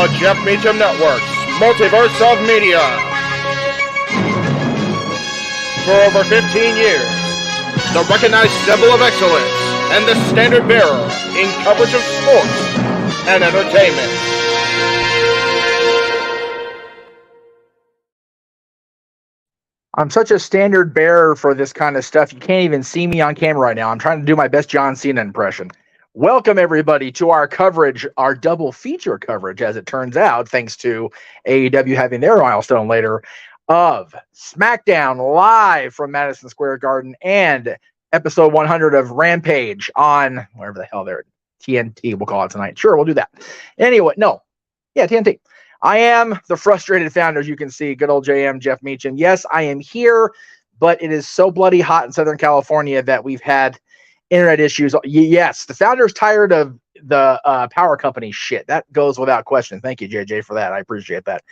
the Jeff Meacham Network's Multiverse of Media. For over 15 years, the recognized symbol of excellence and the standard bearer in coverage of sports and entertainment. I'm such a standard bearer for this kind of stuff. You can't even see me on camera right now. I'm trying to do my best John Cena impression. Welcome, everybody, to our coverage, our double feature coverage, as it turns out, thanks to AEW having their milestone later, of SmackDown live from Madison Square Garden and episode 100 of Rampage on wherever the hell they're TNT, we'll call it tonight. Sure, we'll do that. Anyway, TNT. I am the frustrated founder, as you can see, good old JM, Jeff Meacham. Yes, I am here, but it is so bloody hot in Southern California that we've had internet issues. Yes, the founder's tired of the power company shit. That goes without question. Thank you, JJ, for that. I appreciate that.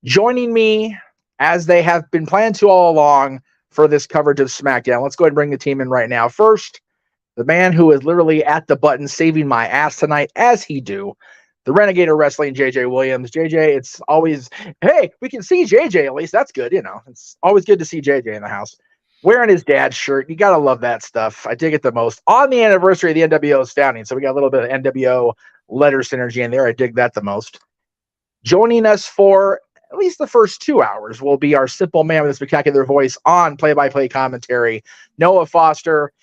Joining me, as they have been planned to all along for this coverage of SmackDown, let's go ahead and bring the team in right now. First, the man who is literally at the button saving my ass tonight, as he do, the Renegade of Wrestling, JJ Williams. JJ, it's always, hey, we can see JJ at least. That's good, you know. It's always good to see JJ in the house. Wearing his dad's shirt. You got to love that stuff. I dig it the most. On the anniversary of the NWO's founding, so we got a little bit of NWO letter synergy in there. I dig that the most. Joining us for at least the first 2 hours will be our simple man with a spectacular voice on play-by-play commentary, Noah Foster.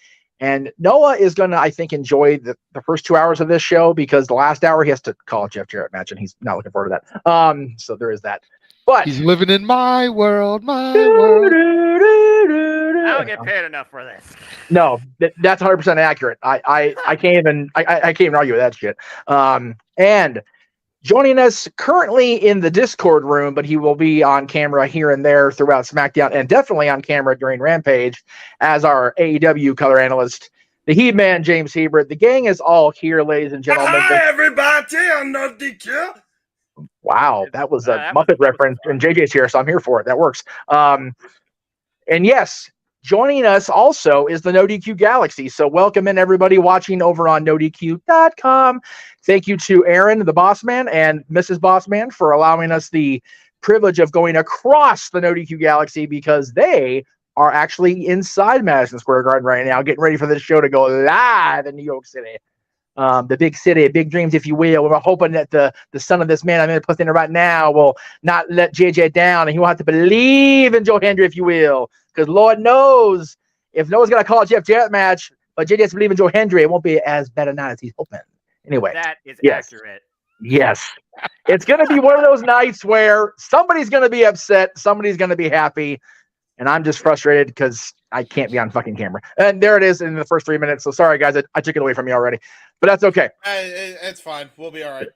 And Noah is going to, I think, enjoy the first 2 hours of this show because the last hour he has to call a Jeff Jarrett match, and he's not looking forward to that. So there is that. But he's living in my world, my world. I don't get paid enough for this. No, that's 100% accurate. I can't even argue with that shit. And joining us currently in the Discord room, but he will be on camera here and there throughout SmackDown and definitely on camera during Rampage as our AEW color analyst, the He-Man, James Hebert. The gang is all here, ladies and gentlemen. Hi, everybody. I'm not DQ. Wow, that was a Muppet reference, and JJ's here, so I'm here for it. That works. And yes, joining us also is the No DQ Galaxy. So welcome in everybody watching over on NoDQ.com. Thank you to Aaron, the boss man, and Mrs. Bossman for allowing us the privilege of going across the No DQ Galaxy because they are actually inside Madison Square Garden right now, getting ready for this show to go live in New York City. The big city, big dreams, if you will. We're hoping that the son of this man I'm going to put in right now will not let JJ down, and he will have to believe in Joe Hendry, if you will. Because Lord knows, if Noah's going to call a Jeff Jarrett match, but JJ has to believe in Joe Hendry, it won't be as bad a night as he's hoping. Anyway. That is accurate. Yes. It's going to be one of those nights where somebody's going to be upset, somebody's going to be happy, and I'm just frustrated because I can't be on fucking camera. And there it is in the first 3 minutes. So sorry, guys, I took it away from you already. But that's okay. It's fine. We'll be all right.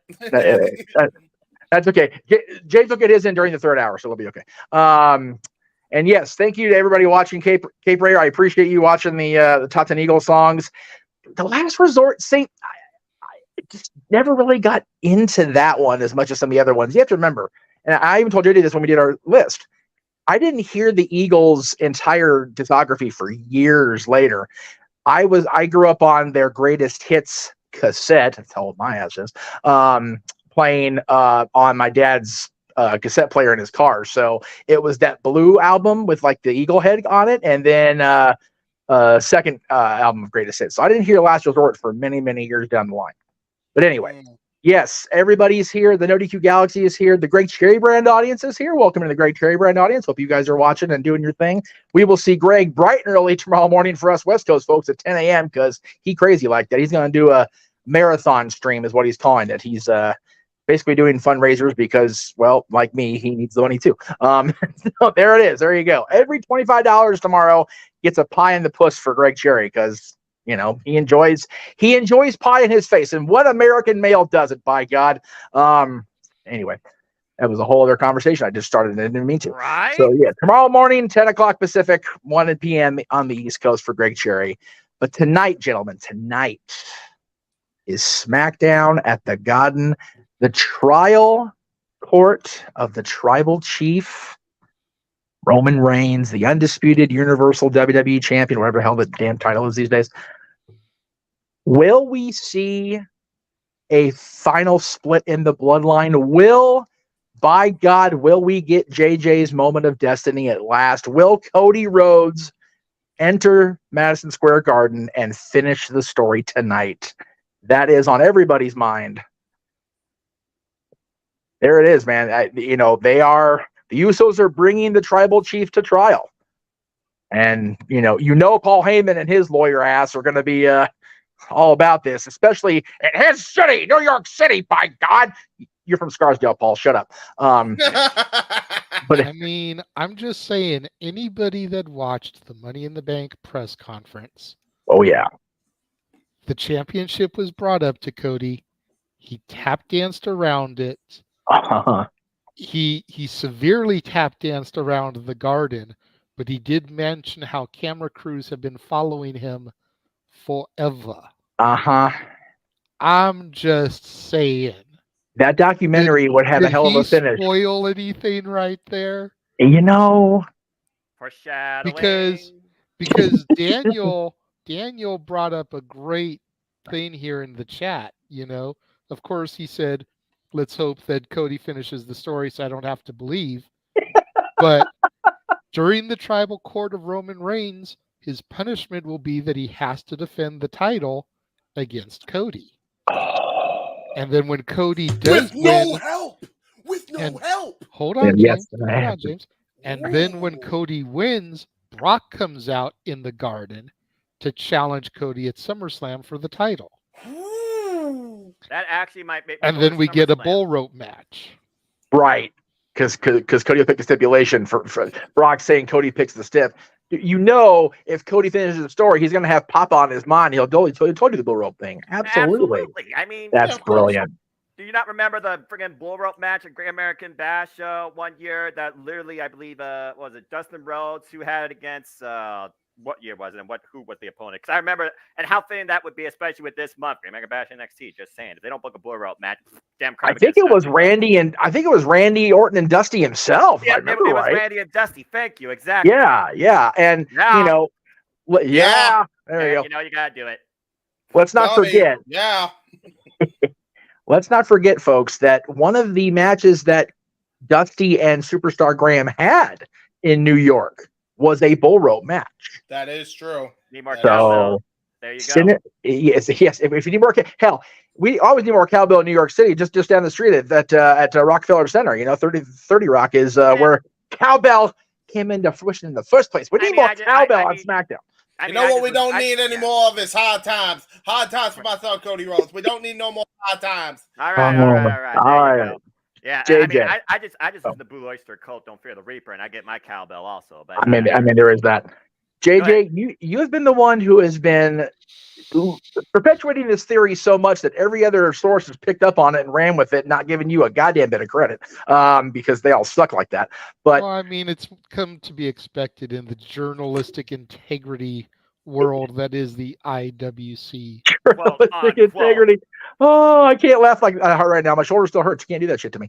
That's okay. James will get his in during the third hour, so we'll be okay. And yes, thank you to everybody watching Cape Rayer. I appreciate you watching the Top 10 Eagle songs. The Last Resort, I just never really got into that one as much as some of the other ones. You have to remember, and I even told JD this when we did our list, I didn't hear the Eagles' entire discography for years later. I grew up on their greatest hits cassette. That's how old my ass is. Playing on my dad's cassette player in his car. So it was that Blue album with like the eagle head on it, and then second album of greatest hits. So I didn't hear Last Resort for many, many years down the line. But anyway, yes, everybody's here. The No DQ Galaxy is here. The Greg Cherry Brand audience is here. Welcome to the Greg Cherry Brand audience. Hope you guys are watching and doing your thing. We will see Greg bright and early tomorrow morning for us West Coast folks at 10 a.m. because he crazy like that. He's going to do a marathon stream is what he's calling it. He's basically doing fundraisers because, well, like me, he needs the money too. So there it is. There you go. Every $25 tomorrow gets a pie in the puss for Greg Cherry because, you know, he enjoys pie in his face. And what American male doesn't, by God. Anyway, that was a whole other conversation. I just started and I didn't mean to. Right. So yeah, tomorrow morning, 10 o'clock Pacific, 1 p.m. on the East Coast for Greg Cherry. But tonight, gentlemen, is SmackDown at the Garden, the trial court of the tribal chief, Roman Reigns, the undisputed Universal WWE Champion, whatever the hell the damn title is these days. Will we see a final split in the bloodline? By God, will we get JJ's moment of destiny at last? Will Cody Rhodes enter Madison Square Garden and finish the story tonight? That is on everybody's mind. There it is, man. The Usos are bringing the tribal chief to trial. And, Paul Heyman and his lawyer ass are going to be all about this, especially in his city, New York City, by God. You're from Scarsdale, Paul. Shut up. But I mean, I'm just saying, anybody that watched the Money in the Bank press conference. Oh, yeah. The championship was brought up to Cody. He tap danced around it. Uh-huh. He severely tap danced around the garden, but he did mention how camera crews have been following him forever. Uh-huh. I'm just saying. That documentary would have a hell of a finish. Spoil anything right there? Foreshadowing. Because Daniel brought up a great thing here in the chat. Of course, he said, "Let's hope that Cody finishes the story, so I don't have to believe." But during the tribal court of Roman Reigns, his punishment will be that he has to defend the title against Cody. And then when Cody does with no help. Hold on, Yes, James. And then when Cody wins, Brock comes out in the garden to challenge Cody at SummerSlam for the title. That actually might make. And then we get a bull rope match. Right. Because Cody will pick the stipulation for Brock saying Cody picks the stip. If Cody finishes the story, he's going to have Papa on his mind. He'll told you the bull rope thing. Absolutely. I mean, that's brilliant. Do you not remember the friggin' bull rope match at Great American Bash one year that literally, I believe, was it Dustin Rhodes who had it against, what year was it, and who was the opponent? Because I remember, and how thin that would be, especially with this month, Great American Bash NXT. Just saying, if they don't book a bull rope match, damn. I think it was Randy Orton and Dusty himself. Yeah, I remember it was right. Randy and Dusty. Thank you. Exactly. Yeah, and there you go. You gotta do it. Let's not forget. Yeah. Let's not forget, folks, that one of the matches that Dusty and Superstar Graham had in New York was a bull rope match. That is true. Need more cowbell. There you go. Yes. If you need more, hell, we always need more cowbell in New York City. Just down the street at Rockefeller Center. 30 Rock is where cowbell came into fruition in the first place. We need more cowbell on SmackDown. What we don't need any more of is hard times. Hard times for my son Cody Rhodes. We don't need no more hard times. All right. Yeah, JJ. I just listen to Blue Oyster Cult, Don't Fear the Reaper, and I get my cowbell also. But I mean, there is that. JJ, you have been the one who has been perpetuating this theory so much that every other source has picked up on it and ran with it, not giving you a goddamn bit of credit, because they all suck like that. But well, I mean, it's come to be expected in the journalistic integrity world that is the IWC. Journalistic integrity. Oh, I can't laugh like that right now. My shoulder still hurts. You can't do that shit to me.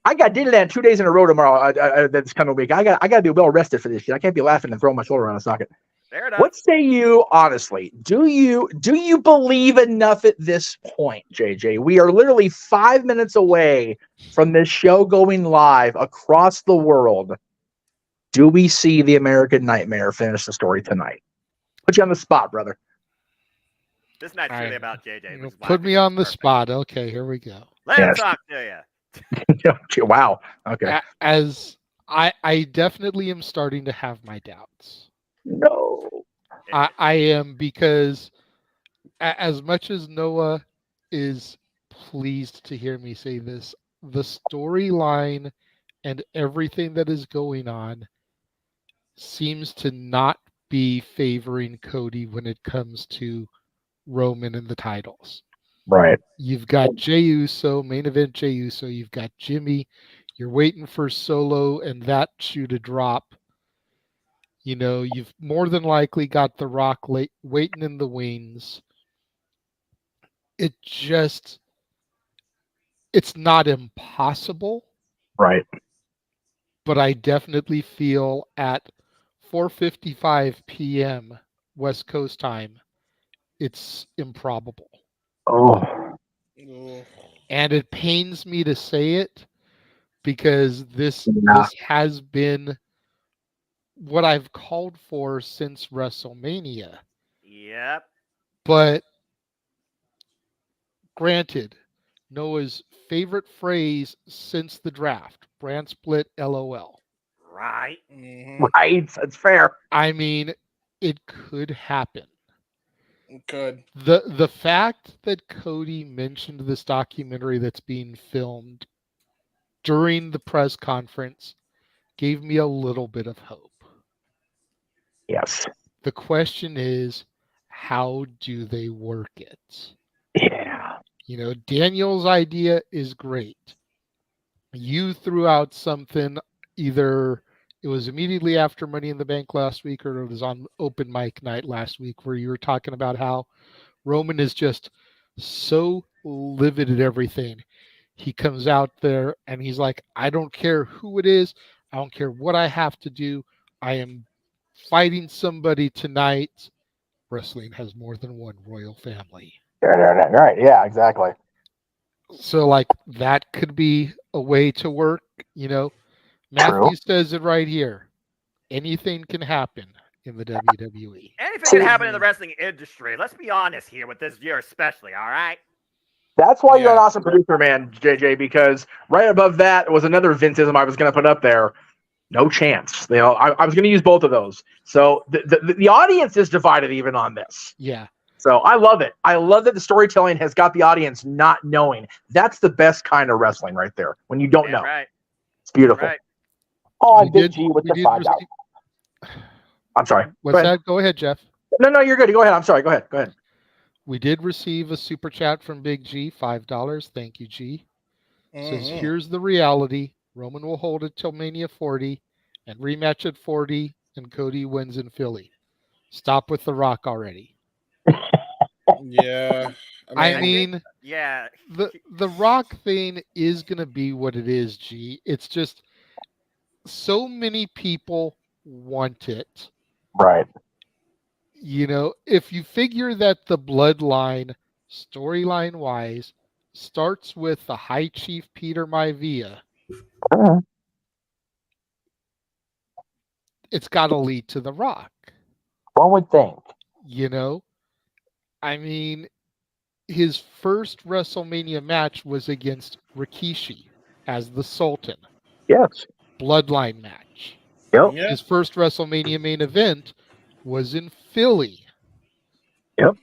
I got Disneyland 2 days in a row tomorrow. That's coming week. I got to be well rested for this shit. I can't be laughing and throwing my shoulder around a socket. What say you honestly? Do you believe enough at this point, JJ? We are literally 5 minutes away from this show going live across the world. Do we see the American Nightmare finish the story tonight? Put you on the spot, brother. This night's really about JJ. Put me on the spot. Okay, here we go. Let him talk to you. Wow. Okay. As I definitely am starting to have my doubts. No. I am, because as much as Noah is pleased to hear me say this, the storyline and everything that is going on seems to not be favoring Cody when it comes to Roman and the titles. Right. You've got Jey Uso, main event Jey Uso. You've got Jimmy. You're waiting for Solo and that shoe to drop. You've more than likely got The Rock waiting in the wings. It's not impossible. Right. But I definitely feel at 4:55 p.m. West Coast time, it's improbable. Oh, Ooh. And it pains me to say it because this Yeah. has been what I've called for since WrestleMania. Yep. But granted, Noah's favorite phrase since the draft, brand split LOL. Right. Mhm. right. That's fair. I mean, it could happen. Good. The fact that Cody mentioned this documentary that's being filmed during the press conference gave me a little bit of hope. Yes. The question is, how do they work it? Yeah. You know, Daniel's idea is great. You threw out something, either it was immediately after Money in the Bank last week or it was on open mic night last week, where you were talking about how Roman is just so livid at everything. He comes out there and he's like, I don't care who it is. I don't care what I have to do. I am fighting somebody tonight. Wrestling has more than one royal family. Right. Yeah, exactly. So, like, that could be a way to work. You know, Matthew says it right here. Anything can happen in the WWE. Anything can happen in the wrestling industry. Let's be honest here with this year, especially. All right. That's why you're an Yeah. awesome producer, man, JJ, because right above that was another Vinceism I was going to put up there. No chance. You know, I was going to use both of those. So the audience is divided even on this. Yeah. So I love it. I love that the storytelling has got the audience not knowing. That's the best kind of wrestling right there, when you don't know. Right. It's beautiful. Right. Oh, Big G with the $5. Receive... I'm sorry. What's that? Go ahead, Jeff. No, you're good. Go ahead. I'm sorry. Go ahead. We did receive a super chat from Big G, $5. Thank you, G. Says, here's the reality. Roman will hold it till Mania 40 and rematch at 40, and Cody wins in Philly. Stop with The Rock already. Yeah. I mean, yeah. The Rock thing is going to be what it is, G. It's just so many people want it. Right. You know, if you figure that the bloodline, storyline wise, starts with the High Chief Peter Maivia, it's got to lead to The Rock. One would think. You know, I mean, his first WrestleMania match was against Rikishi as the Sultan. Yes. Bloodline match. Yep. Yeah. His first WrestleMania main event was in Philly. Yep.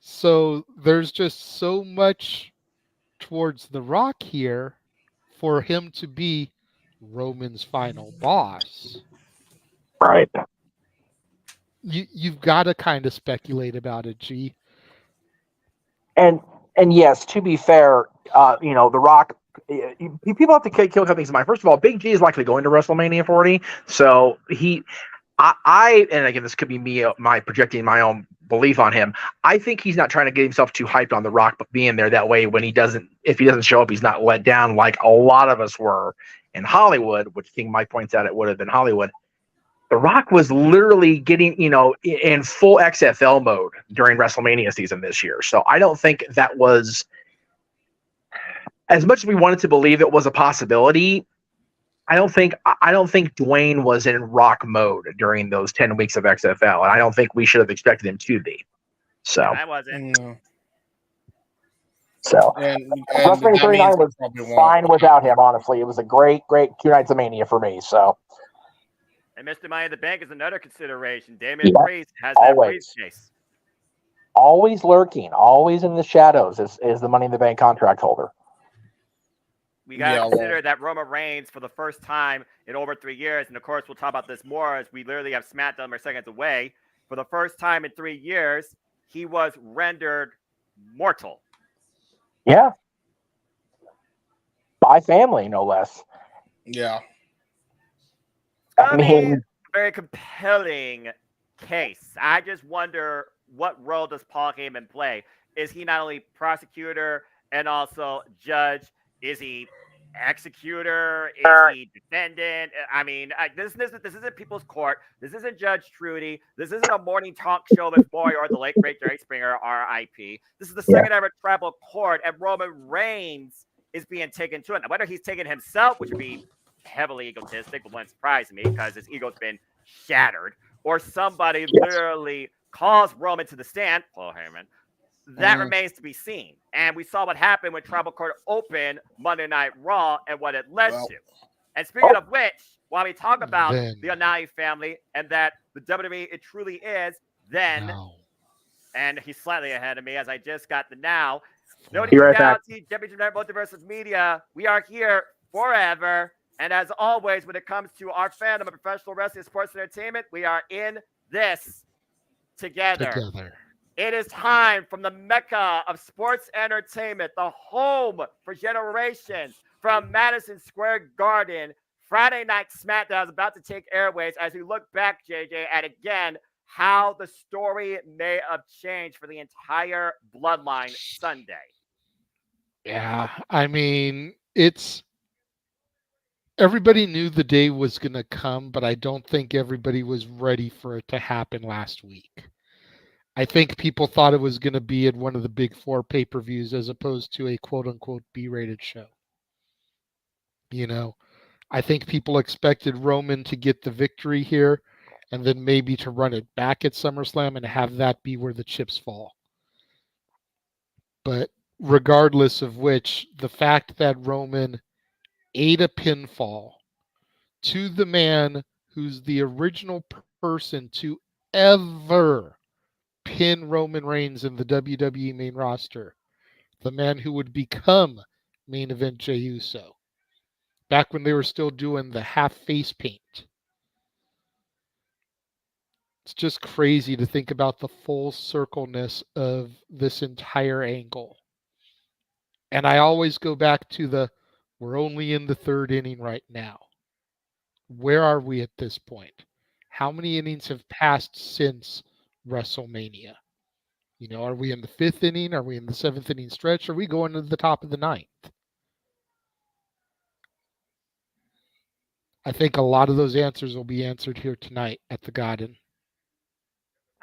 So there's just so much towards The Rock here for him to be Roman's final boss. Right. You've got to kind of speculate about it, G. And yes, to be fair, you know, The Rock. People have to kill a couple things in mind. First of all, Big G is likely going to WrestleMania 40, so I and again, this could be me, my projecting my own belief on him. I think he's not trying to get himself too hyped on The Rock, but being there that way when if he doesn't show up, he's not let down like a lot of us were in Hollywood, which King Mike points out it would have been Hollywood. The Rock was literally getting, you know, in full XFL mode during WrestleMania season this year. So I don't think that was, as much as we wanted to believe it was a possibility. I don't think Dwayne was in Rock mode during those 10 weeks of XFL, and I don't think we should have expected him to be. So I wasn't. So and WrestleMania 39 was fine without him. Honestly, it was a great 2 nights of Mania for me. So. And Mr. Money in the Bank is another consideration. Damian Priest has that briefcase. Always lurking, always in the shadows is the Money in the Bank contract holder. We got to consider that Roman Reigns, for the first time in over 3 years, and of course we'll talk about this more as we literally have SmackDown more seconds away. For the first time in 3 years, he was rendered mortal. Yeah. By family, no less. Yeah. I mean, very compelling case. I just wonder, what role does Paul Heyman play? Is he not only prosecutor and also judge? Is he executor? Is he defendant? I mean, this isn't people's court. This isn't Judge Trudy. This isn't a morning talk show with Boy or the late great Jerry Springer, R.I.P. This is the second ever tribal court, and Roman Reigns is being taken to it. Now, whether he's taken himself, which would be heavily egotistic, but wouldn't surprise me because his ego's been shattered, or somebody literally calls Roman to the stand, Paul Heyman. That remains to be seen. And we saw what happened when Tribal Court opened Monday Night Raw and what it led to. And speaking of which, while we talk about the Onai family and that the WWE it truly is, and he's slightly ahead of me as I just got the now. WWE JMN Multiverse of Media, we are here forever. And as always, when it comes to our fandom of professional wrestling, sports, and entertainment, we are in this together. It is time from the Mecca of sports entertainment, the home for generations, from Madison Square Garden. Friday Night SmackDown is about to take airways as we look back, JJ, at again how the story may have changed for the entire Bloodline Sunday. Yeah, I mean, everybody knew the day was going to come, but I don't think everybody was ready for it to happen last week. I think people thought it was going to be at one of the big 4 pay-per-views as opposed to a quote-unquote B-rated show. You know, I think people expected Roman to get the victory here and then maybe to run it back at SummerSlam and have that be where the chips fall. But regardless of which, the fact that Roman ate a pinfall to the man who's the original person to ever pin Roman Reigns in the WWE main roster, the man who would become main event Jey Uso, back when they were still doing the half face paint. It's just crazy to think about the full circleness of this entire angle. And I always go back to we're only in the 3rd inning right now. Where are we at this point? How many innings have passed since WrestleMania? You know, are we in the 5th inning? Are we in the 7th inning stretch? Are we going to the top of the 9th? I think a lot of those answers will be answered here tonight at the Garden.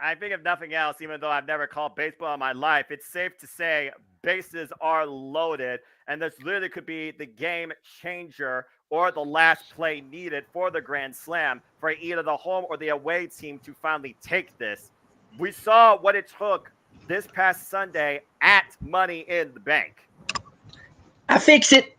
I think if nothing else, even though I've never called baseball in my life, it's safe to say bases are loaded, and this literally could be the game changer or the last play needed for the Grand Slam for either the home or the away team to finally take this. We saw what it took this past Sunday at Money in the Bank. I fix it.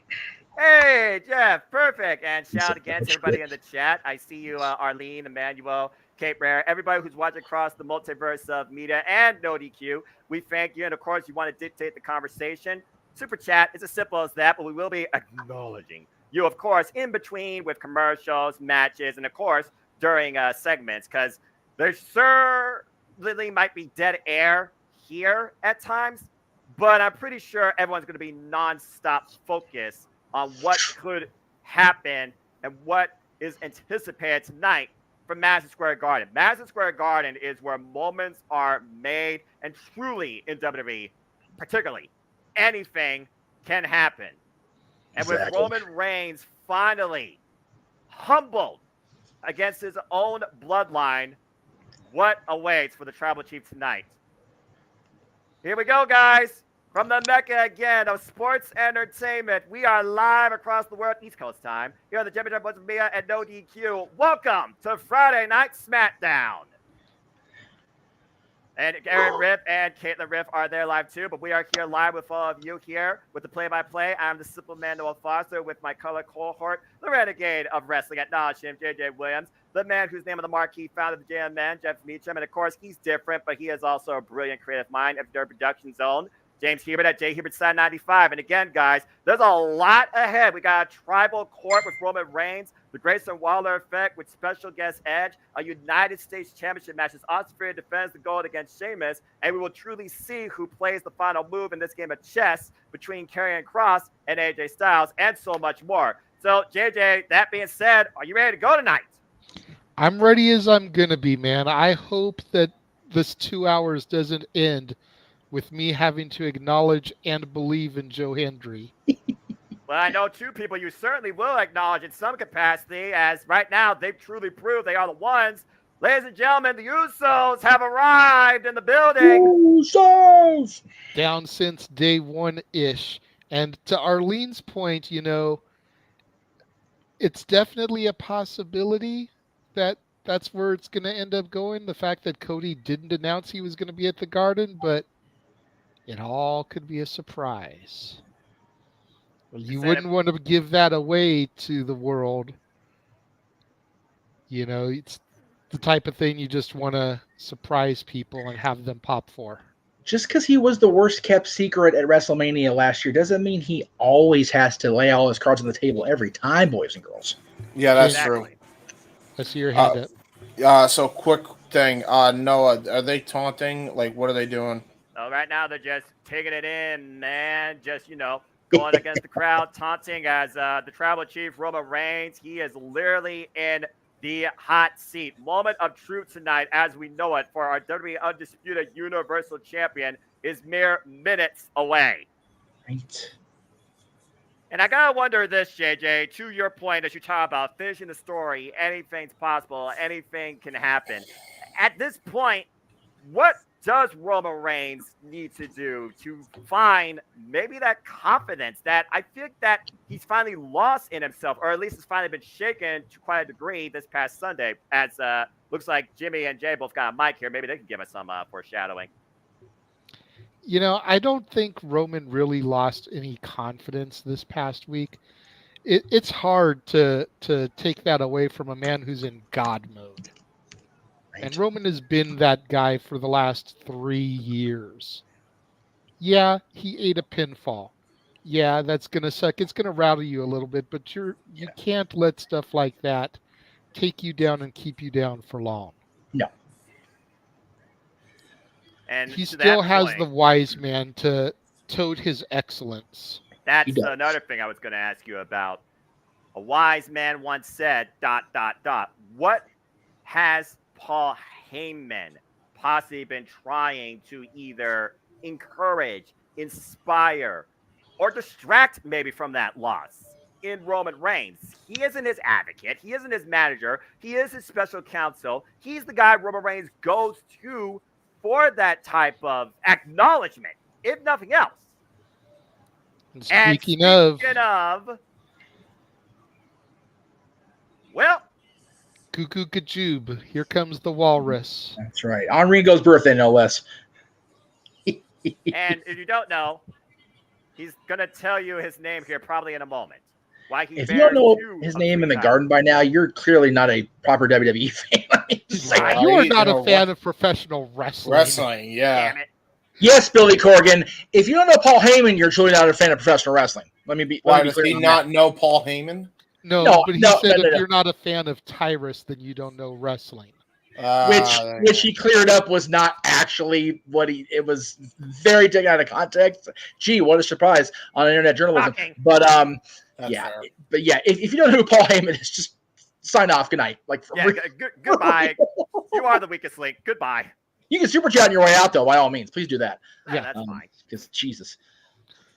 Hey, Jeff, perfect. And shout out again to everybody in the chat. I see you, Arlene, Emmanuel, Kate Rare, everybody who's watching across the multiverse of media and No DQ. We thank you. And of course, you want to dictate the conversation. Super chat, it's as simple as that, but we will be acknowledging you, of course, in between with commercials, matches, and of course, during segments, because there certainly might be dead air here at times, but I'm pretty sure everyone's going to be nonstop focused on what could happen and what is anticipated tonight from Madison Square Garden. Madison Square Garden is where moments are made, and truly in WWE, particularly, anything can happen. And with Roman Reigns finally humbled against his own bloodline, what awaits for the Tribal Chief tonight? Here we go, guys. From the Mecca again of sports entertainment, we are live across the world, East Coast time, here on the JMN Multiverse of Media and No DQ. Welcome to Friday Night SmackDown. And Aaron Riff and Caitlin Riff are there live too, but we are here live with all of you here with the play-by-play. I'm the simple man, Noah Foster, with my color cohort, the renegade of wrestling at Knowledge Him, JJ Williams, the man whose name of the marquee founder of the JMN, Jeff Meacham, and of course, he's different, but he is also a brilliant creative mind of their production zone, James Hebert at JHebert95. And again, guys, there's a lot ahead. We got a tribal court with Roman Reigns, the Grayson Waller effect with special guest Edge, a United States Championship match as Ospreay defends the gold against Sheamus, and we will truly see who plays the final move in this game of chess between Karrion Kross and AJ Styles, and so much more. So, JJ, that being said, are you ready to go tonight? I'm ready as I'm going to be, man. I hope that this 2 hours doesn't end with me having to acknowledge and believe in Joe Hendry. Well, I know two people you certainly will acknowledge in some capacity, as right now they've truly proved they are the ones. Ladies and gentlemen, the Usos have arrived in the building. Usos! Down since day one-ish. And to Arlene's point, it's definitely a possibility that that's where it's going to end up going. The fact that Cody didn't announce he was going to be at the Garden, but it all could be a surprise. You wouldn't want to give that away to the world. It's the type of thing you just want to surprise people and have them pop for. Just because he was the worst kept secret at WrestleMania last year doesn't mean he always has to lay all his cards on the table every time, boys and girls. Yeah, that's true. I see your hand up. So quick thing, Noah, are they taunting? Like, what are they doing? Oh, right now they're just taking it in, man. Just, going against the crowd, taunting as the Tribal Chief, Roman Reigns. He is literally in the hot seat. Moment of truth tonight, as we know it, for our WWE Undisputed Universal Champion is mere minutes away. Right. And I gotta wonder this, JJ, to your point, as you talk about finishing the story, anything's possible, anything can happen. At this point, what does Roman Reigns need to do to find maybe that confidence that I think that he's finally lost in himself, or at least has finally been shaken to quite a degree this past Sunday, as looks like Jimmy and Jay both got a mic here. Maybe they can give us some foreshadowing. I don't think Roman really lost any confidence this past week. It's hard to take that away from a man who's in God mode. Right. And Roman has been that guy for the last 3 years. Yeah, he ate a pinfall. Yeah, that's going to suck. It's going to rattle you a little bit, but you can't let stuff like that take you down and keep you down for long. No. And he still has the wise man to tote his excellence. That's another thing I was going to ask you about. A wise man once said, ... What has Paul Heyman possibly been trying to either encourage, inspire, or distract maybe from that loss in Roman Reigns? He isn't his advocate. He isn't his manager. He is his special counsel. He's the guy Roman Reigns goes to for that type of acknowledgement, if nothing else. And speaking of, well, Cuckoo Kajube, here comes the walrus. That's right. On Ringo's birthday, no less. And if you don't know, he's going to tell you his name here probably in a moment. Why he if you don't know his name in the Garden by now, you're clearly not a proper WWE fan. You are not a fan of professional wrestling. Wrestling, yeah. Damn it. Yes, Billy Corgan. If you don't know Paul Heyman, you're truly not a fan of professional wrestling. Why does he not know Paul Heyman? No, but he said if you're not a fan of Tyrus, then you don't know wrestling. Which he cleared up was not actually it was very taken out of context. Gee, what a surprise on internet journalism. But if you don't know who Paul Heyman is, just sign off. Good night. Goodbye. You are the weakest link. Goodbye. You can super chat on your way out, though. By all means, please do that. Yeah, that's fine. Because Jesus,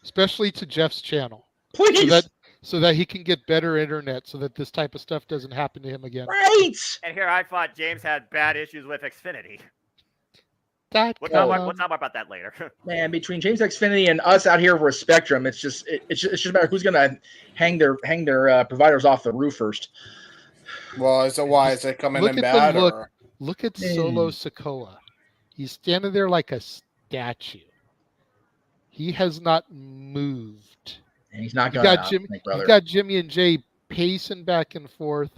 especially to Jeff's channel, please. So that he can get better internet, so that this type of stuff doesn't happen to him again. Right. And here I thought James had bad issues with Xfinity. We'll talk about that later. Man, between James Xfinity and us out here for a Spectrum, it's just a matter of who's going to hang their providers off the roof first. Well, so why is it coming in bad? Look at Solo Sikoa. He's standing there like a statue. He has not moved. And he's not going to. You've got Jimmy and Jay pacing back and forth.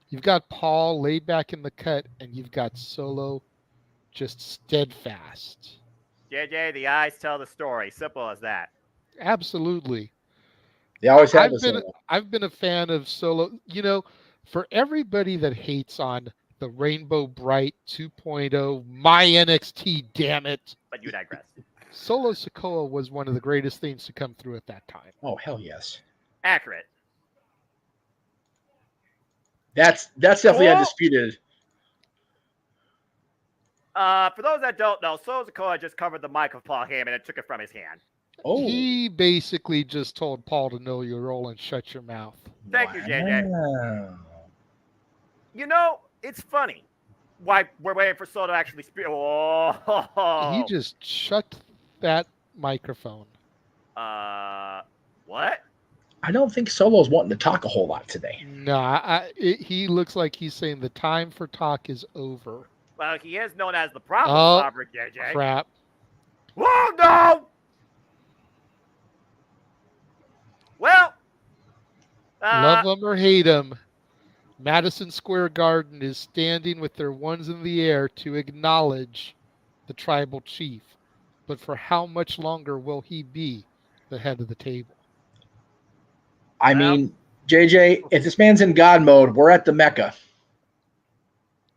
You've got Paul laid back in the cut, and you've got Solo just steadfast. JJ, the eyes tell the story. Simple as that. Absolutely. They always have. I've been a fan of Solo. For everybody that hates on the Rainbow Bright 2.0, my NXT, damn it. But you digress. Solo Sikoa was one of the greatest things to come through at that time. Oh, hell yes. Accurate. That's definitely undisputed. For those that don't know, Solo Sikoa just covered the mic of Paul Heyman and took it from his hand. Oh, He basically just told Paul to know your role and shut your mouth. Thank you, JJ. wow. You know, it's funny. Why we're waiting for Soto to actually speak. Oh, He just shut that microphone. what? I don't think Solo's wanting to talk a whole lot today. No, he looks like he's saying the time for talk is over. Well, he is known as the problem Oh, solver, JJ. crap. Oh no! Well, Love him or hate him, Madison Square Garden is standing with their ones in the air to acknowledge the tribal chief. But for how much longer will he be the head of the table? I Well- mean, JJ, if this man's in God mode, we're at the Mecca.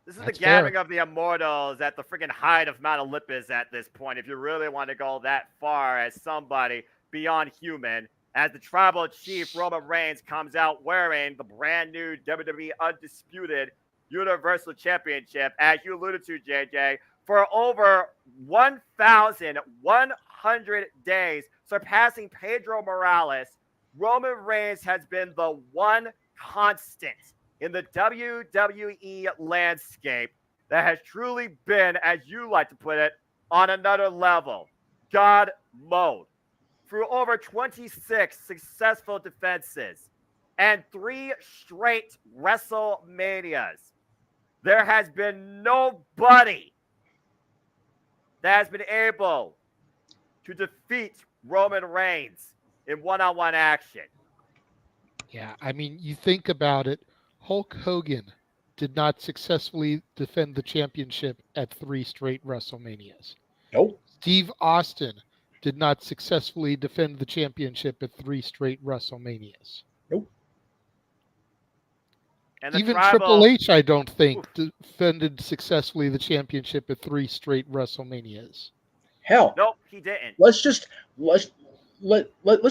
this is That's the gathering fair. of the immortals at the freaking height of Mount Olympus at this point. If you really want to go that far as somebody beyond human, as the tribal chief Roman Reigns comes out wearing the brand new WWE Undisputed Universal Championship, as you alluded to, JJ, for over 1,100 days, surpassing Pedro Morales. Roman Reigns has been the one constant in the WWE landscape that has truly been, as you like to put it, on another level. God mode. Through over 26 successful defenses and 3 straight WrestleManias, there has been nobody that has been able to defeat Roman Reigns in one-on-one action. Yeah, I mean, you think about it, Hulk Hogan did not successfully defend the championship at 3 straight WrestleManias. Nope. Steve Austin did not successfully defend the championship at 3 straight WrestleManias. And the Even tribal, Triple H, I don't think, defended successfully the championship at 3 straight WrestleManias. Hell, Nope, he didn't. let's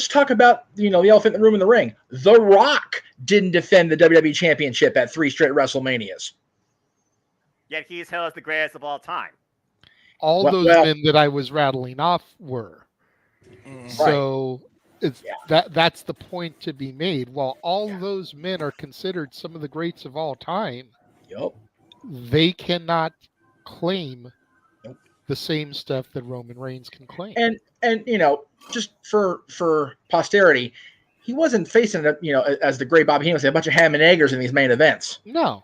talk about the elephant in the room in the ring. The Rock didn't defend the WWE Championship at 3 straight WrestleManias. Yet he's hailed as the greatest of all time. All Well- those well- men that I was rattling off were. So it's that's the point to be made. While all those men are considered some of the greats of all time, Yup. they cannot claim Nope. the same stuff that Roman Reigns can claim. And just for posterity, he wasn't facing as the great Bobby Heenan, a bunch of ham and eggers in these main events. No.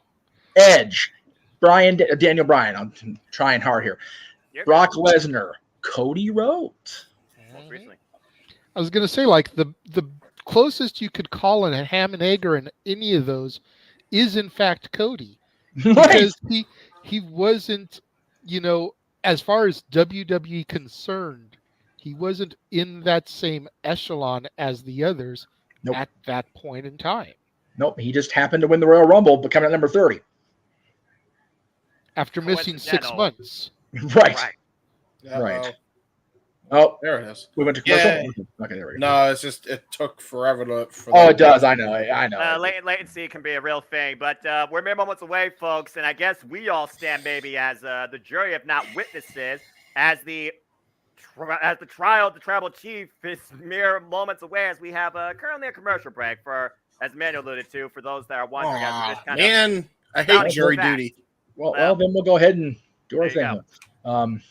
Edge, Daniel Bryan. I'm trying hard here. Brock Lesnar, Cody Rhodes. Most recently. I was gonna say, like, the closest you could call a ham and egger in any of those is in fact Cody. Right. Because he wasn't, as far as WWE concerned, he wasn't in that same echelon as the others Nope. at that point in time. Nope. He just happened to win the Royal Rumble, becoming at number 30. After missing 6 Coincidental. months. Right. Uh-oh. Right. Oh, There it is. we went to Yeah. commercial. Okay, there we go. No, it's just it took forever for. Oh, it does. I know. I know. Latency can be a real thing, but we're mere moments away, folks, and I guess we all stand maybe as the jury, if not witnesses, as the trial of the tribal chief is mere moments away, as we have currently a commercial break for, as Manuel alluded to, for those that are wondering. as we just kind of, Man, I hate Bounty jury back. duty. Well, then we'll go ahead and do our There you thing.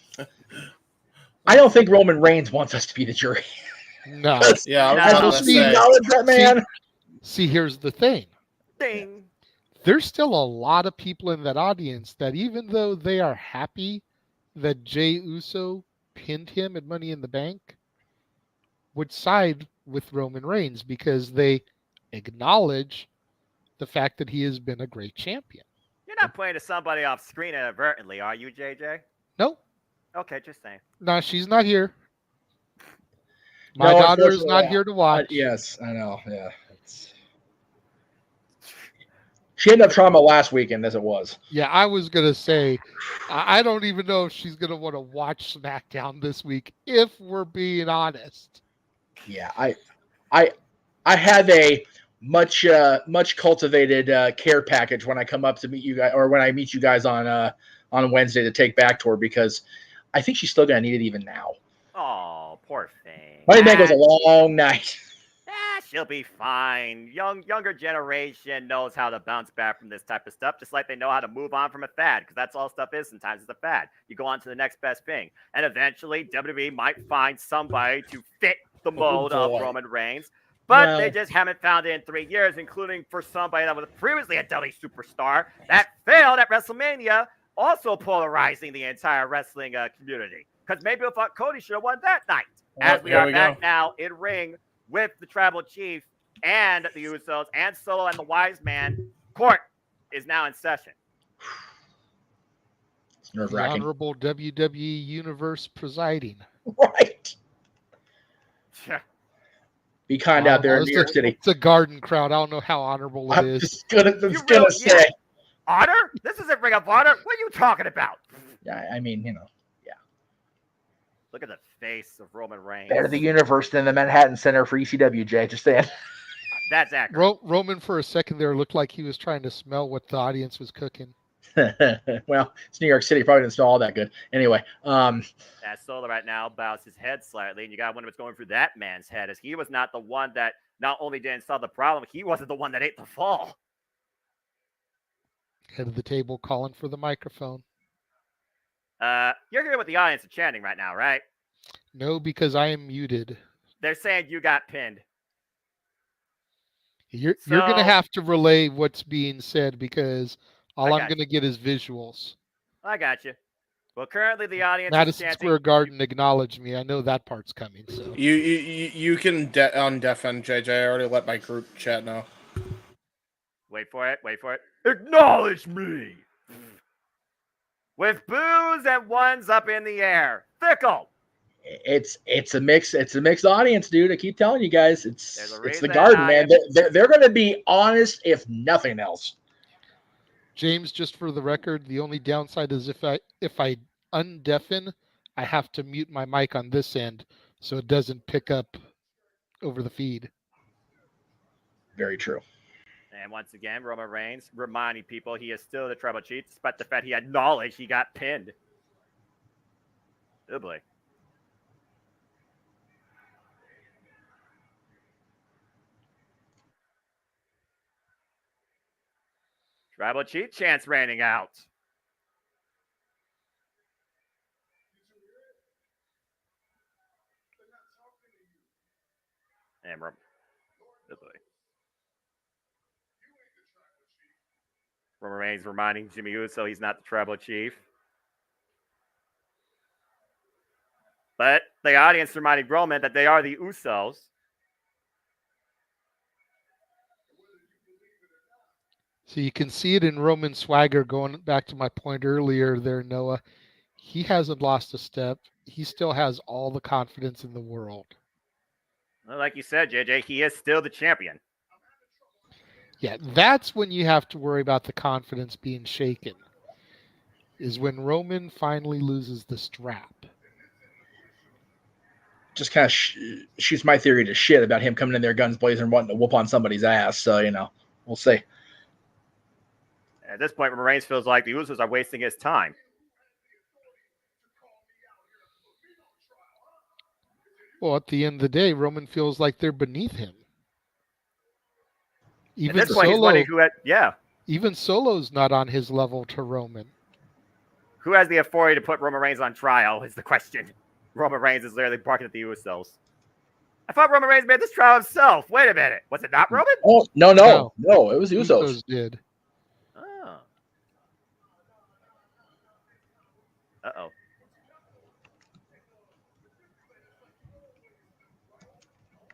I don't think Roman Reigns wants us to be the jury. No. Yeah, I was No. about to Steve say. acknowledge that man. See, here's the thing. ding. There's still a lot of people in that audience that, even though they are happy that Jey Uso pinned him at Money in the Bank, would side with Roman Reigns because they acknowledge the fact that he has been a great champion. You're not pointing to somebody off screen inadvertently, are you, JJ? Nope. Okay, just saying. No, she's not here. My No, daughter is not unfortunately, here to watch. Yes, I know. Yeah. She had enough trauma last weekend as it was. Yeah, I was going to say, I don't even know if she's going to want to watch SmackDown this week, if we're being honest. Yeah, I have a much cultivated care package when I come up to meet you guys, or when I meet you guys on Wednesday to take back to her, because I think she's still gonna need it even now. Oh, Poor thing. Money Bank was a long night. She'll be fine. Younger generation knows how to bounce back from this type of stuff, just like they know how to move on from a fad, because that's all stuff is sometimes. It's a fad. You go on to the next best thing. And eventually, WWE might find somebody to fit the mold of Roman Reigns, but they just haven't found it in 3 years, including for somebody that was previously a WWE superstar that failed at WrestleMania, also polarizing the entire wrestling community. Because maybe we thought Cody should have won that night. As we are back now in ring with the Tribal Chief and the Usos and Solo and the Wise Man. Court is now in session. It's The nerve-wracking. Honorable WWE Universe presiding. Right. Be kind out there in New York City. It's a garden crowd. I don't know how honorable it I'm is. just gonna say. Honor? This isn't Ring of Honor. What are you talking about? Yeah, I mean, Look at the face of Roman Reigns. better the universe than the Manhattan Center for ECW, Jay. Just saying. That's accurate. Roman for a second there looked like he was trying to smell what the audience was cooking. Well, it's New York City. Probably didn't smell all that good. Anyway, As Solo right now bows his head slightly, and you got to wonder what's going through that man's head, as he was not the one that not only didn't solve the problem, he wasn't the one that ate the fall. Head of the table calling for the microphone. You're hearing what the audience is chanting right now, right? No, because I am muted. They're saying you got pinned. You're going to have to relay what's being said, because all I'm going to get is visuals. I got you. Well, currently the audience is Madison chanting. Square Garden acknowledged me. I know that part's coming. So You can undeafen JJ. I already let my group chat know. Wait for it. Acknowledge me. With boos and ones up in the air. Fickle. it's a mix. It's a mixed audience, dude. I keep telling you guys. It's the Garden, man. They're going to be honest, if nothing else. James, just for the record, the only downside is if I undeafen, I have to mute my mic on this end so it doesn't pick up over the feed. Very true. And once again, Roman Reigns reminding people he is still the Tribal Chief, despite the fact he acknowledged he got pinned. Oh boy. Tribal Chief chance raining out. And oh boy. Roman Reigns reminding Jimmy Uso he's not the Tribal Chief. But the audience reminding Roman that they are the Usos. So you can see it in Roman swagger, going back to my point earlier there, Noah. He hasn't lost a step. He still has all the confidence in the world. Well, like you said, JJ, he is still the champion. Yeah, that's when you have to worry about the confidence being shaken, is when Roman finally loses the strap. Just kind of shoots my theory to shit about him coming in there guns blazing and wanting to whoop on somebody's ass. So, we'll see. At this point, Roman Reigns feels like the Usos are wasting his time. Well, at the end of the day, Roman feels like they're beneath him. Even at this point, he's wondering who had, even Solo's not on his level to Roman. Who has the authority to put Roman Reigns on trial is the question. Roman Reigns is literally barking at the Usos. I thought Roman Reigns made this trial himself. Wait a minute. Was it not Roman? Oh, no. It was Usos. Usos did. Oh. Uh-oh.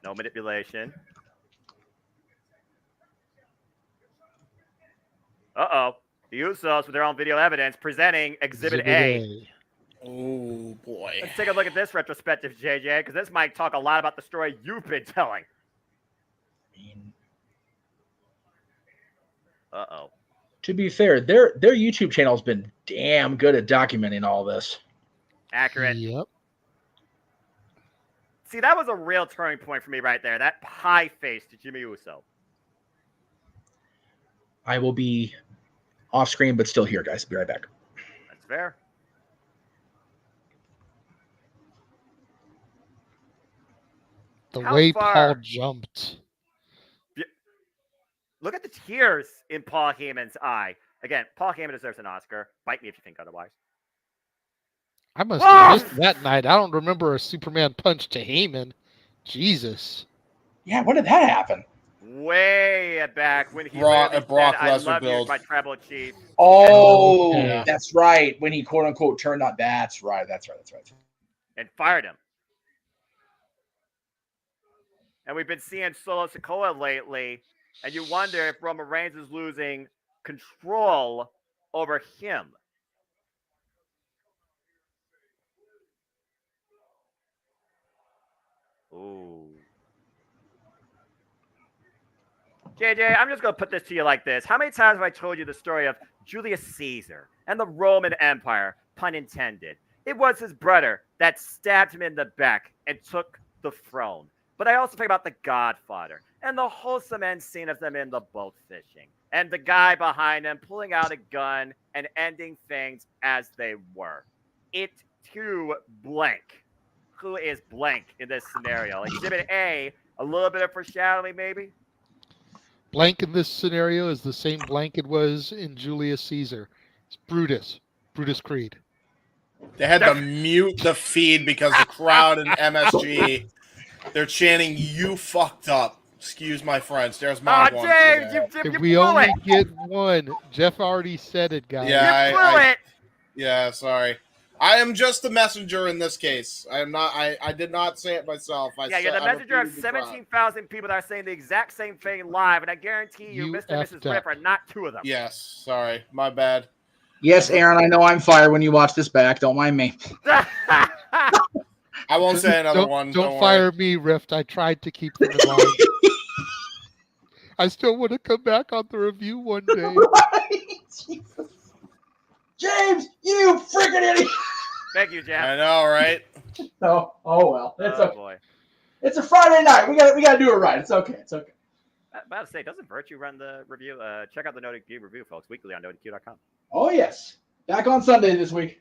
No manipulation. Uh-oh. The Usos, with their own video evidence, presenting Exhibit A. Oh, boy. Let's take a look at this retrospective, JJ, because this might talk a lot about the story you've been telling. Uh-oh. To be fair, their YouTube channel's been damn good at documenting all this. Accurate. Yep. See, that was a real turning point for me right there. That pie face to Jimmy Uso. I will be off screen, but still here, guys. Be right back. That's fair. The How way far? Paul jumped. Look at the tears in Paul Heyman's eye. Again, Paul Heyman deserves an Oscar. Bite me if you think otherwise. I must have missed that night. I don't remember a Superman punch to Heyman. Jesus. Yeah, when did that happen? Way back when he Brock literally Lesnar said, "I love you, build. my tribal chief." Oh, Okay. that's right. When he quote unquote turned on. That's right. And fired him. And we've been seeing Solo Sikoa lately, and you wonder if Roman Reigns is losing control over him. Ooh. JJ, I'm just going to put this to you like this. How many times have I told you the story of Julius Caesar and the Roman Empire, pun intended? It was his brother that stabbed him in the back and took the throne. But I also think about the Godfather and the wholesome end scene of them in the boat fishing. And the guy behind him pulling out a gun and ending things as they were. It too blank. Who is blank in this scenario? Exhibit A, a little bit of foreshadowing maybe? Blank in this scenario is the same blank it was in Julius Caesar. It's Brutus. Brutus Creed. They had to mute the feed because the crowd in MSG, they're chanting, "You fucked up." Excuse my French. There's my one. James, you If blew we only it. get one. Jeff already said it, guys. Yeah, You blew it. Yeah, sorry. I am just the messenger in this case. I am not. I did not say it myself. Yeah, you're the messenger of 17,000 people that are saying the exact same thing live, and I guarantee you, You Mr. and effed Mrs. Riff up. are not two of them. Yes, sorry. My bad. Yes, Aaron, I know I'm fired when you watch this back. Don't mind me. I won't say another one. Don't worry. fire me, Rift. I tried to keep them in line. I still want to come back on the review one day. James, you freaking idiot! Thank you, Jeff. I know, right? Oh well. It's Oh okay. boy. It's a Friday night. We gotta do it right. It's okay. It's okay. About to say, doesn't Virtue run the review? Check out the Noted Q review, folks, weekly on notedq.com. Oh yes. Back on Sunday this week.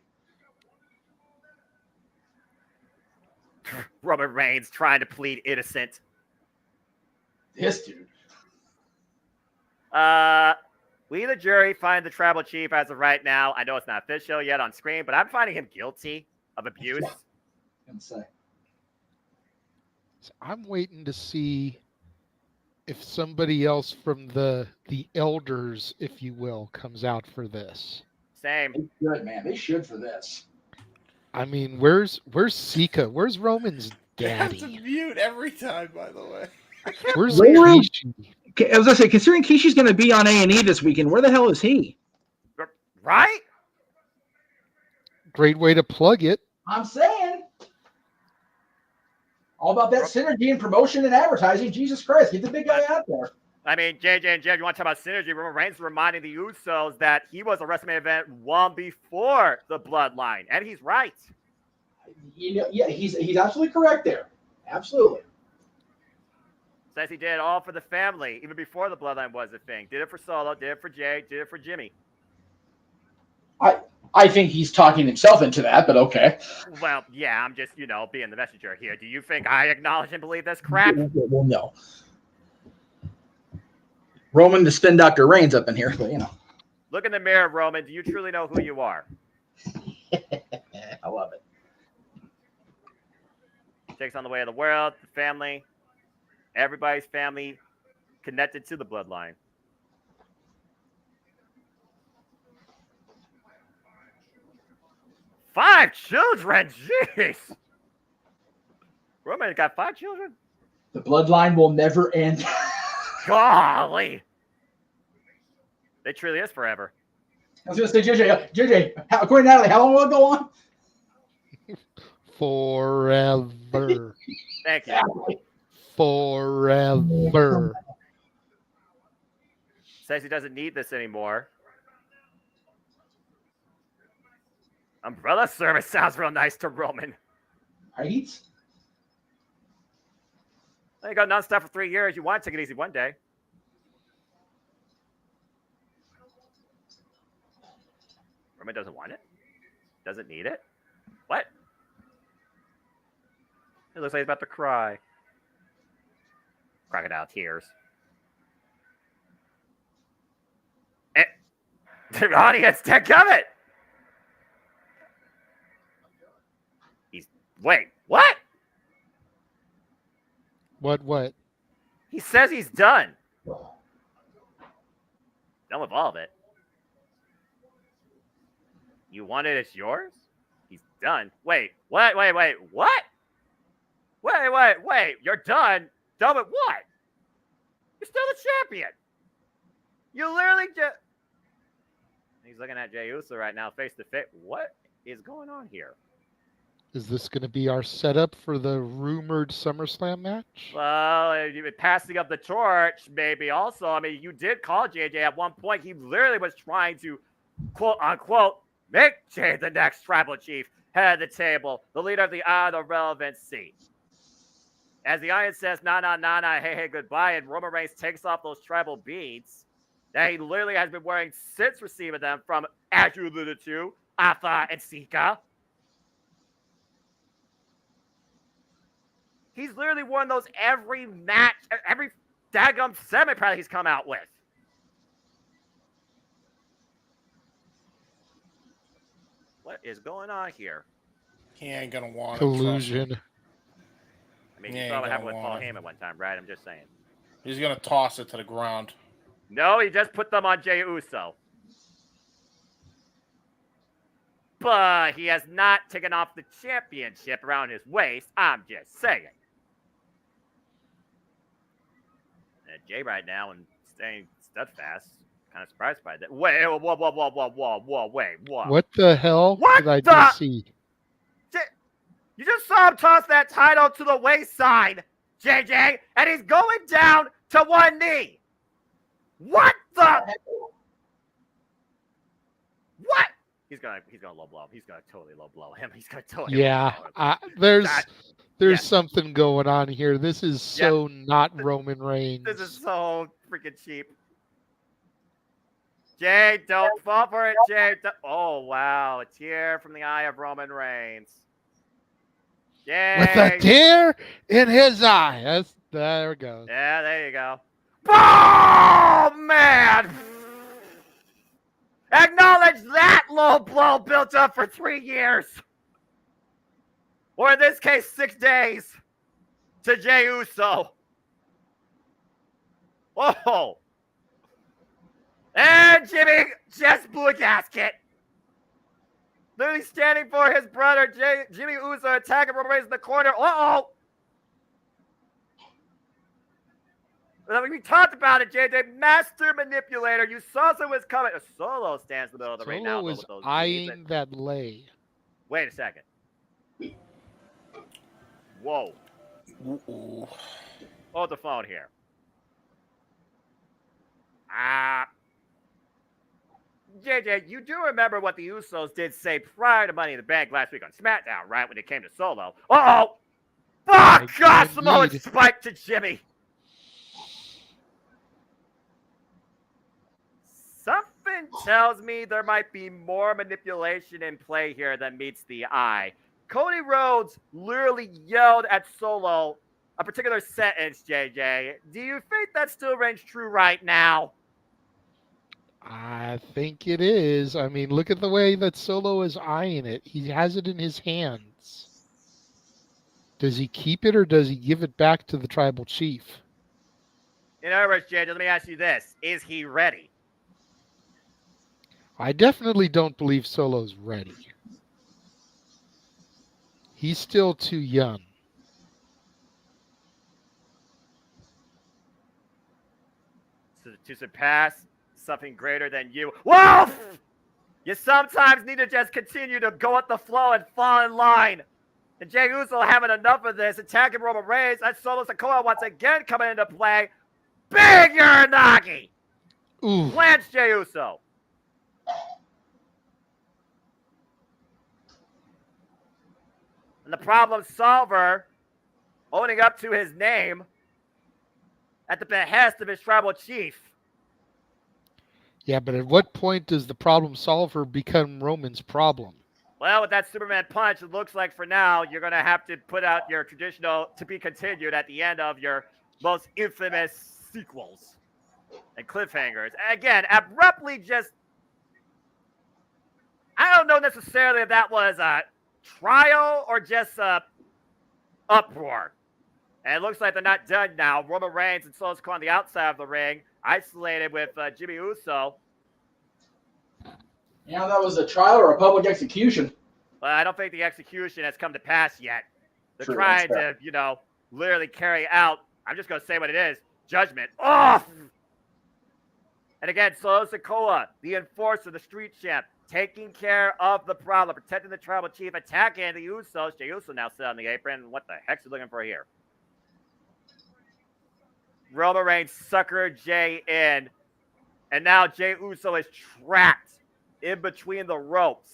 Roman Reigns trying to plead innocent. This dude. We, the jury, find the tribal chief as of right now. I know it's not official yet on screen, but I'm finding him guilty of abuse. So I'm waiting to see if somebody else from the elders, if you will, comes out for this. Same. they should, man. They should for this. I mean, where's Sika? Where's Roman's They have to daddy? mute every time, by the way. Where's Where is- Rikishi? I was gonna say, considering Kishi's gonna be on A&E this weekend, where the hell is he? Right? Great way to plug it. I'm saying. All about that synergy and promotion and advertising. Jesus Christ, get the big guy out there. I mean, JJ and Jeff, you want to talk about synergy? Roman Reigns reminding the Usos that he was a WrestleMania event one before the Bloodline, and he's right. You know, yeah, he's absolutely correct there. Absolutely. Says he did it all for the family, even before the Bloodline was a thing. Did it for Solo, did it for Jay, did it for Jimmy. I think he's talking himself into that, but okay. Well, yeah, I'm just, being the messenger here. Do you think I acknowledge and believe this crap? Well, no. Roman to spin Dr. Reigns up in here, but Look in the mirror, Roman. Do you truly know who you are? I love it. Takes on the way of the world, the family, everybody's family connected to the Bloodline. Five children? Jeez. Roman got 5 children? The bloodline will never end. Golly. It truly is forever. I was going to say, JJ, according to Natalie, how long will it go on? Forever. Thank you. Forever. Says he doesn't need this anymore. Umbrella service sounds real nice to Roman. Right? You go nonstop for 3 years. You want to take it easy one day. Roman doesn't want it? Doesn't need it? What? It looks like he's about to cry. Crocodile tears. The audience, take it. Wait, what? What? He says he's done. Done with all of it. You want it, it's yours? He's done. Wait, what? Wait, what? Wait, you're done? Done with what? You're still the champion. You literally just... He's looking at Jey Uso right now, face to face. What is going on here? Is this going to be our setup for the rumored SummerSlam match? Well, passing up the torch, maybe also. I mean, you did call JJ at one point. He literally was trying to, quote unquote, make Jay the next tribal chief, head of the table, the leader of the Eye of the Relevancy. As the Iron says, nah, hey, goodbye, and Roman Reigns takes off those tribal beads that he literally has been wearing since receiving them from, as you alluded to, Alpha and Sika. He's literally worn those every match, every daggum segment probably he's come out with. What is going on here? He ain't gonna want Collusion. it. I mean, you saw what happened with Paul Heyman one time, right? I'm just saying. He's gonna toss it to the ground. No, he just put them on Jey Uso. But he has not taken off the championship around his waist. I'm just saying. And Jay right now and staying steadfast. Kind of surprised by that. Wait, whoa, wait, what? What the hell What did I the- just see? You just saw him toss that title to the wayside, JJ, and he's going down to one knee. What the? What? He's gonna low blow him. He's gonna totally low blow him. He's gonna totally. Yeah, low blow him. there's yeah. something going on here. This is so not Roman Reigns. This is so freaking cheap. Jay, don't fall for it, Jay. Oh wow, a tear from the eye of Roman Reigns. Yay. With a tear in his eye. There it goes. Yeah, there you go. Oh, man! Acknowledge that low blow built up for 3 years. Or in this case, 6 days to Jey Uso. Oh. And Jimmy just blew a gasket. Literally standing for his brother, Jimmy Uso, attacking Roman Reigns in the corner. Uh-oh. We talked about it, JJ. Master manipulator. You saw someone was coming. A Solo stands in the middle of the ring now. Solo is eyeing that lay. Wait a second. Whoa. Ooh. Hold the phone here. JJ, you do remember what the Usos did say prior to Money in the Bank last week on SmackDown, right? When it came to Solo. Uh-oh! Fuck! God, Samoan spike to Jimmy. Something tells me there might be more manipulation in play here than meets the eye. Cody Rhodes literally yelled at Solo a particular sentence, JJ. Do you think that still rings true right now? I think it is. I mean, look at the way that Solo is eyeing it. He has it in his hands. Does he keep it or does he give it back to the tribal chief? In other words, JJ, let me ask you this. Is he ready? I definitely don't believe Solo's ready. He's still too young. To surpass something greater than you. Whoa! You sometimes need to just continue to go with the flow and fall in line. And Jey Uso having enough of this, attacking Roman Reigns. That's Solo Sikoa once again coming into play. Big Uranagi! Ooh. Lance Jey Uso. And the problem solver owning up to his name at the behest of his tribal chief. Yeah, but at what point does the problem solver become Roman's problem? Well, with that Superman punch, it looks like for now you're going to have to put out your traditional to be continued at the end of your most infamous sequels and cliffhangers. And again, abruptly just, I don't know necessarily if that was a trial or just a uproar. And it looks like they're not done now. Roman Reigns and Solo Sikoa on the outside of the ring, isolated with Jimmy Uso. Yeah, that was a trial or a public execution. Well, I don't think the execution has come to pass yet. They're True, trying that's to, literally carry out, I'm just going to say what it is, judgment. Off! And again, Solo Sikoa, the enforcer, the street champ, taking care of the problem, protecting the tribal chief, attacking the Usos. Jey Uso now sit on the apron. What the heck's he looking for here? Roman Reigns suckered Jey in. And now Jey Uso is trapped in between the ropes.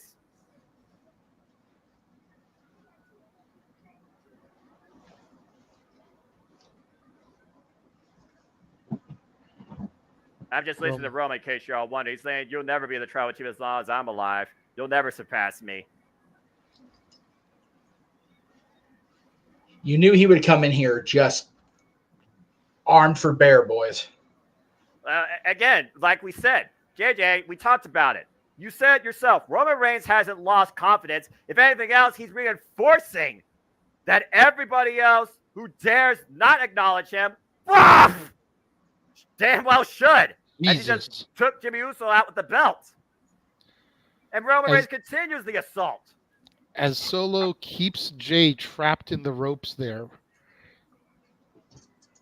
I'm just listening to Roman in case you're all wondering. He's saying, you'll never be the tribal chief as long as I'm alive. You'll never surpass me. You knew he would come in here just armed for bear, boys. Again, like we said, JJ, we talked about it. You said it yourself. Roman Reigns hasn't lost confidence. If anything else, he's reinforcing that everybody else who dares not acknowledge him, damn well should. And he just took Jimmy Uso out with the belt. And Roman Reigns continues the assault. As Solo keeps Jey trapped in the ropes there.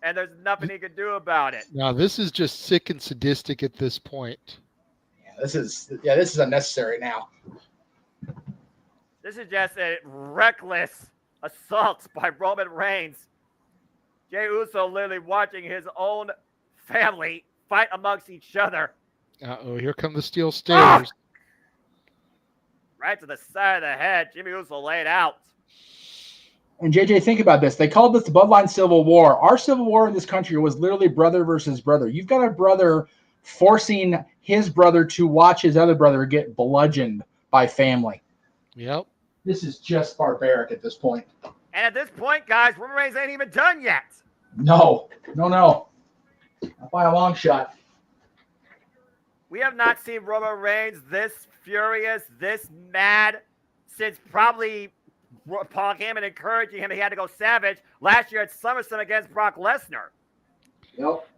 And there's nothing he can do about it. Now, this is just sick and sadistic at this point. Yeah, this is unnecessary now. This is just a reckless assault by Roman Reigns. Jey Uso literally watching his own family fight amongst each other. Uh-oh, here come the steel stairs. Right to the side of the head. Jimmy Uso laid out. And JJ, think about this. They called this the Bloodline Civil War. Our Civil War in this country was literally brother versus brother. You've got a brother forcing his brother to watch his other brother get bludgeoned by family. Yep. This is just barbaric at this point. And at this point, guys, Roman Reigns ain't even done yet. No. Not by a long shot. We have not seen Roman Reigns this furious, this mad since probably Paul Heyman encouraging him. He had to go savage last year at SummerSlam against Brock Lesnar. Yep.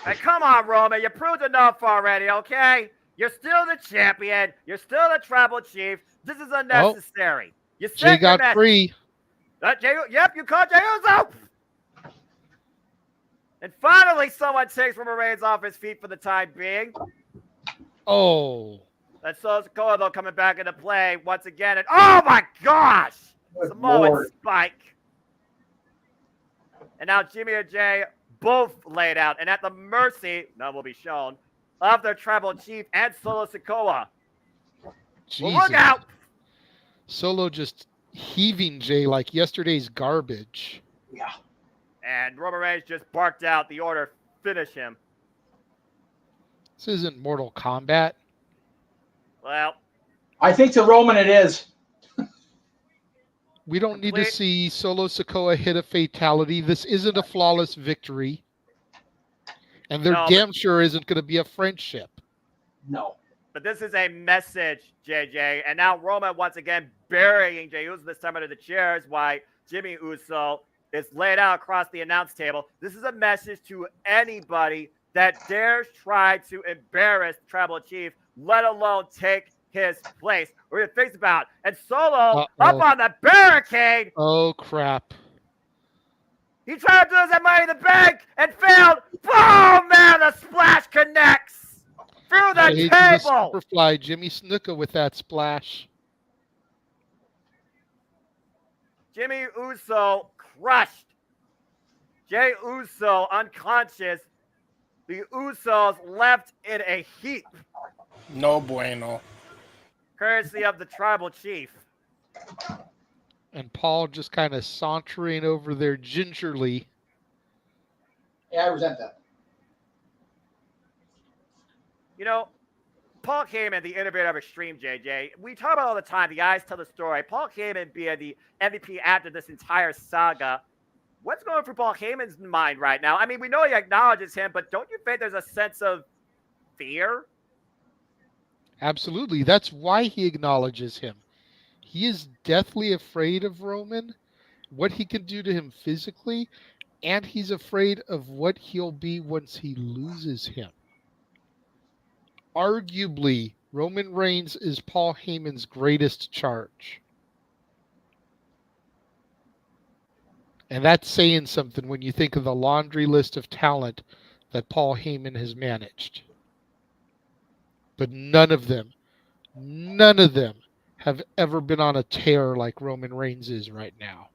Hey, come on, Roman. You proved enough already, okay? You're still the champion. You're still the tribal chief. This is unnecessary. You said Jey got free. Yep, you called Jey Uso. And finally, someone takes Roman Reigns off his feet for the time being. Oh. That's Solo Sikoa, though, coming back into play once again. And oh, my gosh! Samoan spike. And now Jimmy and Jey both laid out. And at the mercy, none will be shown, of their tribal chief and Solo Sikoa. Well, look out! Solo just heaving Jey like yesterday's garbage. Yeah. And Roman Reigns just barked out the order, finish him. This isn't Mortal Kombat. Well, I think to Roman it is. We don't need to see Solo Sikoa hit a fatality. This isn't a flawless victory. And there damn sure isn't going to be a friendship. No. But this is a message, JJ. And now Roman once again burying Jey Uso, this time under the chairs, while Jimmy Uso is laid out across the announce table. This is a message to anybody that dares try to embarrass the tribal chief, let alone take his place. We're going to think about it. And Solo up on the barricade. Oh, crap. He tried to do this at Money in the Bank and failed. Boom, man, the splash connects through the table. Superfly Jimmy Snuka with that splash. Jimmy Uso crushed. Jey Uso unconscious. The Usos left in a heap. No bueno. Courtesy of the tribal chief. And Paul just kind of sauntering over there gingerly. Yeah, I resent that. You know, Paul Heyman, the innovator of Extreme, JJ, we talk about all the time, the eyes tell the story. Paul Heyman being the MVP after this entire saga what's going through Paul Heyman's mind right now? I mean, we know he acknowledges him, but don't you think there's a sense of fear? Absolutely. That's why he acknowledges him. He is deathly afraid of Roman, what he can do to him physically, and he's afraid of what he'll be once he loses him. Arguably, Roman Reigns is Paul Heyman's greatest charge. And that's saying something when you think of the laundry list of talent that Paul Heyman has managed. But none of them have ever been on a tear like Roman Reigns is right now.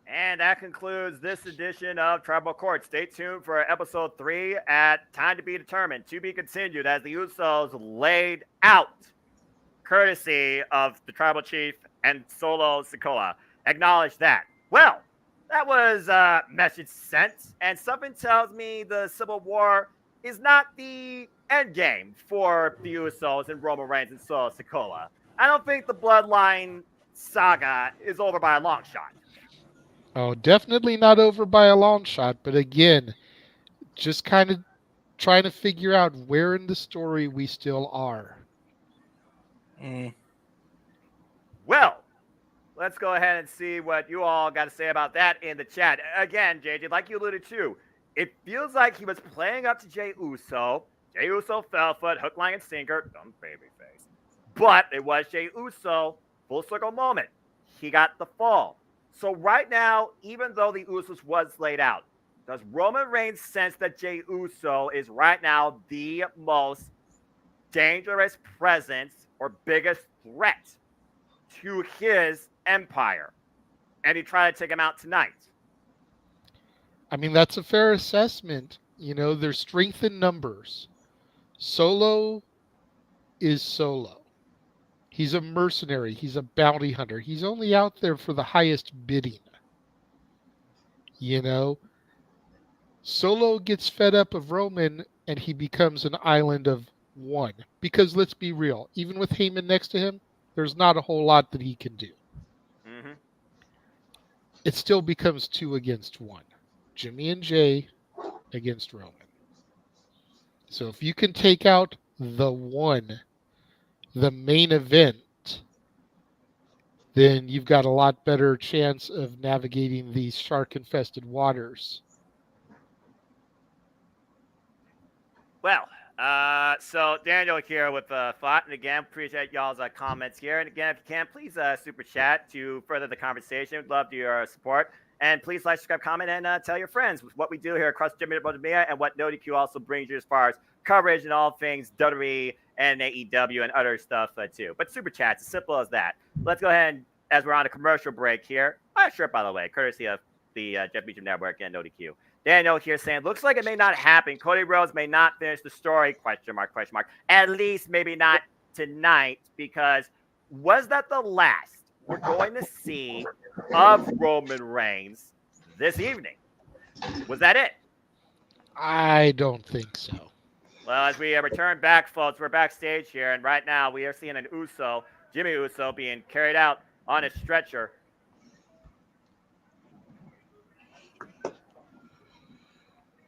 And that concludes this edition of Tribal Court. Stay tuned for episode 3 at Time to Be Determined, to be continued as the Usos laid out, courtesy of the Tribal Chief and Solo Sikoa. Acknowledge that. Well, that was a message sent, and something tells me the Civil War is not the end game for the Usos and Roman Reigns and Solo Sikoa. I don't think the Bloodline saga is over by a long shot. Oh, definitely not over by a long shot, but again, just kind of trying to figure out where in the story we still are. Well, let's go ahead and see what you all got to say about that in the chat. Again, JJ, like you alluded to, it feels like he was playing up to Jey Uso. Jey Uso fell foot, hook, line, and sinker. Dumb baby face. But it was Jey Uso, full circle moment. He got the fall. So right now, even though the Usos was laid out, does Roman Reigns sense that Jey Uso is right now the most dangerous presence or biggest threat to his empire? And he tried to take him out tonight. I mean, that's a fair assessment. You know, there's strength in numbers. Solo is Solo. He's a mercenary. He's a bounty hunter. He's only out there for the highest bidding. You know, Solo gets fed up of Roman and he becomes an island of one. Because let's be real, even with Heyman next to him, there's not a whole lot that he can do. Mm-hmm. It still becomes 2 against 1. Jimmy and Jay against Roman. So if you can take out the one, the main event, then you've got a lot better chance of navigating these shark-infested waters. Well, so Daniel here with thought, and again, appreciate y'all's comments here. And again, if you can, please super chat to further the conversation. We'd love your support. And please like, subscribe, comment, and tell your friends what we do here across JMN Multiverse of Media and what NoDQ also brings you as far as coverage and all things WWE and AEW and other stuff too. But super chats, as simple as that. Let's go ahead and, as we're on a commercial break here. My shirt, by the way, courtesy of the Jeff Beecham Network and NoDQ. Daniel here saying, looks like it may not happen. Cody Rhodes may not finish the story, question mark. At least maybe not tonight, because was that the last we're going to see of Roman Reigns this evening? Was that it? I don't think so. Well, as we return back, folks, we're backstage here, and right now we are seeing an Uso, Jimmy Uso, being carried out on a stretcher.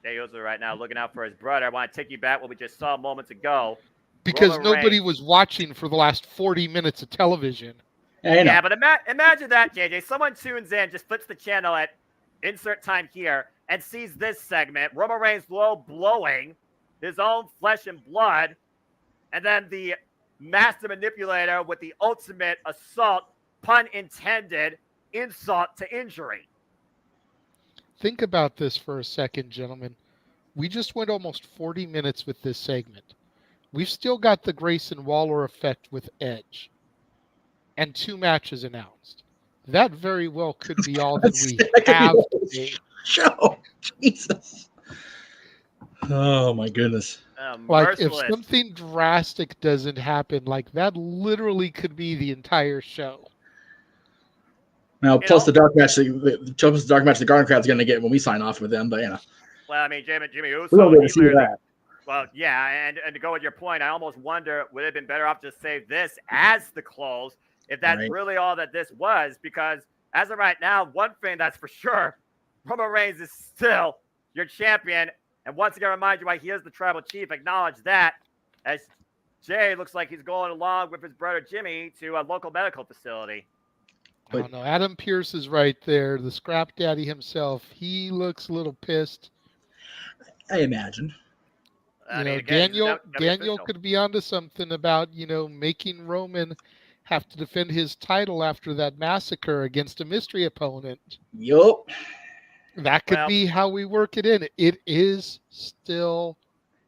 Jey Uso right now looking out for his brother. I want to take you back what we just saw moments ago. Because Roman nobody Reigns. was watching for the last 40 minutes of television. Yeah, but imagine that, JJ. Someone tunes in, just flips the channel at insert time here, and sees this segment. Roman Reigns blowing his own flesh and blood, and then the master manipulator with the ultimate assault, pun intended, insult to injury. Think about this for a second, gentlemen. We just went almost 40 minutes with this segment. We've still got the Grayson Waller effect with Edge. And 2 matches announced. That very well could be all that we have today. Show. Jesus. Oh my goodness. Like if something drastic doesn't happen, like that literally could be the entire show. Now, plus the dark match, the Garden Crowd's going to get when we sign off with them. But well, I mean, Jimmy Uso. We don't really see that. Well, yeah, and to go with your point, I almost wonder would it have been better off to save this as the close if that's really all that this was, because as of right now, one thing that's for sure, Roman Reigns is still your champion. And once again, remind you why he is the tribal chief. Acknowledge that as Jay looks like he's going along with his brother Jimmy to a local medical facility. I don't know. Adam Pearce is right there. The scrap daddy himself. He looks a little pissed. I imagine. Daniel could be onto something about, making Roman have to defend his title after that massacre against a mystery opponent. Yup. That could be how we work it in. It is still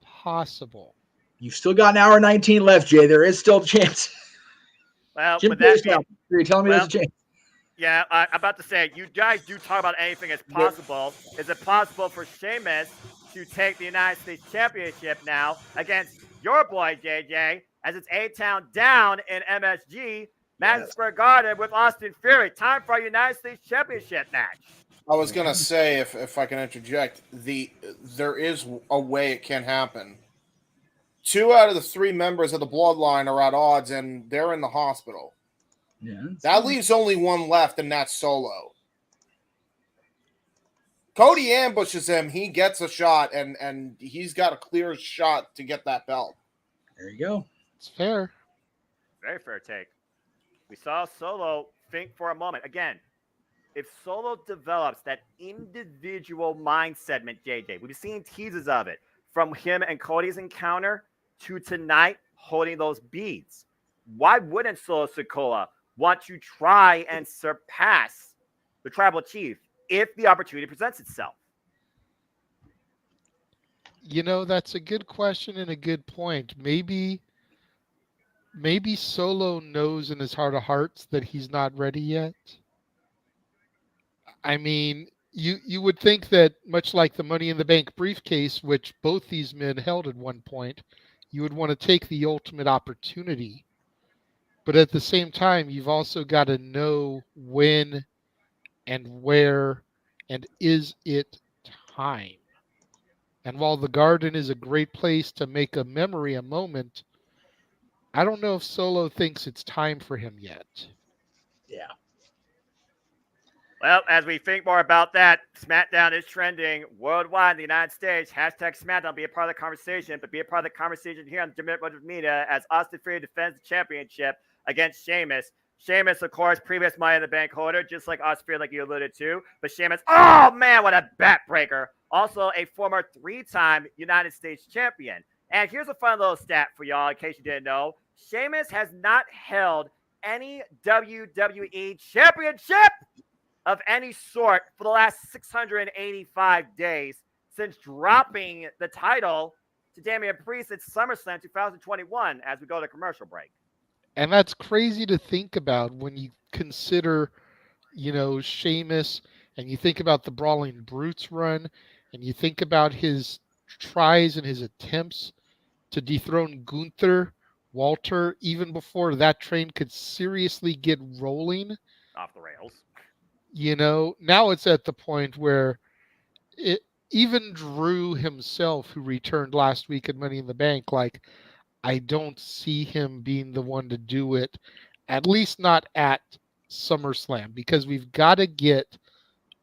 possible. You've still got an hour 19 left, Jay. There is still a chance. Well, Jim, you're telling me there's a chance. Yeah, I'm about to say, you guys do talk about anything as possible. Is it possible for Sheamus to take the United States Championship now against your boy, JJ, as it's A-Town down in MSG, Madison Square Garden with Austin Fury? Time for a United States Championship match. I was going to say, if I can interject, there is a way it can happen. 2 out of the 3 members of the Bloodline are at odds, and they're in the hospital. Yeah, that leaves only one left, and that's Solo. Cody ambushes him. He gets a shot, and he's got a clear shot to get that belt. There you go. It's fair. Very fair take. We saw Solo think for a moment. Again, if Solo develops that individual mindset, JJ, we've seen teases of it from him and Cody's encounter to tonight holding those beads. Why wouldn't Solo Sikoa want to try and surpass the tribal chief if the opportunity presents itself? That's a good question and a good point. Maybe Solo knows in his heart of hearts that he's not ready yet. I mean, you would think that much like the Money in the Bank briefcase, which both these men held at one point, you would want to take the ultimate opportunity. But at the same time, you've also got to know when and where and is it time. And while the Garden is a great place to make a memory, a moment, I don't know if Solo thinks it's time for him yet. Yeah. Well, as we think more about that, SmackDown is trending worldwide in the United States. Hashtag SmackDown, be a part of the conversation, but be a part of the conversation here on JMN Multiverse of Media as Austin Fury defends the championship against Sheamus. Sheamus, of course, previous Money in the Bank holder, just like Austin Fury, like you alluded to. But Sheamus, oh man, what a backbreaker. Also a former 3-time United States champion. And here's a fun little stat for y'all, in case you didn't know. Sheamus has not held any WWE championship of any sort for the last 685 days since dropping the title to Damian Priest at SummerSlam 2021 as we go to commercial break. And that's crazy to think about when you consider, Sheamus, and you think about the Brawling Brutes run, and you think about his tries and his attempts to dethrone Gunther, Walter, even before that train could seriously get rolling. Off the rails. Now it's at the point where even Drew himself, who returned last week at Money in the Bank, I don't see him being the one to do it, at least not at SummerSlam, because we've got to get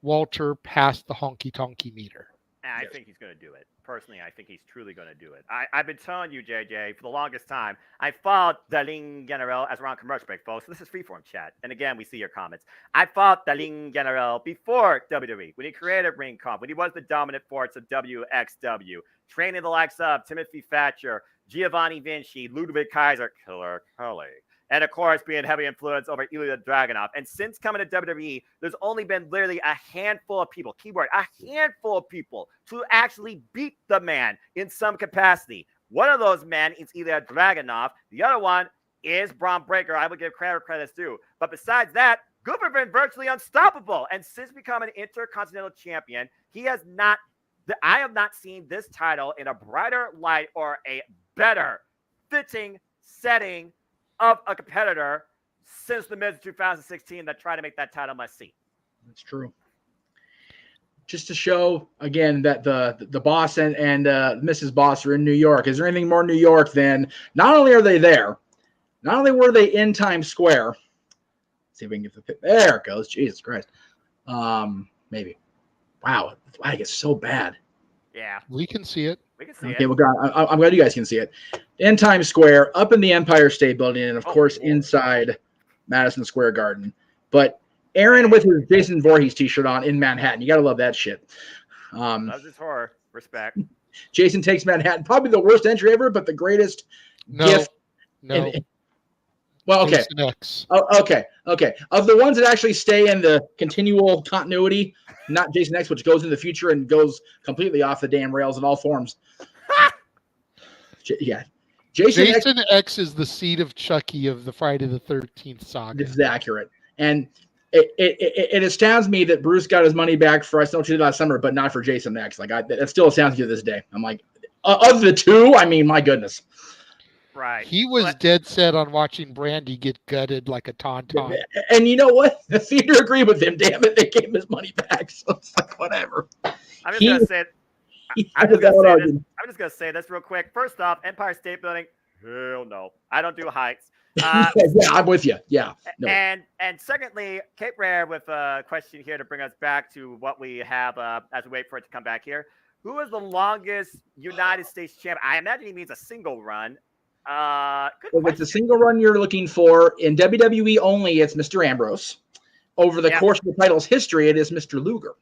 Walter past the honky-tonky meter. I think he's going to do it. Personally, I think he's truly going to do it. I've been telling you, JJ, for the longest time, I followed the Ling General as we're on commercial break, folks. So this is freeform chat. And again, we see your comments. I followed the Ling General before WWE, when he created Ring Comp, when he was the dominant force of WXW, training the likes of Timothy Thatcher, Giovanni Vinci, Ludwig Kaiser, Killer Kelly, and of course, being heavily influenced over Ilya Dragunov. And since coming to WWE, there's only been literally a handful of people, keyword, a handful of people to actually beat the man in some capacity. One of those men is Ilya Dragunov. The other one is Braun Breaker. I would give credit's due. But besides that, Gunther's been virtually unstoppable. And since becoming an Intercontinental Champion, I have not seen this title in a brighter light or a better fitting setting of a competitor since the mid 2016 that tried to make that title must see. That's true. Just to show again that the boss and Mrs. Boss are in New York. Is there anything more New York than not only are they there, not only were they in Times Square. Let's see if we can get there it goes. Jesus Christ. Maybe. Wow, the flag is so bad. Yeah, We can see it. we can see Okay, it. well, God, I'm glad you guys can see it. In Times Square, up in the Empire State Building, and of course Lord. inside Madison Square Garden. But Aaron with his Jason Voorhees t-shirt on in Manhattan. You got to love that shit. Loves his horror. Respect. Jason Takes Manhattan. Probably the worst entry ever, but the greatest gift. No. Well, okay. Jason X. Oh, okay. Of the ones that actually stay in the continual continuity, not Jason X, which goes in the future and goes completely off the damn rails in all forms. Yeah. Jason X is the seed of Chucky of the Friday the 13th saga. This is accurate. And it astounds me that Bruce got his money back for I Know What You Did Last Summer, but not for Jason X. Like, that still astounds me to this day. I'm like, of the two, I mean, my goodness. Right. He was dead set on watching Brandy get gutted like a tauntaun. And you know what? The theater agreed with him. Damn it, they gave him his money back. So it's like, whatever. I'm just gonna say this real quick. First off, Empire State Building. Hell no, I don't do heights. Yeah, I'm with you. Yeah. No. And secondly, Cape Rare with a question here to bring us back to what we have as we wait for it to come back here. Who is the longest United States champ? I imagine he means a single run. If it's a single run you're looking for in WWE only, it's Mr. Ambrose. Over the course of the title's history, it is Mr. Luger.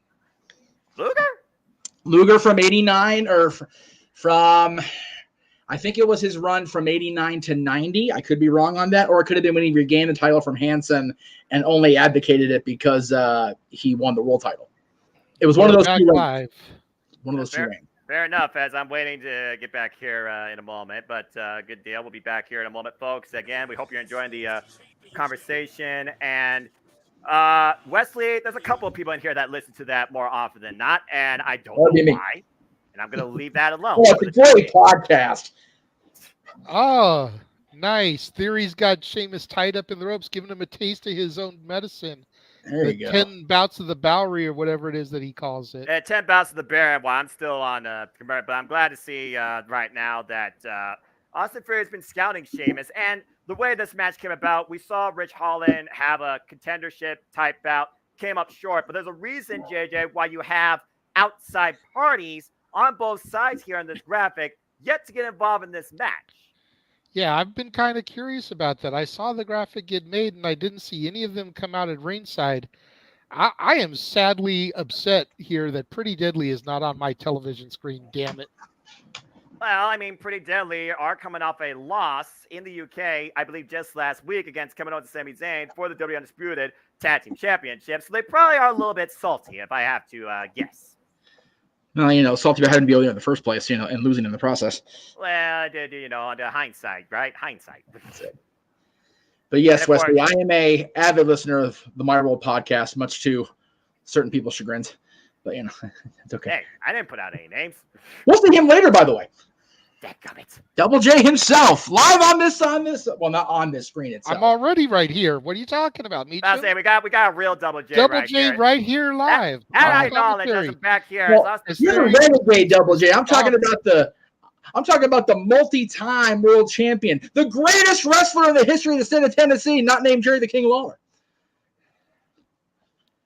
Luger from 89 or from, I think it was his run from 89 to 90. I could be wrong on that. Or it could have been when he regained the title from Hansen and only advocated it because he won the world title. It was one of those two reigns. One of those two reigns. Fair enough, as I'm waiting to get back here in a moment, but good deal. We'll be back here in a moment, folks. Again, we hope you're enjoying the conversation. And Wesley, there's a couple of people in here that listen to that more often than not, and I don't know why. And I'm going to leave that alone. Oh, it's a great podcast. Oh, nice. Theory's got Sheamus tied up in the ropes, giving him a taste of his own medicine. There you go. 10 bouts of the Bowery or whatever it is that he calls it. 10 bouts of the Baron. Well, I'm still on but I'm glad to see right now that Austin Theory has been scouting Sheamus. And the way this match came about, we saw Rich Holland have a contendership type bout, came up short. But there's a reason, JJ, why you have outside parties on both sides here in this graphic yet to get involved in this match. Yeah, I've been kind of curious about that. I saw the graphic get made, and I didn't see any of them come out at ringside. I am sadly upset here that Pretty Deadly is not on my television screen, damn it. Well, I mean, Pretty Deadly are coming off a loss in the UK, I believe just last week against Kevin Owens and Sami Zayn for the WWE Undisputed Tag Team Championship. So they probably are a little bit salty, if I have to guess. Well, salty about having to be able to in the first place, and losing in the process. Well, on the hindsight, right? Hindsight. That's it. But yes, Wesley, I am a avid listener of the My World podcast, much to certain people's chagrins. But, it's okay. Hey, I didn't put out any names. We'll see him later, by the way. Dadgummit. Double J himself, live on this. Well, not on this screen itself. I'm already right here. What are you talking about, me? I say we got a real Double J. Double J right here live. And I acknowledge I'm back here. Well, you're a renegade, Double J. I'm talking about the multi-time world champion, the greatest wrestler in the history of the state of Tennessee, not named Jerry the King Lawler.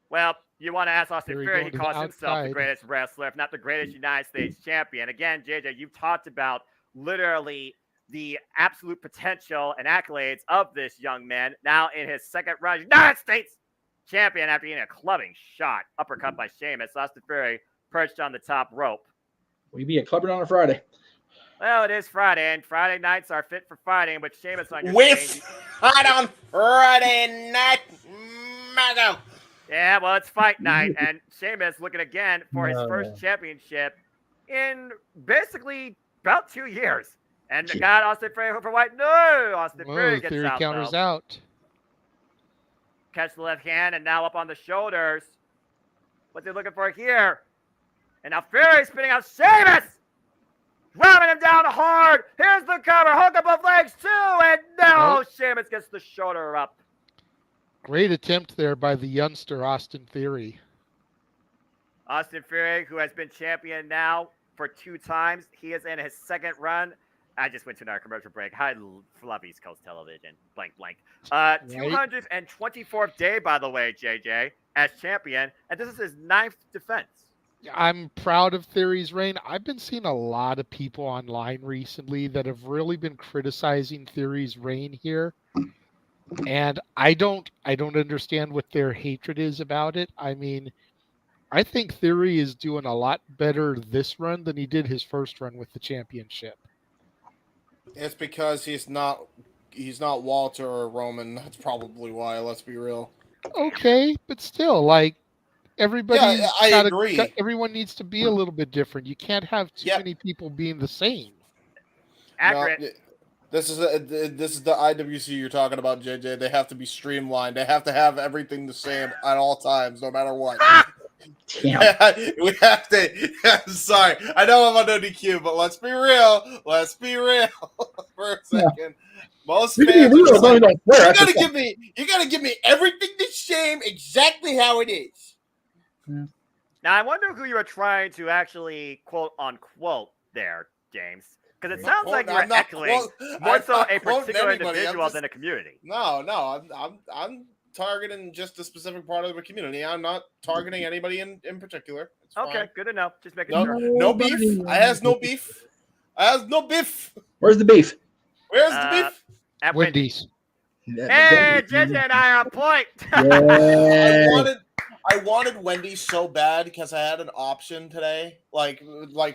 Well, you want to ask Austin Theory, he calls himself the greatest wrestler, if not the greatest United States champion. Again, JJ, you've talked about literally the absolute potential and accolades of this young man. Now in his second run, United States champion after getting a clubbing shot, uppercut by Sheamus. Austin Theory perched on the top rope. We be a clubbing on a Friday. Well, it is Friday, and Friday nights are fit for fighting with Sheamus on your with fight on Friday night, Madam. Yeah, well, it's fight night, and Sheamus looking again for his first championship in basically about 2 years. And got Austin Theory for white. No, Austin Theory gets Theory out. Counters though. out. Catch the left hand, and now up on the shoulders. What's he looking for here? And now Theory spinning out Sheamus. Driving him down hard. Here's the cover. Hook up both legs, too. And now Sheamus gets the shoulder up. Great attempt there by the youngster, Austin Theory. Austin Theory, who has been champion now for 2 times. He is in his second run. I just went to another commercial break. I love East Coast television. Blank. 224th day, by the way, JJ, as champion. And this is his 9th defense. I'm proud of Theory's reign. I've been seeing a lot of people online recently that have really been criticizing Theory's reign here. And I don't understand what their hatred is about it. I mean, I think Theory is doing a lot better this run than he did his first run with the championship. It's because he's not Walter or Roman. That's probably why. Let's be real. Okay, but still, like everybody's Yeah, I agree. everyone needs to be a little bit different. You can't have too Yep. many people being the same. Accurate. No, this is the IWC you're talking about, JJ. They have to be streamlined. They have to have everything the same at all times, no matter what. Damn. We have to. Sorry, I know I'm on ODQ, but let's be real. Let's be real for a second. Most We can fans be are real, just don't like, even swear. you That's gotta the give me. You gotta give me everything the same, exactly how it is. Now, I wonder who you were trying to actually quote unquote there, James. Because it I'm not sounds like you quoting- were I'm not echoing quote- more I'm so not a quoting particular anybody. I'm individual just- than a community. No, I'm targeting just a specific part of the community. I'm not targeting anybody in particular. It's Okay, fine. good to know. Just making No, sure. no beef. I has no beef. I has no beef. Where's the beef? Where's the beef? At Wendy's. Wendy's. Hey, JJ and I are on point. Yeah. I wanted Wendy's so bad because I had an option today. Like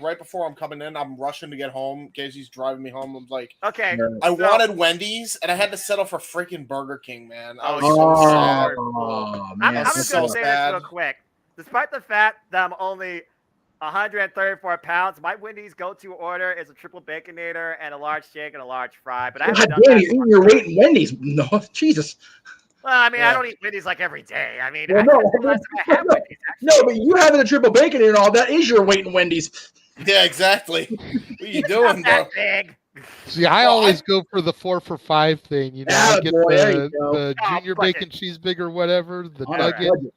right before I'm coming in, I'm rushing to get home. Casey's driving me home. I'm like, Okay. I so- wanted Wendy's, and I had to settle for freaking Burger King, man. I was Oh, so sad. Oh, I'm man. just going to so say sad. this real quick. Despite the fact that I'm only 134 pounds, my Wendy's go-to order is a triple baconator and a large shake and a large fry. But I haven't God done damn, that. you're eating your weight in Wendy's. No, Jesus. Well, I mean, I Yeah. don't eat Wendy's like every day. I mean, Well, I no, can't think last time I had no, Wendy's. No, but you having a triple bacon and all that is your weight in Wendy's. Yeah, exactly. What are you It's doing, not bro? that big. See, I Well, always go for the 4 for $5 thing. You know, I Yeah, get boy, there you the go. junior budget. bacon cheeseburger, whatever, the On a nugget. budget.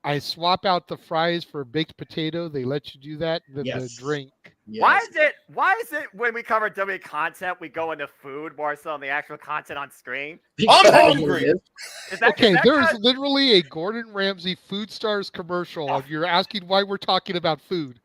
I swap out the fries for a baked potato. They let you do that. Then the Yes. drink. Why Yes. is it when we cover WWE content, we go into food more so than the actual content on screen? Because I'm hungry. it is. Is that, Okay, is that there's kind of- literally a Gordon Ramsay Food Stars commercial, and you're asking why we're talking about food.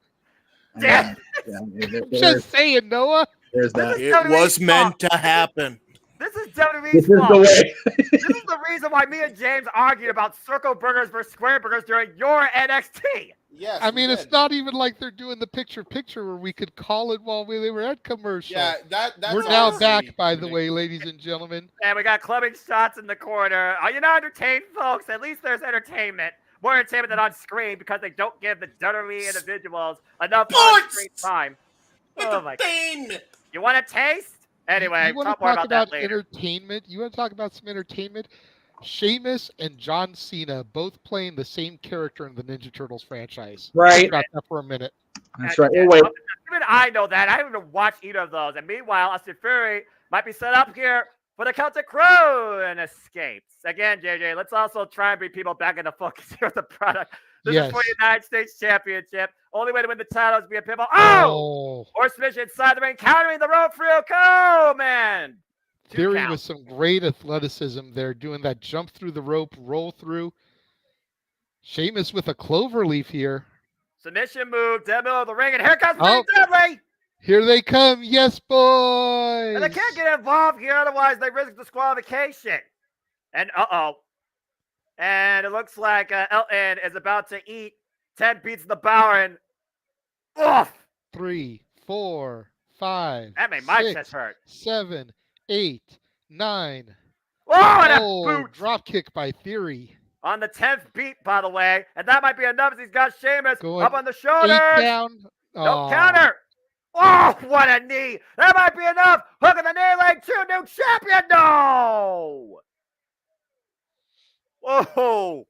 Damn. Yeah, I'm just saying, Noah. there's that. This is It was meant to happen. This is WWE's This is fault. the way. This is the reason why me and James argued about circle burgers versus square burgers during your NXT. Yes. I we mean, it's did. not even like they're doing the picture where we could call it while they were at commercial. Yeah, that's we're now honestly back, by the way, ridiculous. ladies and gentlemen. And we got clubbing shots in the corner. Are you not entertained, folks? At least there's entertainment. More entertainment than on screen because they don't give the WWE individuals enough on-screen time. Oh my! Entertainment. You want a taste? Anyway, you want talk to more talk about that about later. entertainment? You want to talk about some entertainment? Sheamus and John Cena both playing the same character in the Ninja Turtles franchise. Right. Think about that for a minute. That's right. Oh, wait. Even I know that. I haven't even watched either of those. And meanwhile, Austin Fury might be set up here for the Celtic Crow and escapes. Again, JJ, let's also try and bring people back into focus here with the product. This Yes. is for the United States Championship. Only way to win the title is via pinball. Oh! Or submission inside the ring, countering the rope for Yoko, man. Theory with some great athleticism there, doing that jump through the rope, roll through. Sheamus with a clover leaf here. Submission move, dead middle of the ring, and here comes Oh. Pretty Deadly. Here they come. Yes, boys. And they can't get involved here, otherwise they risk disqualification. And and it looks like Elton is about to eat 10 beats of the Bower and oof! 3, 4, 5. That made my 6, chest hurt. 7, 8, 9. Oh, and a Oh, boot drop kick by Theory. on the 10th beat, by the way. And that might be enough as he's got Sheamus Going up on the 8 shoulders. down. No counter. Oh, what a knee. That might be enough. Hook in the knee leg, 2 new champion. No. Whoa.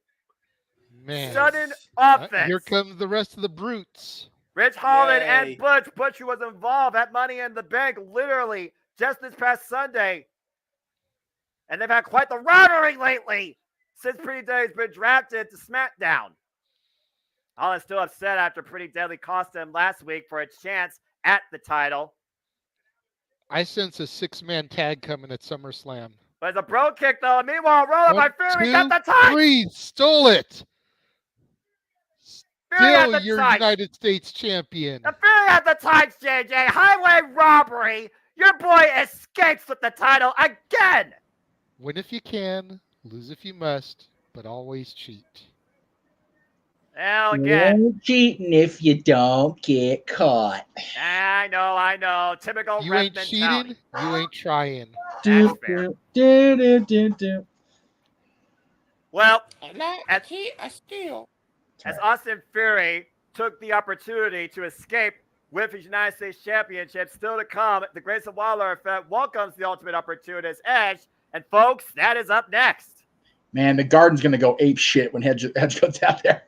Man. Sudden offense. Here comes the rest of the brutes. Rich Holland Yay. and Butch, who was involved at Money in the Bank literally just this past Sunday. And they've had quite the rivalry lately since Pretty Deadly's been drafted to SmackDown. Holland's still upset after Pretty Deadly cost him last week for a chance at the title. I sense a 6-man tag coming at SummerSlam. But it's a bro kick, though. Meanwhile, roll up by 1, Fury. 2, Got the time. 3. Stole it. Still your United States champion. The Fury had the tights, JJ. Highway robbery. Your boy escapes with the title again. Win if you can, lose if you must, but always cheat. Well, again. No cheating if you don't get caught. I know. Typical You ref ain't mentality. cheating, you ain't trying. That's fair. Well, as Austin Fury took the opportunity to escape with his United States Championship, still to come, the Grayson Waller effect welcomes the Ultimate Opportunist Edge. And folks, that is up next. Man, the Garden's going to go ape shit when Edge goes out there.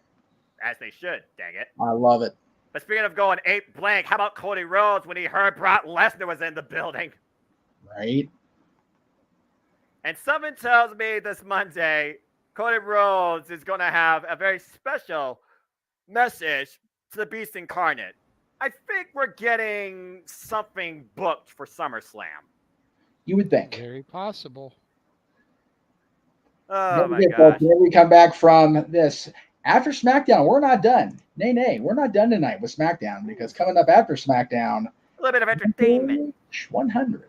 As they should, dang it. I love it. But speaking of going ape blank, how about Cody Rhodes when he heard Brock Lesnar was in the building? Right. And something tells me this Monday, Cody Rhodes is going to have a very special message to the Beast Incarnate. I think we're getting something booked for SummerSlam. You would think. Very possible. Oh, my gosh. When we come back from this, after SmackDown, we're not done. Nay, we're not done tonight with SmackDown, because coming up after SmackDown, a little bit of entertainment. 100.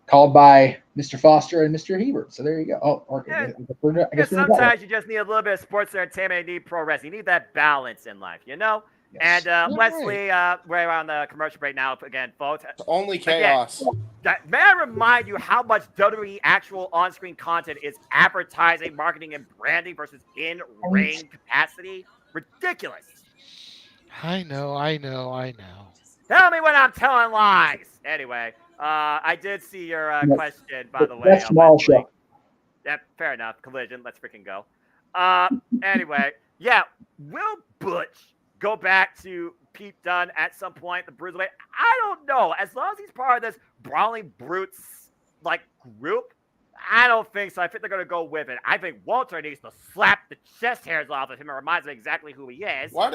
Called by Mr. Foster and Mr. Hebert. So there you go. Oh, okay. Yeah, I guess sometimes you just need a little bit of sports entertainment. You need pro wrestling. You need that balance in life, you know? Yes. And Leslie, we're on the commercial break now again, folks. Only chaos. Again, may I remind you how much WWE actual on-screen content is advertising, marketing, and branding versus in-ring capacity? Ridiculous. I know. Tell me when I'm telling lies. Anyway, I did see your question, by the way. That's small show. Yeah, fair enough. Collision. Let's freaking go. Anyway, yeah, will Butch go back to Pete Dunne at some point, the Bruiserweight? I don't know. As long as he's part of this Brawling Brutes like group, I don't think so. I think they're going to go with it. I think Walter needs to slap the chest hairs off of him. It reminds me exactly who he is. Why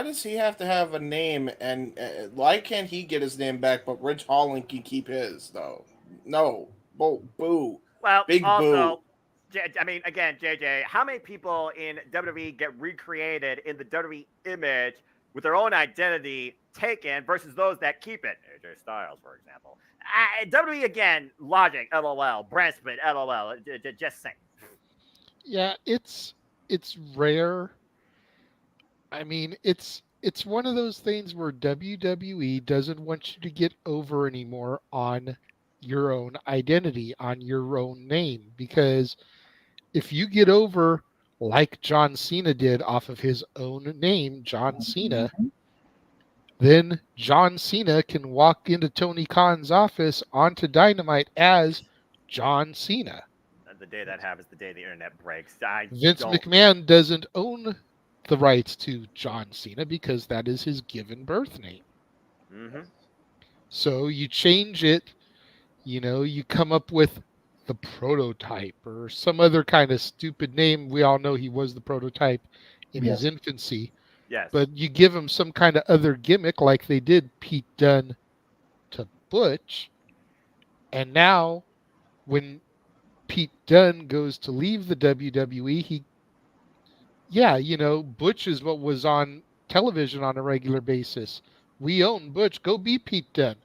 does he have to have a name, and why can't he get his name back, but Ridge Holland can keep his, though? No. Boo. Well, big also, boo. I mean, again, JJ, how many people in WWE get recreated in the WWE image with their own identity taken versus those that keep it? AJ Styles, for example. WWE, again, logic, LOL. Brand split, LOL. Just saying. Yeah, it's rare. I mean, it's one of those things where WWE doesn't want you to get over anymore on your own identity, on your own name, because if you get over like John Cena did off of his own name, John Cena, then John Cena can walk into Tony Khan's office onto Dynamite as John Cena. The day that happens, the day the internet breaks. Vince McMahon doesn't own the rights to John Cena because that is his given birth name. Mm-hmm. So you change it, you come up with the Prototype or some other kind of stupid name. We all know he was the Prototype in his infancy. Yes. But you give him some kind of other gimmick like they did Pete Dunne to Butch. And now when Pete Dunne goes to leave the WWE, Butch is what was on television on a regular basis. We own Butch. Go be Pete Dunne.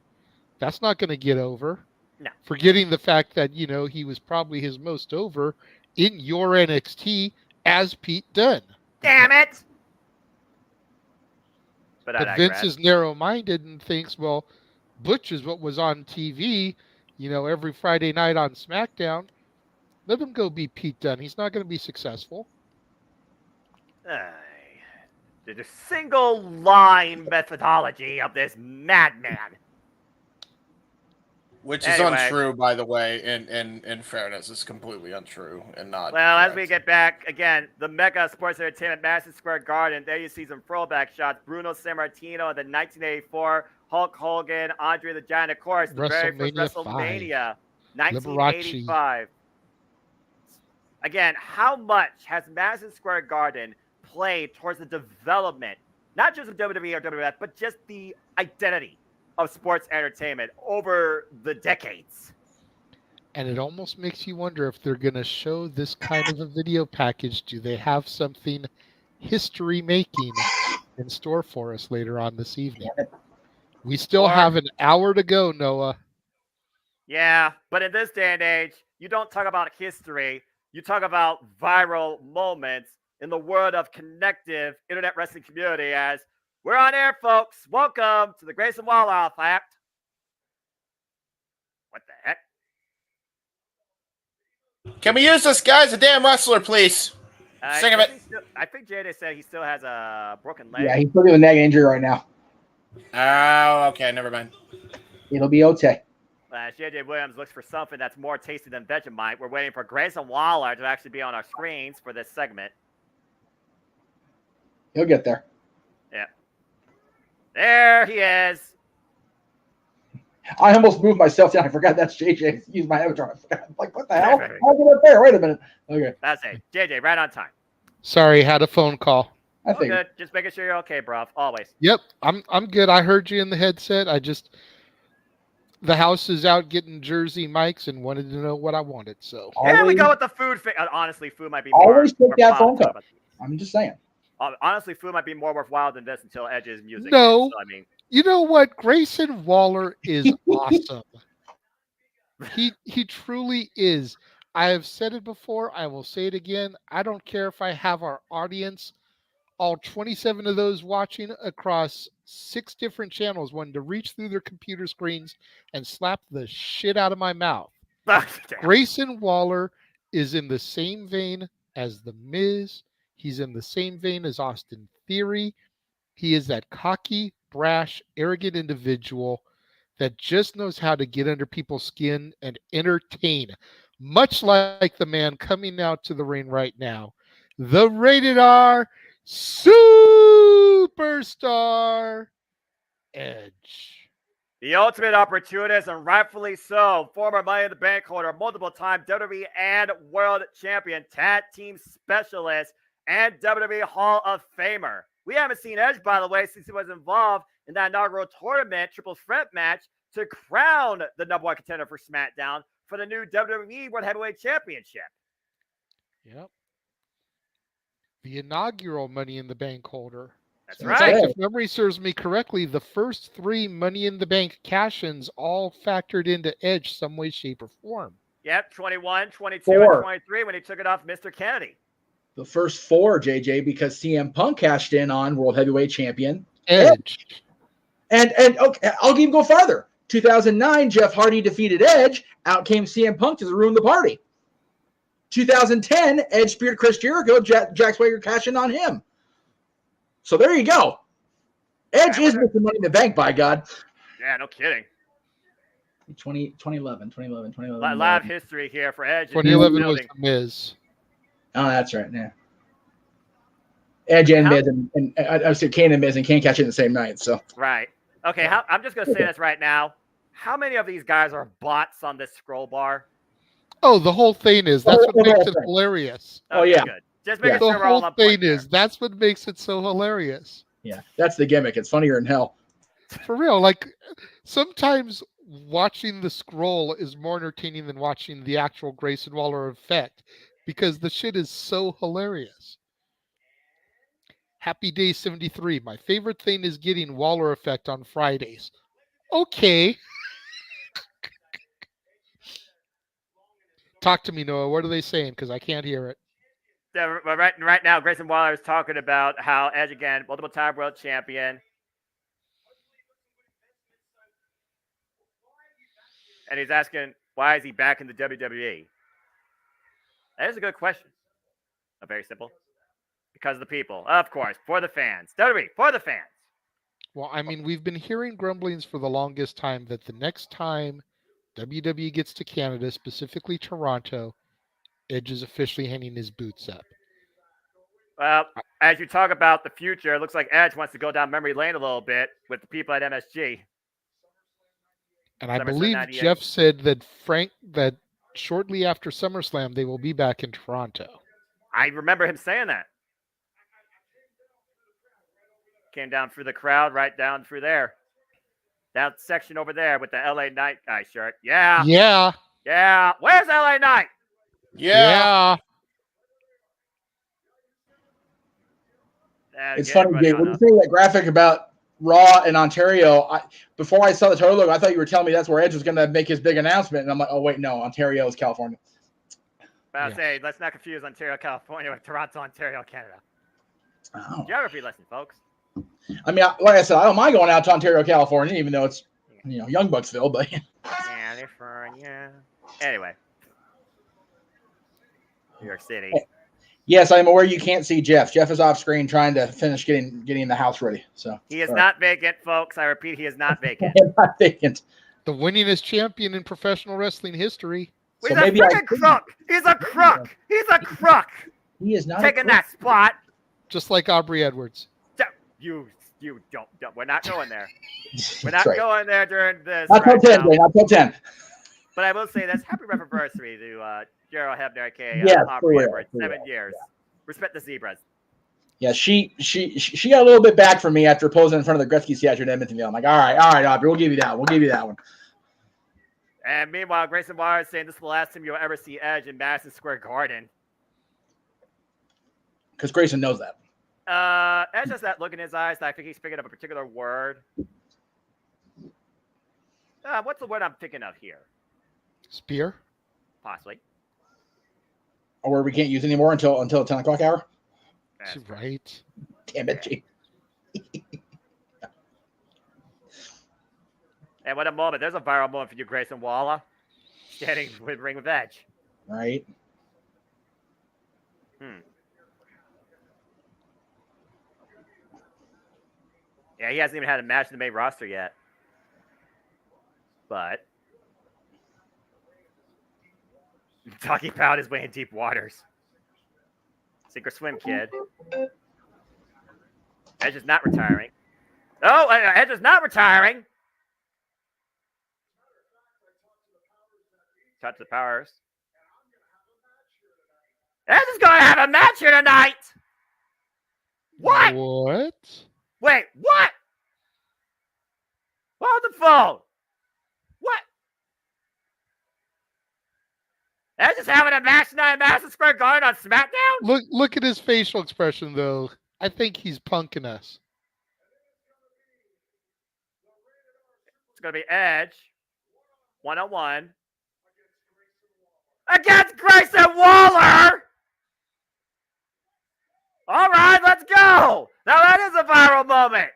That's not going to get over. No. Forgetting the fact that, he was probably his most over in your NXT as Pete Dunne. Damn it! But Vince is narrow-minded and thinks, well, Butch is what was on TV, every Friday night on SmackDown. Let him go be Pete Dunne. He's not going to be successful. The single line methodology of this madman. Which is untrue, by the way, in fairness. It's completely untrue and not well, correct. As we get back, again, the Mega Sports Entertainment Madison Square Garden, there you see some throwback shots. Bruno Sammartino, the 1984 Hulk Hogan, Andre the Giant, of course, the very first WrestleMania, 1985. Again, how much has Madison Square Garden played towards the development, not just of WWE or WWF, but just the identity of sports entertainment over the decades? And it almost makes you wonder if they're going to show this kind of a video package. Do they have something history making in store for us later on this evening. We still have an hour to go, Noah. Yeah, but in this day and age, you don't talk about history. You talk about viral moments in the world of connective internet wrestling community. As we're on air, folks. Welcome to the Grayson Waller Act. What the heck? Can we use this guy as a damn wrestler, please? Sick of it. I think JD said he still has a broken leg. Yeah, he's still doing neck injury right now. Oh, okay, never mind. It'll be okay. JJ Williams looks for something that's more tasty than Vegemite. We're waiting for Grayson Waller to actually be on our screens for this segment. He'll get there. Yeah. There he is. I almost moved myself down. I forgot that's JJ. Use my avatar. I forgot. Like, what the hell? I'll get up there. Wait a minute. Okay. That's it. JJ, right on time. Sorry, had a phone call. I think good. Just making sure you're okay, bro. Always. Yep, I'm good. I heard you in the headset. The house is out getting Jersey mics and wanted to know what I wanted. So there we go with the food. Honestly, food might be always more take that phone call. I'm just saying. Honestly, food might be more worthwhile than this until Edge's music. No, hits, so, I mean, you know what? Grayson Waller is awesome. He truly is. I have said it before. I will say it again. I don't care if I have our audience, all 27 of those watching across 6 different channels, wanting to reach through their computer screens and slap the shit out of my mouth. Grayson Waller is in the same vein as The Miz. He's in the same vein as Austin Theory. He is that cocky, brash, arrogant individual that just knows how to get under people's skin and entertain, much like the man coming out to the ring right now, the Rated R Superstar Edge. The ultimate opportunist, and rightfully so, former Money in the Bank holder, multiple-time WWE and World Champion, Tag Team Specialist, and WWE Hall of Famer. We haven't seen Edge, by the way, since he was involved in that inaugural tournament triple threat match to crown the number 1 contender for SmackDown for the new WWE World Heavyweight Championship. Yep. The inaugural Money in the Bank holder. That's In right. fact, if memory serves me correctly, the first 3 Money in the Bank cash-ins all factored into Edge some way, shape, or form. Yep, 21, 22, 4. and 23 when he took it off Mr. Kennedy. The first 4, JJ, because CM Punk cashed in on World Heavyweight Champion Edge. And okay, I'll even go farther. 2009, Jeff Hardy defeated Edge. Out came CM Punk to ruin the party. 2010, Edge speared Chris Jericho. Jack Swagger cashed in on him. So there you go. Edge is making Money in the Bank, by God. Yeah, no kidding. 2011. Live history here for Edge. 2011 was The Miz. Oh, that's right. Yeah. Edge and Miz, and I said Kane and Miz, and Kane catch it the same night. So right. Okay, I'm just going to say this right now. How many of these guys are bots on this scroll bar? Oh, the whole thing is. That's what makes it hilarious. Oh, yeah. Good. Just making The sure we're all whole on point thing is. That's what makes it so hilarious. yeah, that's the gimmick. It's funnier than hell. For real. Like, sometimes watching the scroll is more entertaining than watching the actual Grayson Waller effect because the shit is so hilarious. Happy Day 73. My favorite thing is getting Waller effect on Fridays. Okay. Talk to me, Noah. What are they saying? Because I can't hear it. Yeah, right now, Grayson Waller is talking about how Edge, again, multiple-time world champion. And he's asking, why is he back in the WWE? That is a good question. Very simple. Because of the people. Of course. For the fans. WWE, for the fans. Well, I mean, we've been hearing grumblings for the longest time that the next time WWE gets to Canada, specifically Toronto, Edge is officially hanging his boots up. Well, as you talk about the future, it looks like Edge wants to go down memory lane a little bit with the people at MSG. And I believe Jeff said that shortly after SummerSlam, they will be back in Toronto. I remember him saying that. Came down through the crowd, right down through there. That section over there with the LA Knight guy shirt. Yeah. Yeah. Yeah. Where's LA Knight? Yeah. It's funny, Jay, when you say that graphic about Raw in Ontario, before I saw the total logo, I thought you were telling me that's where Edge was going to make his big announcement. And I'm like, oh, wait, no, Ontario is California. I'll say, let's not confuse Ontario, California with Toronto, Ontario, Canada. Oh. Geography lesson, folks. I mean, like I said, I don't mind going out to Ontario, California, even though it's, Young Bucksville, but. California. Anyway. New York City. Yes, I'm aware you can't see Jeff. Jeff is off screen trying to finish getting the house ready. So he is not vacant, folks. I repeat, he is not vacant. Not vacant. The winningest champion in professional wrestling history. So he's a freaking crook. He's a crook. He's a crook. He is not taking that spot. Just like Aubrey Edwards. You don't. We're not going there. We're not going there during this. Not till 10, not till 10. But I will say this: happy anniversary to Gerald Hebner, aka Aubrey Edwards. 7 years. Yeah. Respect the zebras. Yeah, she got a little bit back from me after posing in front of the Gretzky statue in Edmontonville. I'm like, all right, Aubrey, we'll give you that. We'll give you that one. And meanwhile, Grayson Waller is saying this is the last time you'll ever see Edge in Madison Square Garden. Because Grayson knows that. Edge has that look in his eyes that I think he's picking up a particular word. What's the word I'm thinking of here? Spear? Possibly. Or where we can't use anymore until 10 o'clock hour? That's right. Damn it, G. And what a moment. There's a viral moment for you, Grayson Waller. Standing with Ring with Edge. Right. Yeah, he hasn't even had a match in the main roster yet. But talking about his way in deep waters. Sink or swim, kid. Edge is not retiring. Oh, Edge is not retiring. Touch the powers. Edge is going to have a match here tonight. What? What? Wait, what? Hold the phone. What? Edge is having a match tonight at Madison Square Garden on SmackDown? Look at his facial expression, though. I think he's punking us. It's going to be Edge, 1-on-1, against Grayson Waller! All right, let's go! Now that is a viral moment.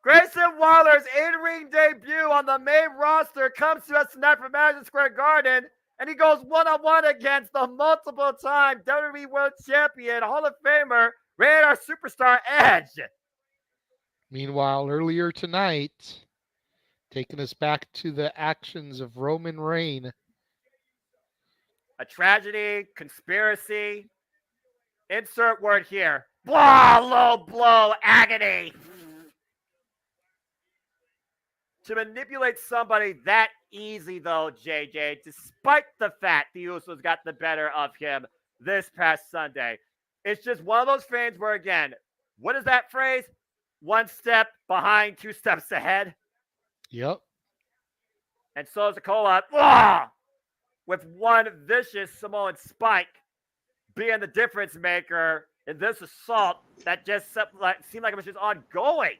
Grayson Waller's in-ring debut on the main roster comes to us tonight from Madison Square Garden, and he goes one-on-one against the multiple-time WWE World Champion, Hall of Famer, Radar Superstar Edge. Meanwhile, earlier tonight, taking us back to the actions of Roman Reigns. A tragedy, conspiracy, insert word here. Blah, low blow, agony. To manipulate somebody that easy, though, JJ, despite the fact the Usos got the better of him this past Sunday. It's just one of those things where, again, what is that phrase? One step behind, 2 steps ahead. Yep. And so is the call-out. With one vicious Samoan spike being the difference maker in this assault that just seemed like it was just ongoing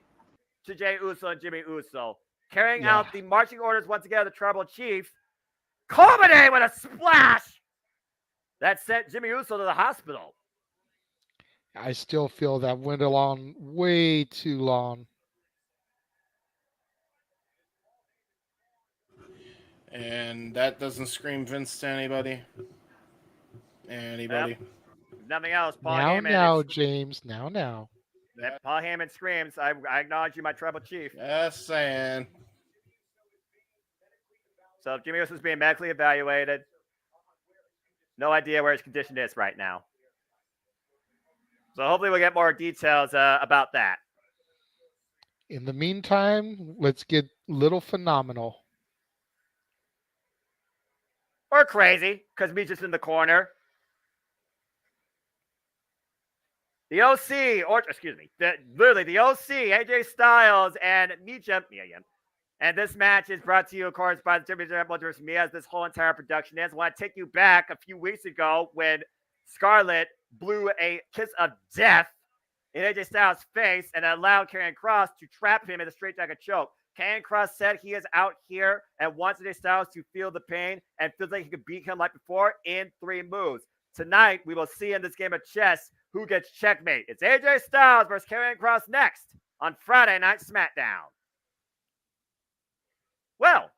to Jey Uso and Jimmy Uso. Carrying out the marching orders once again of the Tribal Chief, culminating with a splash that sent Jimmy Uso to the hospital. I still feel that went along way too long. And that doesn't scream Vince to anybody. Anybody. Nothing else. Paul Now, Heyman James. Now. Paul Heyman screams, I acknowledge you, my Tribal Chief. Just saying. So if Jimmy Uso is being medically evaluated, no idea where his condition is right now. So hopefully we'll get more details about that. In the meantime, let's get Little Phenomenal. Or crazy, because Meech's just in the corner. The OC, literally the OC, AJ Styles and Meecham. And this match is brought to you, of course, by the JMN Multiverse of Media, as this whole entire production is. I want to take you back a few weeks ago when Scarlett blew a kiss of death in AJ Styles' face and allowed Karrion Kross to trap him in a straightjacket choke. Karrion Kross said he is out here and wants AJ Styles to feel the pain and feels like he could beat him like before in 3 moves. Tonight, we will see in this game of chess who gets checkmate. It's AJ Styles versus Karrion Kross next on Friday Night SmackDown. Well,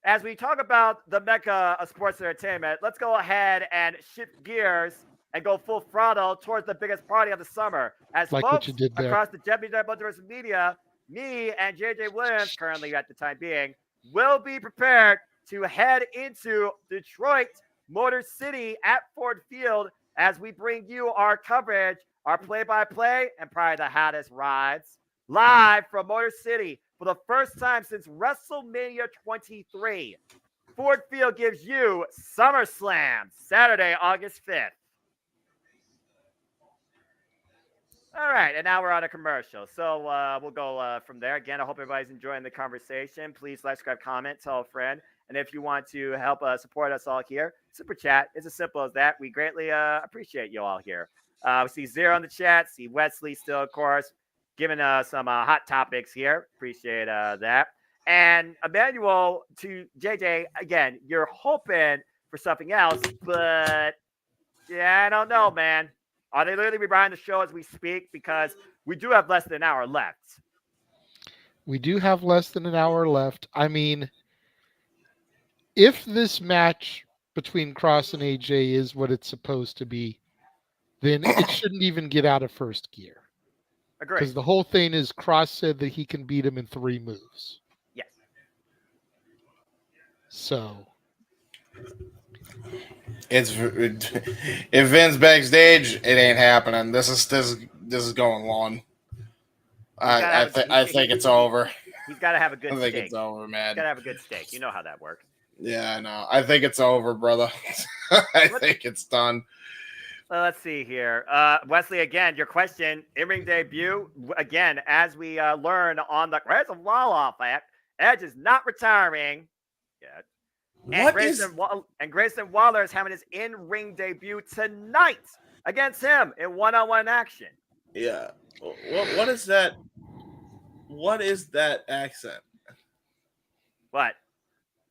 as we talk about the mecca of sports entertainment, let's go ahead and shift gears and go full throttle towards the biggest party of the summer. As Like folks what you did there. across the JMN Multiverse of Media, me and JJ Williams, currently at the time being, will be prepared to head into Detroit, Motor City at Ford Field as we bring you our coverage, our play-by-play, and probably the hottest rides live from Motor City for the first time since WrestleMania 23. Ford Field gives you SummerSlam, Saturday, August 5th. All right, and now we're on a commercial. So we'll go from there. Again, I hope everybody's enjoying the conversation. Please like, subscribe, comment, tell a friend. And if you want to help support us all here, Super Chat. It's as simple as that. We greatly appreciate you all here. We see Zero in the chat. See Wesley still, of course, giving some hot topics here. Appreciate that. And Emmanuel to JJ, again, you're hoping for something else, but yeah, I don't know, man. Are they literally behind the show as we speak? Because we do have less than an hour left. We do have less than an hour left. I mean, if this match between Cross and AJ is what it's supposed to be, then it shouldn't even get out of first gear. Agree. Because the whole thing is Cross said that he can beat him in 3 moves. Yes. So if Vin's backstage, it ain't happening. This is going on. I think it's over. He's got to have a good I think steak. it's over, man. He's got to have a good steak. You know how that works. Yeah, I know. I think it's over, brother. I think it's done. Let's see here. Wesley, again, your question, in-ring debut. Again, as we learn on the Rise of Wall-Off Act, Edge is not retiring yet. And Grayson Waller is having his in-ring debut tonight against him in one-on-one action. Yeah. What is that? What is that accent? What?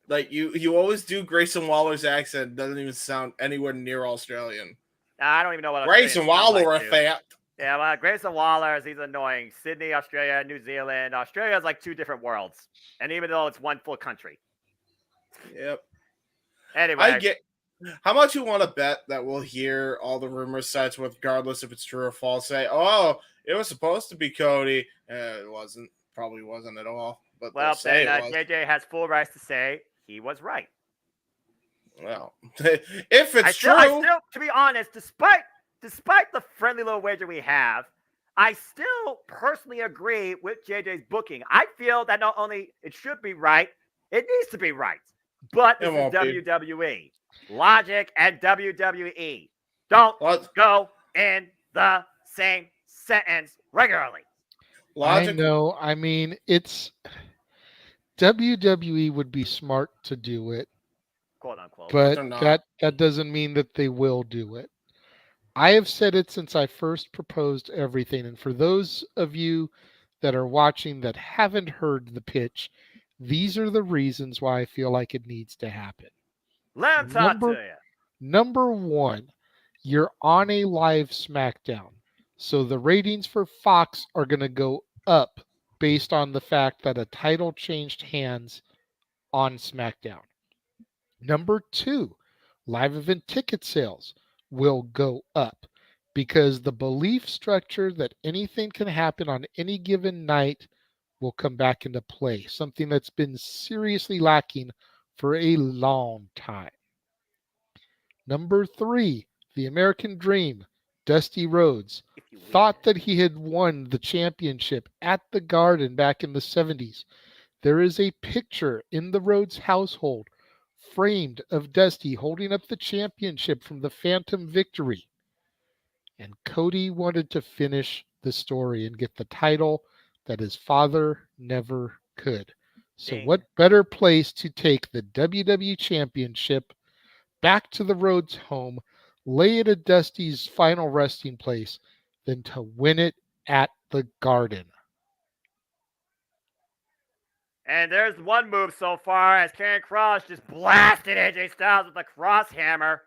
Like you always do Grayson Waller's accent. It doesn't even sound anywhere near Australian. I don't even know what Grayson Waller like, effect. Yeah, well, Grayson Waller, he's annoying. Sydney, Australia, New Zealand. Australia is like 2 different worlds. And even though it's one full country. Yep. Anyway. I get how much you want to bet that we'll hear all the rumor sites, regardless if it's true or false, say, oh, it was supposed to be Cody. It wasn't. Probably wasn't at all. But well, say then, it was. JJ has full rights to say he was right. Well, if it's true. I still, to be honest, despite the friendly little wager we have, I still personally agree with JJ's booking. I feel that not only it should be right, it needs to be right. But this is WWE. Logic and WWE don't go in the same sentence regularly. Logic. I know. I mean, it's WWE would be smart to do it, quote unquote, but that doesn't mean that they will do it. I have said it since I first proposed everything, and for those of you that are watching that haven't heard the pitch, these are the reasons why I feel like it needs to happen. Let me talk to you. Number 1, you're on a live SmackDown. So the ratings for Fox are going to go up based on the fact that a title changed hands on SmackDown. Number 2, live event ticket sales will go up because the belief structure that anything can happen on any given night will come back into play, something that's been seriously lacking for a long time. Number 3, the American Dream, Dusty Rhodes, thought that he had won the championship at the Garden back in the 70s. There is a picture in the Rhodes household framed of Dusty holding up the championship from the Phantom victory. And Cody wanted to finish the story and get the title that his father never could. So what better place to take the WWE Championship back to the Rhodes home, lay it at Dusty's final resting place than to win it at the Garden. And there's one move so far as Karrion Kross just blasted AJ Styles with a cross hammer.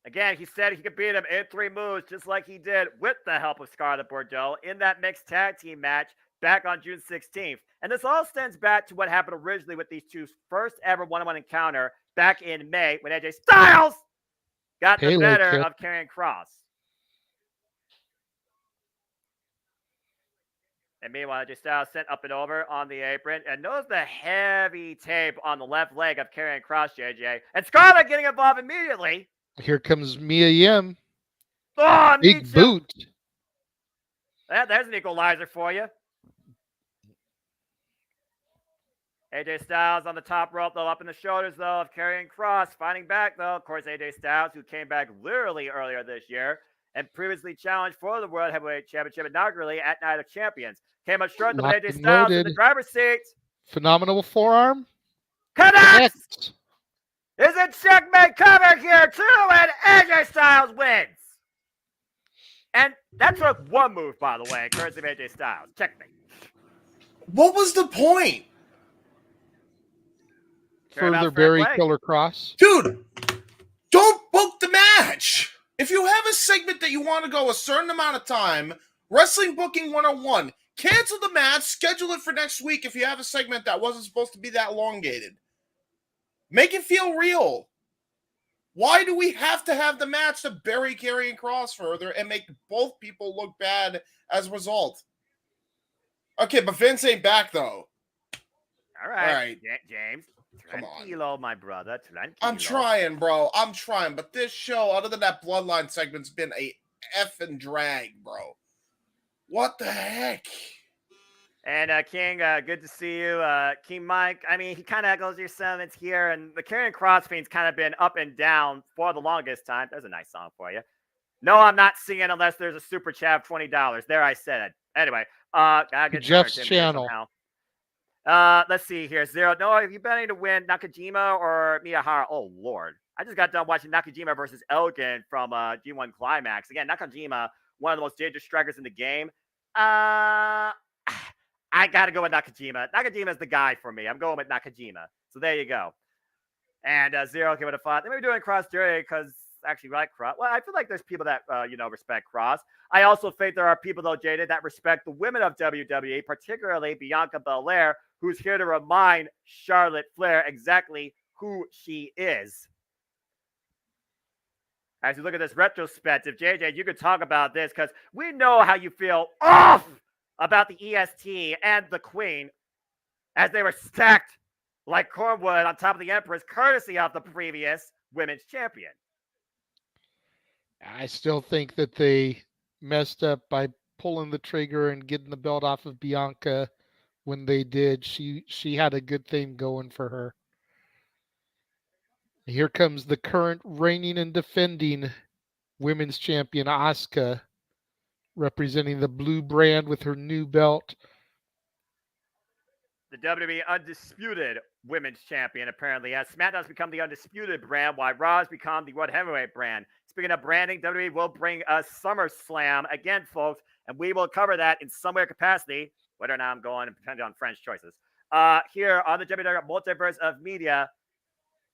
Again, he said he could beat him in 3 moves, just like he did with the help of Scarlett Bordeaux in that mixed tag team match back on June 16th. And this all stems back to what happened originally with these two first ever one-on-one encounter back in May when AJ Styles got the better of Karrion Kross. And meanwhile, AJ Styles sent up and over on the apron. And notice the heavy tape on the left leg of Karrion Kross, JJ. And Scarlett getting involved immediately. Here comes Mia Yim. Oh, big boot. There's an equalizer for you. AJ Styles on the top rope, though, up in the shoulders, though, of Karrion Kross. Fighting back, though. Of course, AJ Styles, who came back literally earlier this year and previously challenged for the World Heavyweight Championship inaugurally at Night of Champions. Came up short, though, AJ Styles in the driver's seat. Phenomenal forearm. Connects! Is it checkmate cover here, too, and AJ Styles wins. And that took one move, by the way, courtesy of AJ Styles. Checkmate. What was the point? Further bury Killer Kross. Dude, don't book the match. If you have a segment that you want to go a certain amount of time, Wrestling Booking 101, cancel the match, schedule it for next week if you have a segment that wasn't supposed to be that elongated. Make it feel real. Why do we have to have the match to bury Karrion Kross further and make both people look bad as a result? Okay, but Vince ain't back, though. All right. James. Come on. Tranquilo, my brother. Tranquilo. I'm trying, bro. I'm trying. But this show, other than that Bloodline segment's been a effing drag, bro. What the heck? And King, good to see you. King Mike, I mean, he kind of echoes your sentiments here. And the Karrion Kross thing's kind of been up and down for the longest time. There's a nice song for you. No, I'm not singing unless there's a super chat of $20. There, I said it. Anyway, gotta get Jeff's channel. Let's see here. Zero. No, have you betting to win Nakajima or Miyahara? Oh, Lord. I just got done watching Nakajima versus Elgin from G1 Climax. Again, Nakajima, one of the most dangerous strikers in the game. I got to go with Nakajima. Nakajima's the guy for me. I'm going with Nakajima. So there you go. And Zero came with a 5. They may be doing Cross Dirty because I actually like Cross. Well, I feel like there's people that, respect Cross. I also think there are people, though, Jaded, that respect the women of WWE, particularly Bianca Belair, who's here to remind Charlotte Flair exactly who she is. As you look at this retrospective, JJ, you could talk about this because we know how you feel off about the EST and the Queen as they were stacked like cornwood on top of the Empress, courtesy of the previous women's champion. I still think that they messed up by pulling the trigger and getting the belt off of Bianca when they did. She had a good thing going for her. Here comes the current reigning and defending women's champion, Asuka, representing the blue brand with her new belt. The WWE Undisputed Women's Champion, apparently, as SmackDown's become the Undisputed brand, while Raw's become the World Heavyweight brand. Speaking of branding, WWE will bring a SummerSlam again, folks, and we will cover that in some way or capacity, whether or not I'm going, depending on French choices. Here on the JMN Multiverse of Media,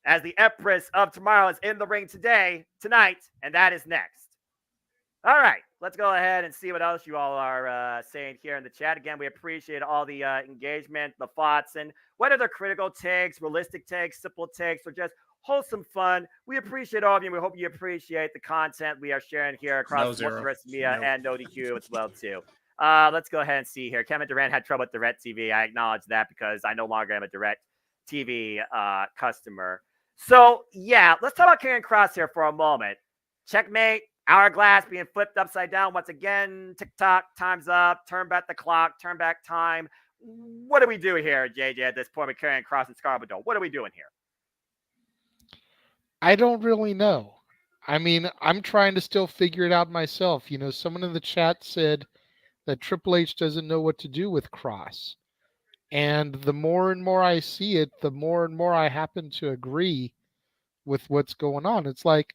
as the Empress of Tomorrow is in the ring tonight, and that is next. All right, let's go ahead and see what else you all are saying here in the chat. Again, we appreciate all the engagement, the thoughts, and whether they're critical takes, realistic takes, simple takes, or just wholesome fun. We appreciate all of you, and we hope you appreciate the content we are sharing here across Multiverse Media and NoDQ as well, too. Let's go ahead and see here. Kevin Durant had trouble with Direct TV. I acknowledge that because I no longer am a Direct TV customer. So, yeah, let's talk about Karrion Kross here for a moment. Checkmate. Hourglass being flipped upside down once again. Tick-tock, time's up. Turn back the clock. Turn back time. What do we do here, JJ, at this point with Karrion Kross and Scarlett Bordeaux? What are we doing here? I don't really know. I mean, I'm trying to still figure it out myself. You know, someone in the chat said that Triple H doesn't know what to do with Kross. And the more and more I see it, the more and more I happen to agree with what's going on. It's like,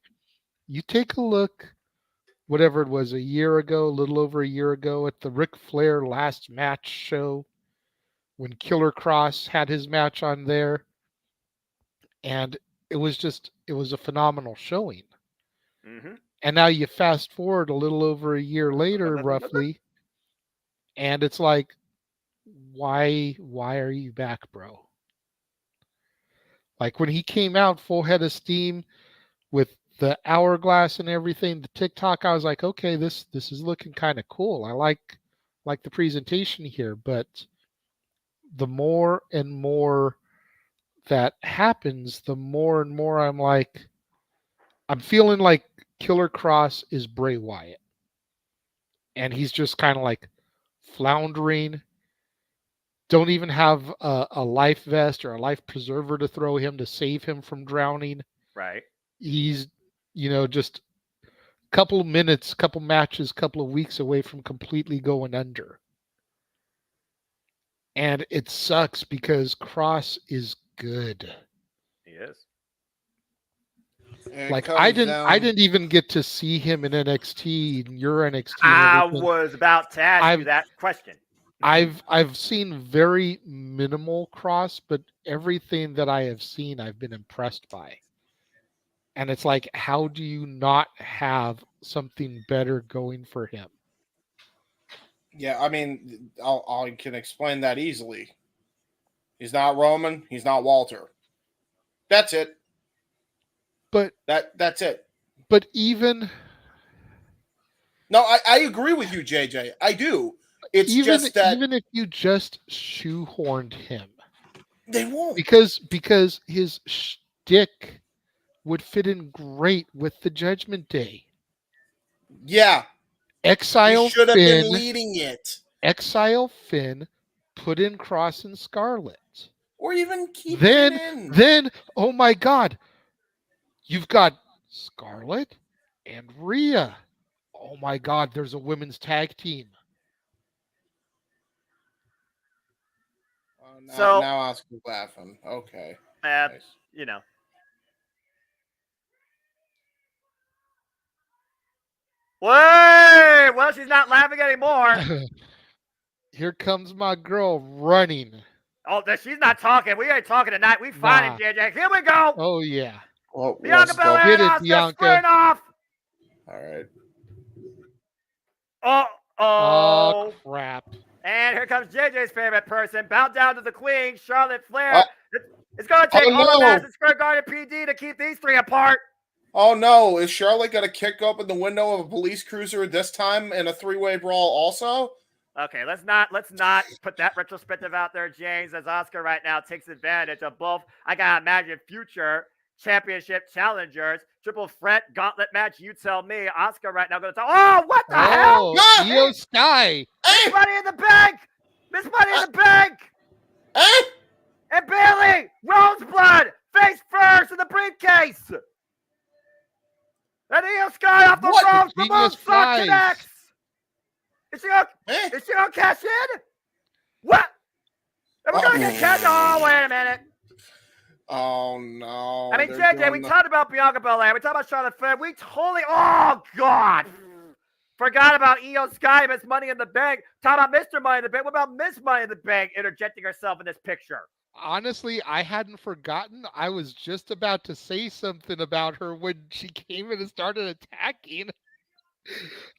you take a look, whatever it was, a year ago, a little over a year ago, at the Ric Flair last match show, when Killer Cross had his match on there, and it was a phenomenal showing. Mm-hmm. And now you fast forward a little over a year later, roughly, and it's like, why are you back, bro? Like, when he came out full head of steam with the hourglass and everything, the TikTok, I was like, okay, this is looking kind of cool. I like the presentation here, but the more and more that happens, the more and more I'm feeling like Killer Cross is Bray Wyatt. And he's just kind of like floundering. Don't even have a life vest or a life preserver to throw him to save him from drowning. Right. He's, just a couple of minutes, couple matches, couple of weeks away from completely going under. And it sucks because Cross is good. He is. Like, I didn't even get to see him in NXT and your NXT. I was about to ask you that question. I've seen very minimal Cross, but everything that I have seen, I've been impressed by. And it's like, how do you not have something better going for him? Yeah, I mean, I can explain that easily. He's not Roman. He's not Walter. That's it. But that's it. But even no, I agree with you, JJ. I do. It's just that even if you just shoehorned him, they won't, because his shtick would fit in great with the Judgment Day. Yeah. Exile should have Finn, been leading it. Exile Finn, put in Cross and Scarlet. Or even keep it in. Then, oh my God, you've got Scarlet and Rhea. Oh my God, there's a women's tag team. Now Oscar's laughing. Okay. Nice. Wait! Well, she's not laughing anymore. Here comes my girl running. Oh, she's not talking. We ain't talking tonight. We fighting, JJ. Here we go. Oh, yeah. Well, Bianca Belair and Asuka squaring off. All right. Oh, crap. And here comes JJ's favorite person. Bow down to the queen, Charlotte Flair. It's going to take all of Madison Square Garden PD to keep these three apart. Oh, no. Is Charlotte going to kick open the window of a police cruiser this time in a three-way brawl also? Okay, let's not put that retrospective out there, James, as Asuka right now takes advantage of both. I got to imagine future championship challengers. Triple threat gauntlet match. You tell me. Asuka right now going to talk. Oh, what the hell? Io Sky. Miss Money in the Bank. Miss Money in the Bank. And Bailey. Roseblood. Face first in the briefcase. And Io Sky off the ropes. The moonsault connects. Is she gonna cash in? What? Are we gonna get cashed? Oh, wait a minute. Oh, no. I mean, JJ, we talked about Bianca Belair. We talked about Charlotte Flair. We totally, oh, God. Forgot about Io Sky, Miss Money in the Bank. Talk about Mr. Money in the Bank. What about Miss Money in the Bank interjecting herself in this picture? Honestly, I hadn't forgotten. I was just about to say something about her when she came in and started attacking.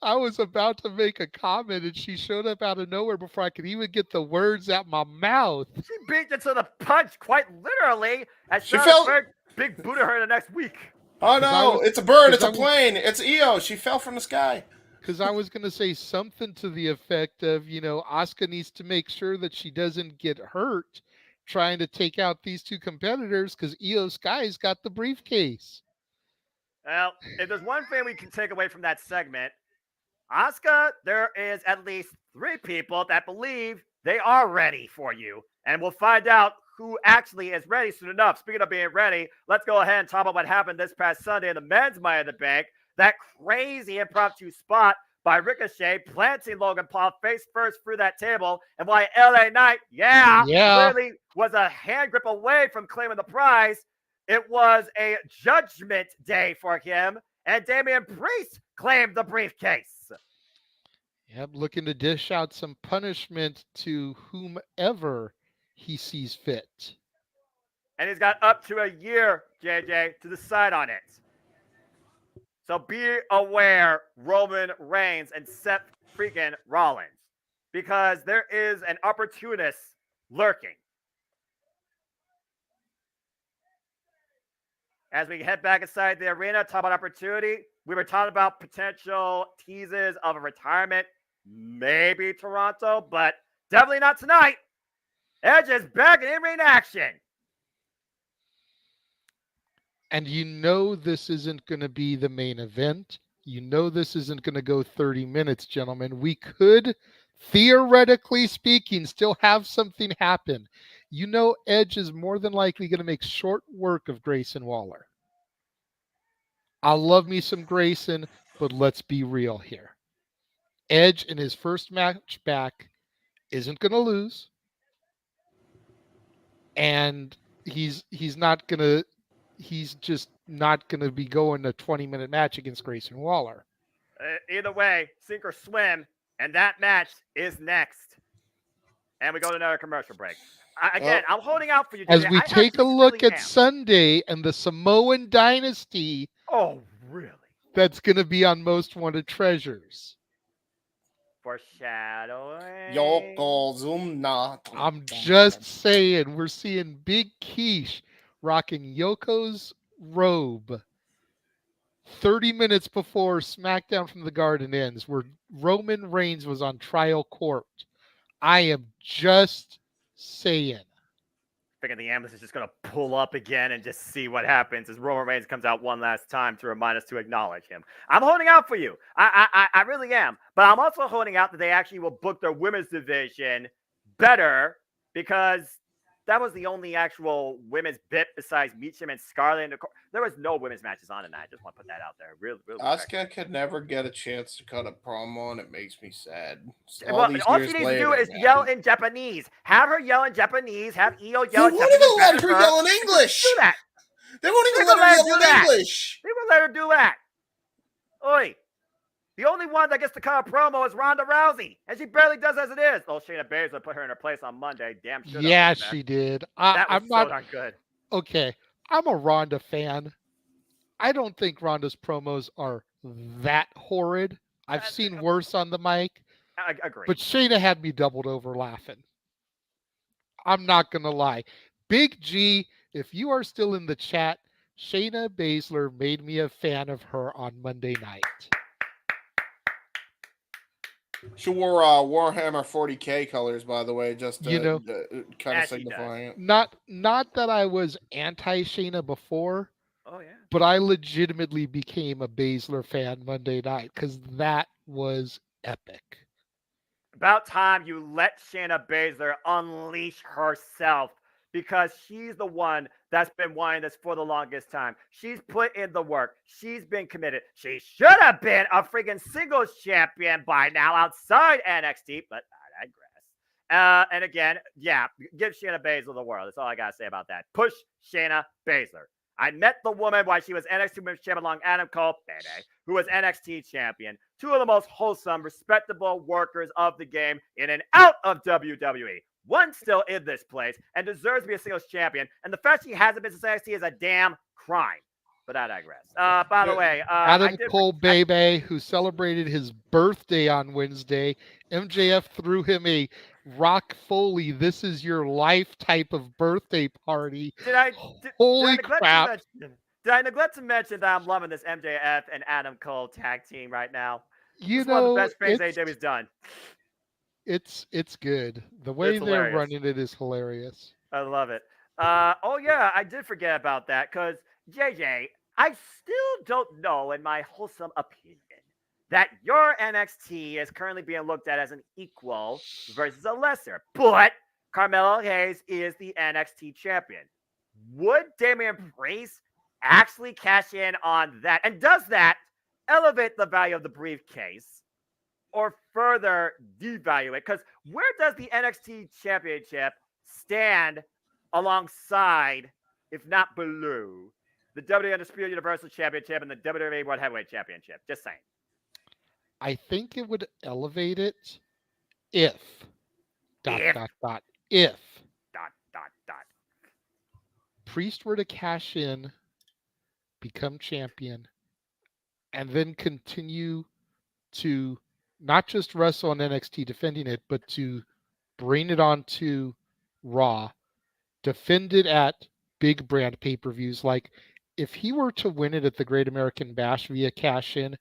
I was about to make a comment and she showed up out of nowhere before I could even get the words out my mouth. She beat it to the punch, quite literally, as she fell big boot her in the next week. Oh, no, it's a bird, it's a plane, it's Io. She fell from the sky. Because I was going to say something to the effect of, Asuka needs to make sure that she doesn't get hurt trying to take out these two competitors because Io Sky's got the briefcase. Well, if there's one thing we can take away from that segment, Asuka, there is at least 3 people that believe they are ready for you. And we'll find out who actually is ready soon enough. Speaking of being ready, let's go ahead and talk about what happened this past Sunday in the men's Money in the Bank. That crazy impromptu spot by Ricochet, planting Logan Paul face first through that table. And why LA Knight, clearly was a hand grip away from claiming the prize. it was a judgment day for him, and Damian Priest claimed the briefcase. Yep, looking to dish out some punishment to whomever he sees fit. And he's got up to a year, JJ, to decide on it. So be aware, Roman Reigns and Seth freaking Rollins, because there is an opportunist lurking. As we head back inside the arena, talk about opportunity, we were talking about potential teases of a retirement, maybe Toronto, but definitely not tonight. Edge is back in ring action. And you know this isn't going to be the main event. You know this isn't going to go 30 minutes, gentlemen. We could, theoretically speaking, still have something happen. You know Edge is more than likely going to make short work of Grayson Waller. I love me some Grayson, but let's be real here. Edge in his first match back isn't going to lose. And he's just not going to be going a 20-minute match against Grayson Waller. Either way, sink or swim, and that match is next. And we go to another commercial break. I'm holding out for you, As JJ. we take a look at Sunday and the Samoan Dynasty. Oh, really? That's going to be on Most Wanted Treasures. Foreshadowing. Yokozuna. I'm just saying, we're seeing Big Quiche rocking Yoko's robe 30 minutes before SmackDown from the Garden ends, where Roman Reigns was on trial court. I am just saying. Thinking the ambulance is just going to pull up again and just see what happens as Roman Reigns comes out one last time to remind us to acknowledge him. I'm holding out for you. I really am. But I'm also holding out that they actually will book their women's division better, because that was the only actual women's bit besides Meacham and Scarlett. There was no women's matches on tonight. I just want to put that out there. Really. Asuka could never get a chance to cut a promo, and it makes me sad. All she needs to do is yell in Japanese. Have her yell in Japanese. Have Io yell in Japanese. They won't even let her yell in English. Do that. They won't even let her yell in English. They will let her do that. Oi. The only one that gets to cut a promo is Ronda Rousey, and she barely does as it is. Oh, Shayna Baszler put her in her place on Monday. Damn sure. Yeah, she did. I'm not good. Okay, I'm a Ronda fan. I don't think Ronda's promos are that horrid. I've seen worse on the mic. I agree. But Shayna had me doubled over laughing. I'm not going to lie. Big G, if you are still in the chat, Shayna Baszler made me a fan of her on Monday night. She wore Warhammer 40K colors, by the way, just to, kind of signifying it. Not that I was anti-Shayna before. Oh, yeah. But I legitimately became a Baszler fan Monday night because that was epic. About time you let Shayna Baszler unleash herself, because she's the one that's been wanting this for the longest time. She's put in the work. She's been committed. She should have been a freaking singles champion by now outside NXT, but I digress. And again, yeah, give Shayna Baszler the world. That's all I got to say about that. Push Shayna Baszler. I met the woman while she was NXT Women's Champion along Adam Cole, who was NXT champion. Two of the most wholesome, respectable workers of the game in and out of WWE. One still in this place and deserves to be a singles champion. And the fact she hasn't been since NXT is a damn crime. But I digress. By the way, Adam Cole Bebe, who celebrated his birthday on Wednesday, MJF threw him a Rock Foley, "This is your life" type of birthday party. Holy crap. Did I neglect to mention that I'm loving this MJF and Adam Cole tag team right now? It's one of the best things AEW's done. It's good. The way they're running it is hilarious. I love it. Oh, yeah, I did forget about that, because, JJ, I still don't know, in my wholesome opinion, that your NXT is currently being looked at as an equal versus a lesser. But Carmelo Hayes is the NXT champion. Would Damian Priest actually cash in on that? And does that elevate the value of the briefcase or further devalue it? Because where does the NXT championship stand alongside if not below, the WWE Undisputed Universal Championship and the WWE World Heavyweight Championship? Just saying. I think it would elevate it if If. if Dot, dot, dot. Priest were to cash in, become champion, and then continue to not just wrestle on NXT defending it, but to bring it onto Raw, defend it at big brand pay-per-views. Like if he were to win it at the Great American Bash via cash in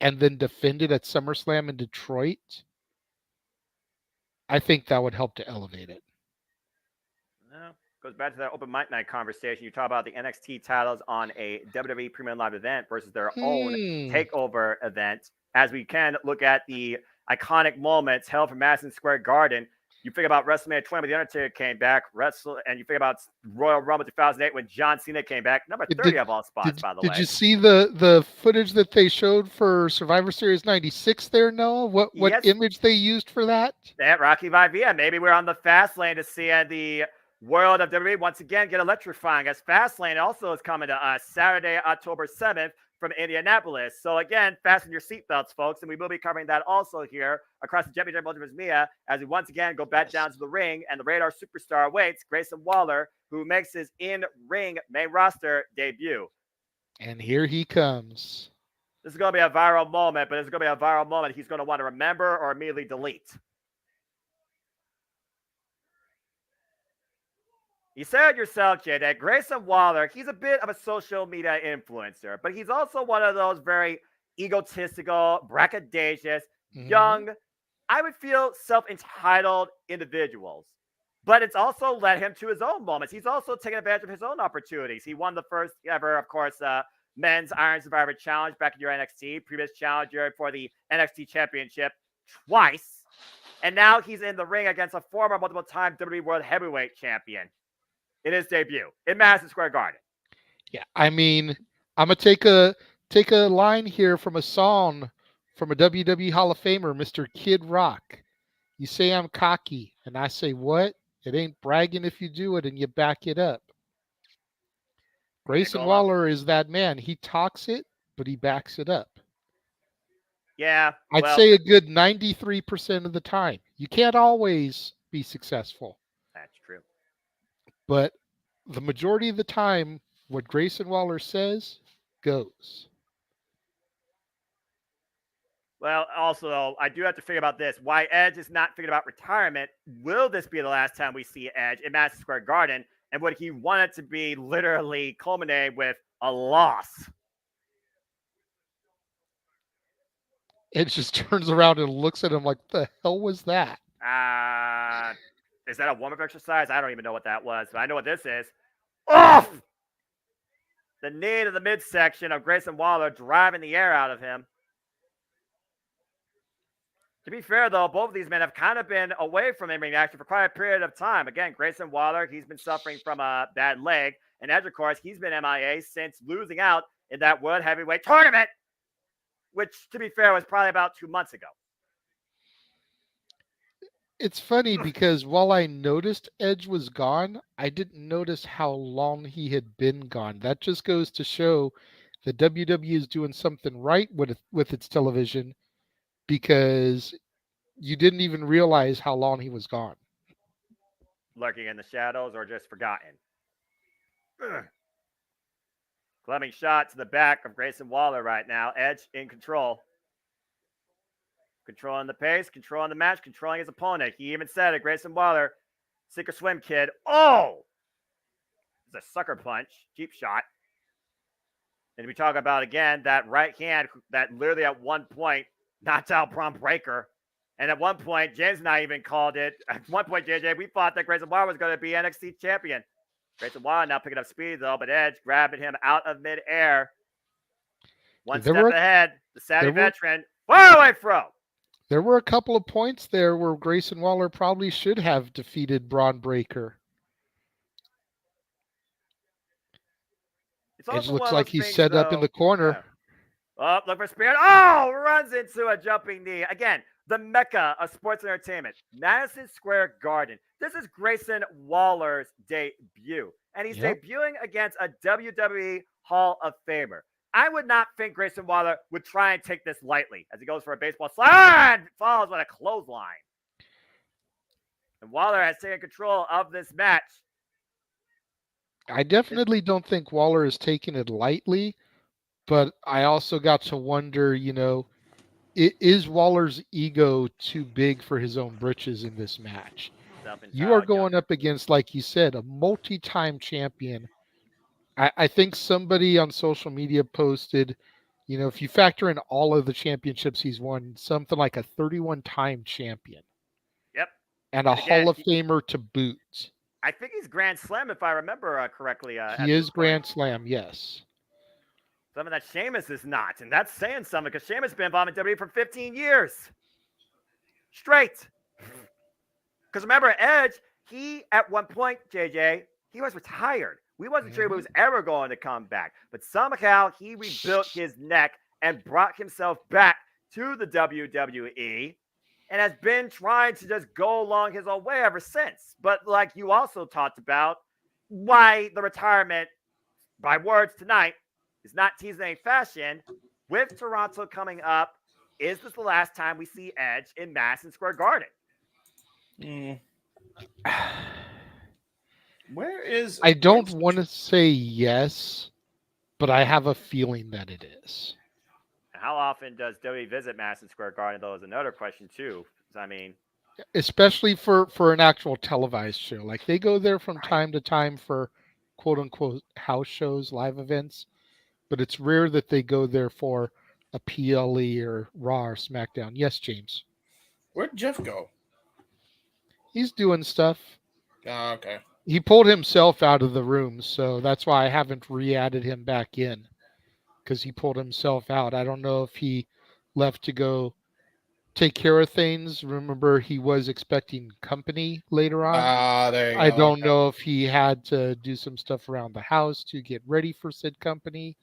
and then defend it at SummerSlam in Detroit, I think that would help to elevate it. No, goes back to that open mic night conversation. You talk about the NXT titles on a WWE Premium Live event versus their own takeover event. As we can look at the iconic moments held from Madison Square Garden. You think about WrestleMania 20 when The Undertaker came back, and you think about Royal Rumble 2008 when John Cena came back. Number 30 of all spots, by the way. Did you see the footage that they showed for Survivor Series 96 there, Noah? What Yes. image they used for that? That Rocky Maivia. Maybe we're on the fast lane to see the world of WWE once again get electrifying, as Fastlane also is coming to us Saturday, October 7th from Indianapolis. So again, fasten your seatbelts, folks, and we will be covering that also here across the JMN Multiverse of Media as we once again go back down to the ring, and the Radar superstar awaits Grayson Waller, who makes his in-ring main roster debut. And here he comes. This is going to be a viral moment, but it's going to be a viral moment he's going to want to remember or immediately delete. You said it yourself, Jay, that Grayson Waller, he's a bit of a social media influencer, but he's also one of those very egotistical, braggadocious, young, I would feel self-entitled individuals. But it's also led him to his own moments. He's also taken advantage of his own opportunities. He won the first ever, of course, men's Iron Survivor Challenge back in your NXT, previous challenger for the NXT Championship twice. And now he's in the ring against a former multiple-time WWE World Heavyweight Champion in his debut in Madison Square Garden. Yeah, I mean, I'm gonna take a line here from a song from a WWE Hall of Famer, Mr. Kid Rock. You say I'm cocky, and I say what? It ain't bragging if you do it and you back it up. Grayson Waller is that man. He talks it, but he backs it up. Yeah. I'd say a good 93% of the time. You can't always be successful. That's true. But the majority of the time, what Grayson Waller says goes. Well, also, though, I do have to figure about this. Why Edge is not thinking about retirement. Will this be the last time we see Edge in Madison Square Garden? And would he want it to be literally culminating with a loss? Edge just turns around and looks at him like, the hell was that? Is that a warm-up exercise? I don't even know what that was, but I know what this is. Off! The knee to the midsection of Grayson Waller, driving the air out of him. To be fair, though, both of these men have kind of been away from in-ring action for quite a period of time. Again, Grayson Waller, he's been suffering from a bad leg. And Edge, of course, he's been MIA since losing out in that World Heavyweight Tournament, which, to be fair, was probably about 2 months ago. It's funny because while I noticed Edge was gone, I didn't notice how long he had been gone. That just goes to show that WWE is doing something right with its television, because you didn't even realize how long he was gone. Lurking in the shadows or just forgotten. Clubbing shot to the back of Grayson Waller right now. Edge in control. Controlling the pace, controlling the match, controlling his opponent. He even said it, Grayson Waller, sink or swim, kid. Oh! It's a sucker punch, cheap shot. And we talk about, again, that right hand that literally at one point knocked out Braun Breaker. And at one point, James and I even called it. At one point, JJ, we thought that Grayson Waller was going to be NXT champion. Grayson Waller now picking up speed, though, but Edge grabbing him out of midair. One step ahead, the savvy veteran. Far away throw. There were a couple of points there where Grayson Waller probably should have defeated Braun Breaker. It looks like he's set up in the corner. Yeah. Oh, look for spear. Oh, runs into a jumping knee. Again, the mecca of sports entertainment, Madison Square Garden. This is Grayson Waller's debut, and he's debuting against a WWE Hall of Famer. I would not think Grayson Waller would try and take this lightly as he goes for a baseball slide and follows with a clothesline. And Waller has taken control of this match. I definitely don't think Waller is taking it lightly, but I also got to wonder, is Waller's ego too big for his own britches in this match? You are going up against, like you said, a multi-time champion. I think somebody on social media posted, if you factor in all of the championships he's won, something like a 31-time champion. Yep. And a Hall of Famer to boot. I think he's Grand Slam, if I remember correctly. He is Grand Slam, yes. Something that Sheamus is not, and that's saying something because Sheamus has been involved in WWE for 15 years. Straight. Because remember, Edge, he, at one point, JJ, he was retired. We wasn't sure if he was ever going to come back. But somehow, he rebuilt his neck and brought himself back to the WWE and has been trying to just go along his own way ever since. But like you also talked about, why the retirement, by words tonight, is not teasing any fashion. With Toronto coming up, is this the last time we see Edge in Madison Square Garden? Where is... I don't want to say yes, but I have a feeling that it is. How often does WWE visit Madison Square Garden, though, is another question, too. I mean... Especially for an actual televised show. Like, they go there from time to time for quote-unquote house shows, live events. But it's rare that they go there for a PLE or Raw or SmackDown. Yes, James. Where'd Jeff go? He's doing stuff. Oh, okay. He pulled himself out of the room, so that's why I haven't re-added him back in. Because he pulled himself out. I don't know if he left to go take care of things. Remember, he was expecting company later on. There you go. I don't know if he had to do some stuff around the house to get ready for said company.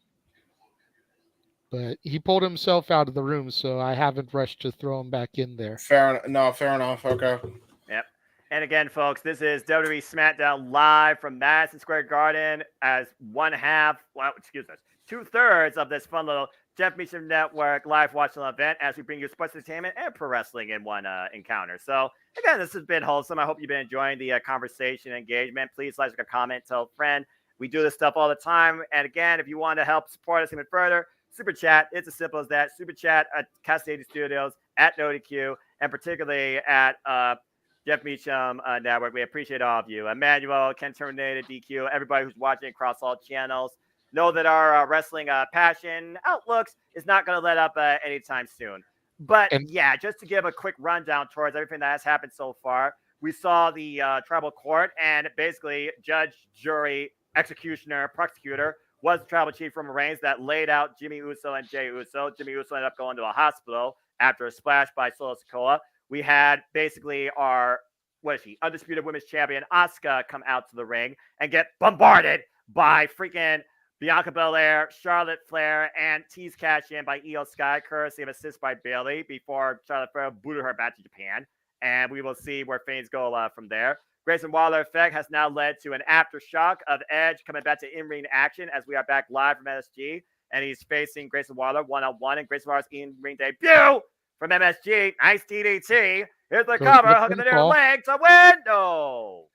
But he pulled himself out of the room, so I haven't rushed to throw him back in there. Fair enough. Okay. Yep. And again, folks, this is WWE SmackDown live from Madison Square Garden as 2/3 of this fun little Jeff Meacham Network live watching event as we bring you sports entertainment and pro wrestling in one encounter. So, again, this has been wholesome. I hope you've been enjoying the conversation and engagement. Please like, comment, tell a friend. We do this stuff all the time. And again, if you want to help support us even further, Super Chat, it's as simple as that. Super Chat at Cassidy Studios, at NoDQ, and particularly at Jeff Meacham Network. We appreciate all of you. Emmanuel, Ken Terminator, DQ, everybody who's watching across all channels. Know that our wrestling passion outlooks is not going to let up anytime soon. But yeah, just to give a quick rundown towards everything that has happened so far, we saw the tribal court, and basically judge, jury, executioner, prosecutor was the tribal chief from Reigns that laid out Jimmy Uso and Jey Uso. Jimmy Uso ended up going to a hospital after a splash by Solo Sikoa. We had basically our, Undisputed Women's Champion Asuka come out to the ring and get bombarded by freaking Bianca Belair, Charlotte Flair, and tease cash in by Io Sky, courtesy of assist by Bayley, before Charlotte Flair booted her back to Japan. And we will see where things go from there. Grayson Waller effect has now led to an aftershock of Edge coming back to in-ring action as we are back live from MSG. And he's facing Grayson Waller one-on-one. And Grayson Waller's in-ring debut from MSG. Nice DDT. Here's the cover, hooking the near leg to window.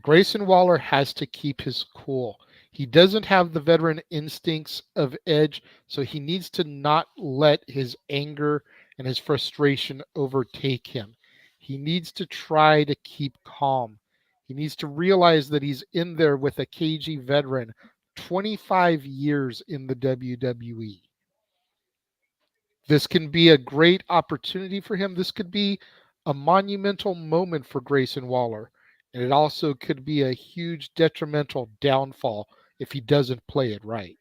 Grayson Waller has to keep his cool. He doesn't have the veteran instincts of Edge, so he needs to not let his anger and his frustration overtake him. He needs to try to keep calm. He needs to realize that he's in there with a cagey veteran, 25 years in the WWE. This can be a great opportunity for him. This could be a monumental moment for Grayson Waller. And it also could be a huge detrimental downfall if he doesn't play it right.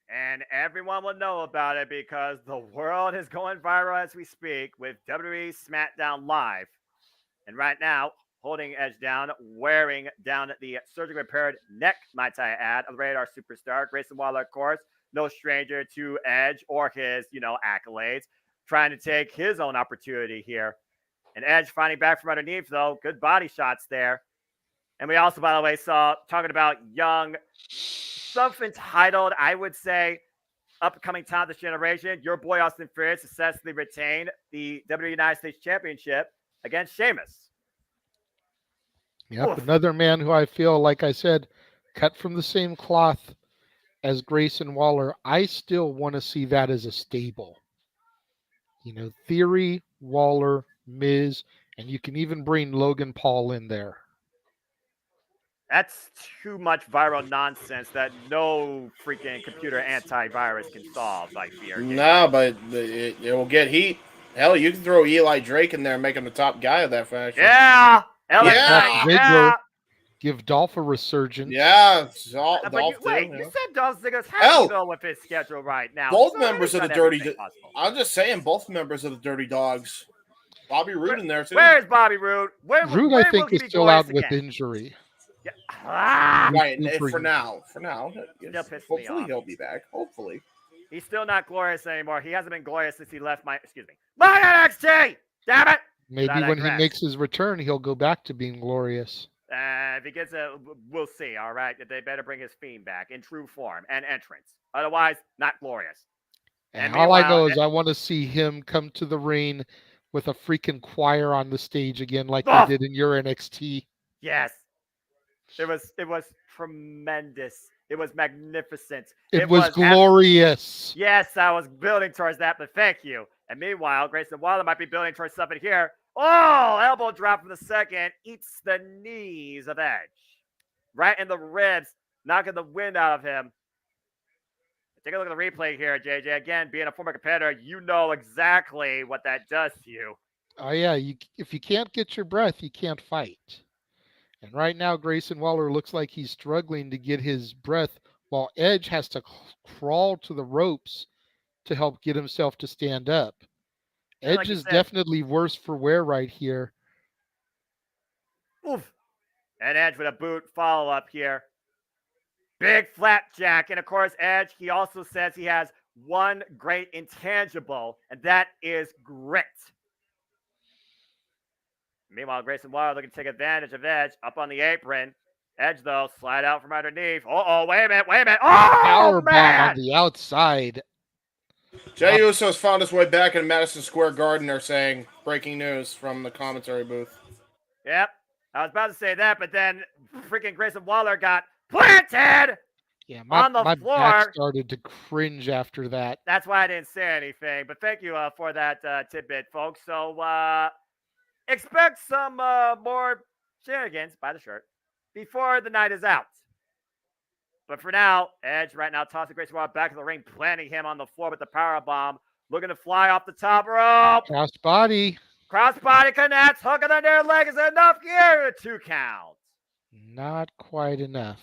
And everyone will know about it because the world is going viral as we speak with WWE SmackDown Live. And right now, holding Edge down, wearing down the surgically repaired neck, might I add, of Radar Superstar, Grayson Waller, of course, no stranger to Edge or his, accolades, trying to take his own opportunity here. And Edge fighting back from underneath, though. Good body shots there. And we also, by the way, saw, talking about young, self-entitled, I would say, upcoming talent this generation, your boy Austin Theory successfully retained the WWE United States Championship against Sheamus. Yep, Oof. another man who I feel, like I said, cut from the same cloth as Grayson Waller. I still want to see that as a stable. Theory, Waller, Miz, and you can even bring Logan Paul in there. That's too much viral nonsense that no freaking computer antivirus can solve, I fear. No, but it will get heat. Hell, you can throw Eli Drake in there and make him the top guy of that faction. Yeah! Yeah! Ziggler, give Dolph a resurgence. Yeah. Wait, you said Dolph Ziggler's happy though with his schedule right now. Both members of the Dirty... I'm just saying, both members of the Dirty Dogs. Bobby Roode in there, too. Where's Bobby Roode? Roode, I think, is still out with injury. Yeah. Right, for now. Hopefully he'll be back. Hopefully. He's still not glorious anymore. He hasn't been glorious since he left my NXT! Damn it! Maybe when he makes his return, he'll go back to being glorious. If he gets we'll see, all right? They better bring his Fiend back in true form and entrance. Otherwise, not glorious. And all I know is I want to see him come to the ring with a freaking choir on the stage again like they did in your NXT. Yes. It was tremendous. It was magnificent. It was glorious. Yes, I was building towards that, but thank you. And meanwhile, Grayson Waller might be building towards something here. Oh, elbow drop from the second. Eats the knees of Edge. Right in the ribs, knocking the wind out of him. Take a look at the replay here, JJ. Again, being a former competitor, you know exactly what that does to you. Oh, yeah. If you can't get your breath, you can't fight. And right now, Grayson Waller looks like he's struggling to get his breath while Edge has to crawl to the ropes to help get himself to stand up. Edge like is definitely worse for wear right here. Oof. And Edge with a boot follow-up here. Big flapjack. And, of course, Edge, he also says he has one great intangible, and that is grit. Meanwhile, Grayson Waller looking to take advantage of Edge up on the apron. Edge, though, slide out from underneath. Oh, wait a minute. Oh, power bomb on the outside. Jey Uso's found his way back in Madison Square Garden, they're saying. Breaking news from the commentary booth. Yep. I was about to say that, but then freaking Grayson Waller got planted on the floor. My back started to cringe after that. That's why I didn't say anything. But thank you for that tidbit, folks. So expect some more shenanigans by the shirt before the night is out. But for now, Edge right now tossing Grayson Waller back in the ring, planting him on the floor with the powerbomb, looking to fly off the top rope. Crossbody connects, hook of the near leg is enough here. 2 counts. Not quite enough.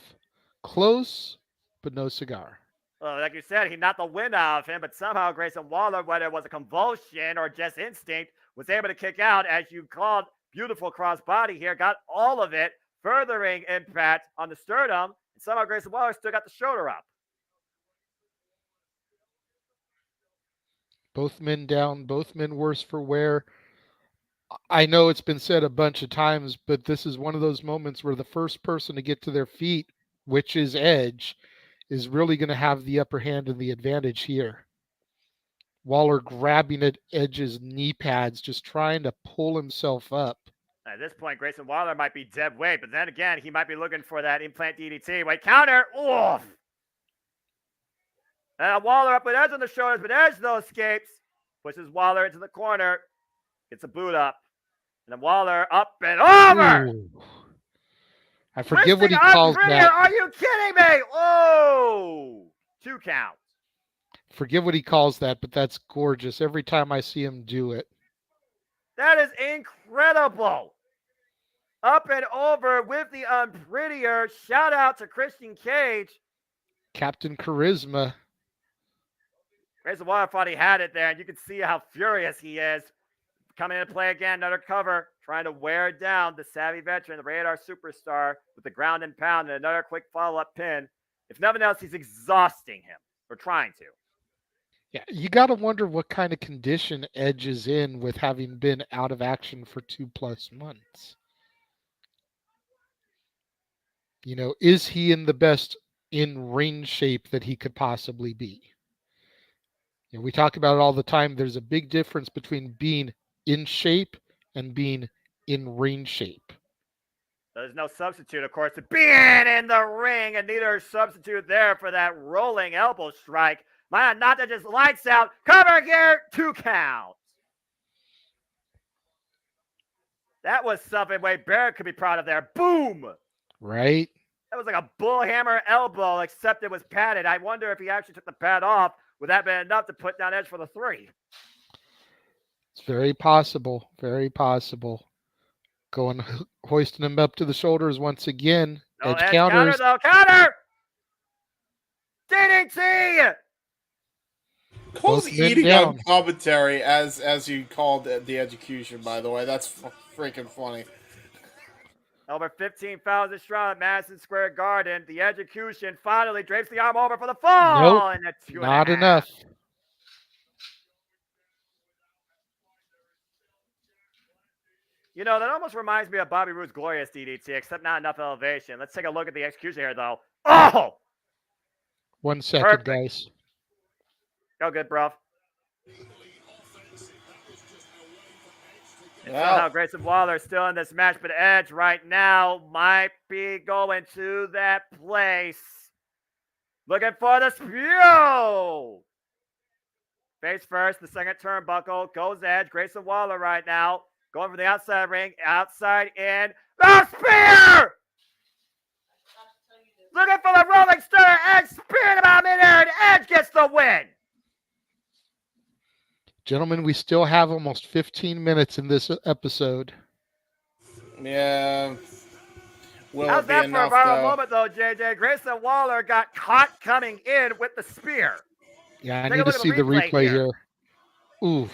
Close, but no cigar. Well, like you said, he knocked the wind out of him, but somehow Grayson Waller, whether it was a convulsion or just instinct, was able to kick out, as you called, beautiful crossbody here, got all of it, furthering impact on the sternum, and somehow Grayson Waller still got the shoulder up. Both men down, both men worse for wear. I know it's been said a bunch of times, but this is one of those moments where the first person to get to their feet, which is Edge, is really going to have the upper hand and the advantage here. Waller grabbing at Edge's knee pads, just trying to pull himself up. At this point, Grayson Waller might be dead weight, but then again, he might be looking for that implant DDT. Wait, counter! Oof! And Waller up with Edge on the shoulders, but Edge, though, escapes. Pushes Waller into the corner. Gets a boot up. And then Waller up and over! Ooh. I forget what he calls that. Are you kidding me? Oh! 2 counts. Forget what he calls that, but that's gorgeous every time I see him do it. That is incredible. Up and over with the unprettier. Shout out to Christian Cage. Captain Charisma. Grayson Waller thought he had it there, and you can see how furious he is. Coming into play again, another cover, trying to wear down the savvy veteran, the Radar superstar, with the ground and pound and another quick follow-up pin. If nothing else, he's exhausting him. Or trying to. Yeah, you got to wonder what kind of condition Edge is in with having been out of action for 2+ months. You know, is he in the best in-ring shape that he could possibly be? You know, we talk about it all the time. There's a big difference between being in shape and being in ring shape. There's no substitute, of course, to being in the ring, and neither substitute there for that rolling elbow strike. Man, not that just lights out. Cover gear, 2 counts. That was something Wade Barrett could be proud of there. Boom! Right? That was like a bullhammer elbow, except it was padded. I wonder if he actually took the pad off. Would that be enough to put down Edge for the 3? It's very possible. Very possible. Going, hoisting him up to the shoulders once again. No, Edge Edge counters. counter, though. Counter! DDT! Cole's Both men eating down. on commentary as you called the execution, by the way. That's freaking funny. Over 15,000 strong at Madison Square Garden. The execution finally drapes the arm over for the fall. Nope, And a 2.5. not enough. You know, that almost reminds me of Bobby Roode's glorious DDT, except not enough elevation. Let's take a look at the execution here, though. Oh! 1 second, Perfect. guys. Go good, bro. And Wow. somehow Grayson Waller is still in this match, but Edge right now might be going to that place. Looking for the spew. Face first, the second turnbuckle. Goes Edge. Grayson Waller right now. Going for the outside ring. Outside in. The spear! Looking for the rolling stunner. Edge spearing him out midair, and Edge gets the win. Gentlemen, we still have almost 15 minutes in this episode. Yeah. Will How's it be that for a enough, viral though? moment, though, JJ? Grayson Waller got caught coming in with the spear. Yeah, I Take a need to look at see the replay here. Ooh.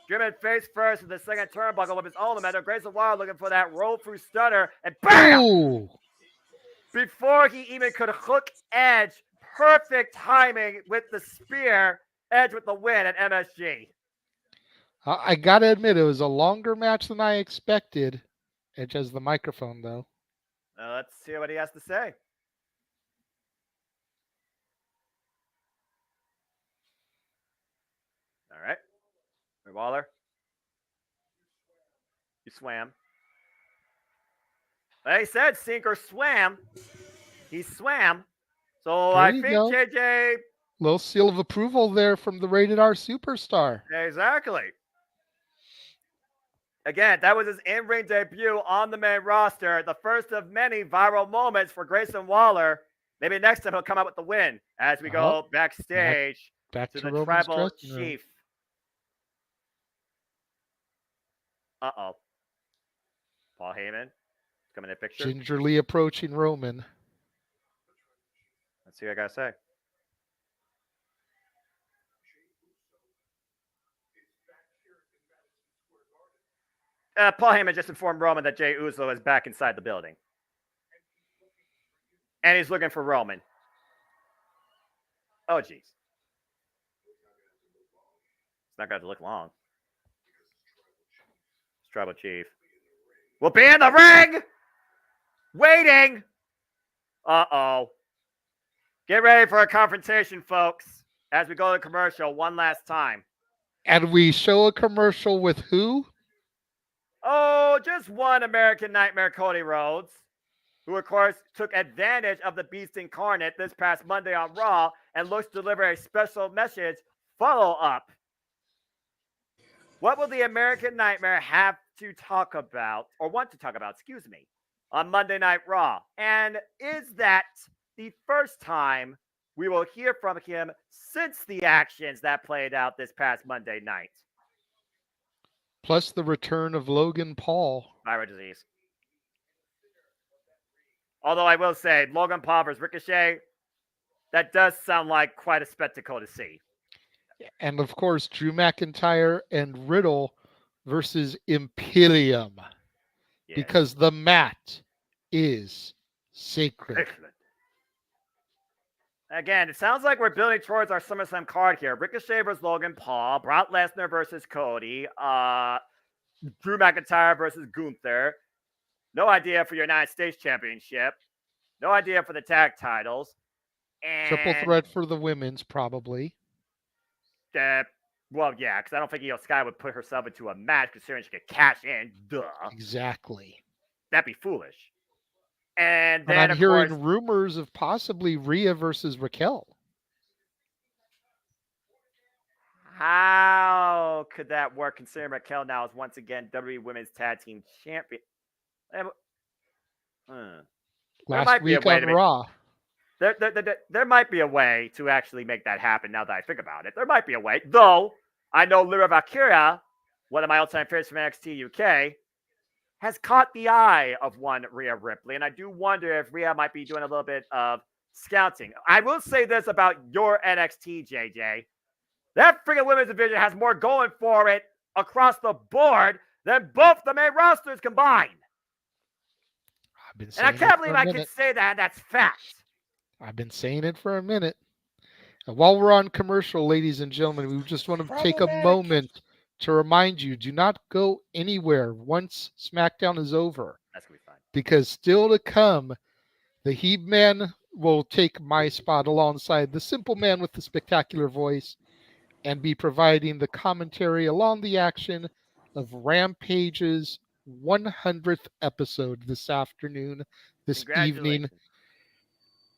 Driven face first with the second turnbuckle with his own momentum. Grayson Waller looking for that roll through stunner, and BAM! Ooh. Before he even could hook Edge, perfect timing with the spear. Edge with the win at MSG. I got to admit, it was a longer match than I expected. Edge has the microphone, though. Let's hear what he has to say. All right. Waller. You swam. He said sink or swam. He swam. So There I you think go. JJ. Little seal of approval there from the Rated R Superstar. Exactly. Again, that was his in-ring debut on the main roster. The first of many viral moments for Grayson Waller. Maybe next time he'll come out with the win as we go backstage Back to to the Roman's tribal dressing room. chief. Uh-oh. Paul Heyman is coming in the picture. Gingerly approaching Roman. Let's see what I gotta say. Paul Heyman just informed Roman that Jey Uso is back inside the building. And he's looking for Roman. Oh, jeez. It's not going to look long. It's Tribal Chief. We'll be in the ring! Waiting! Uh-oh. Get ready for a confrontation, folks, as we go to commercial one last time. And we show a commercial with who? Oh, just one American Nightmare, Cody Rhodes, who, of course, took advantage of the Beast Incarnate this past Monday on Raw and looks to deliver a special message follow-up. What will the American Nightmare have to talk about, or want to talk about, on Monday Night Raw? And is that the first time we will hear from him since the actions that played out this past Monday night? Plus the return of Logan Paul. Viral disease. Although I will say, Logan Paul versus Ricochet, that does sound like quite a spectacle to see. And of course, Drew McIntyre and Riddle versus Imperium. Yes. Because the mat is sacred. Excellent. Again, it sounds like we're building towards our SummerSlam card here. Ricochet versus Logan Paul, Brock Lesnar versus Cody, Drew McIntyre versus Gunther. No idea for your United States Championship. No idea for the tag titles. And Triple threat for the women's, probably. Well, yeah, because I don't think Io Sky would put herself into a match considering she could cash in. Duh. Exactly. That'd be foolish. And And then, I'm of hearing course, rumors of possibly Rhea versus Raquel. how could that work considering Raquel now is once again WWE Women's Tag Team Champion? Last might be a week way on to make- Raw. There might be a way to actually make that happen now that I think about it. There might be a way. Though, I know Lyra Valkyria, one of my all-time favorites from NXT UK, has caught the eye of one Rhea Ripley. And I do wonder if Rhea might be doing a little bit of scouting. I will say this about your NXT, JJ. That freaking women's division has more going for it across the board than both the main rosters combined. I've been And saying I can't it believe for a I can minute. say that. That's fact. I've been saying it for a minute. And while we're on commercial, ladies and gentlemen, we just want to take a moment to remind you, do not go anywhere once SmackDown is over. That's going to be fine. Because still to come, the He-Man will take my spot alongside the simple man with the spectacular voice and be providing the commentary along the action of Rampage's 100th episode this afternoon, this evening. Congratulations.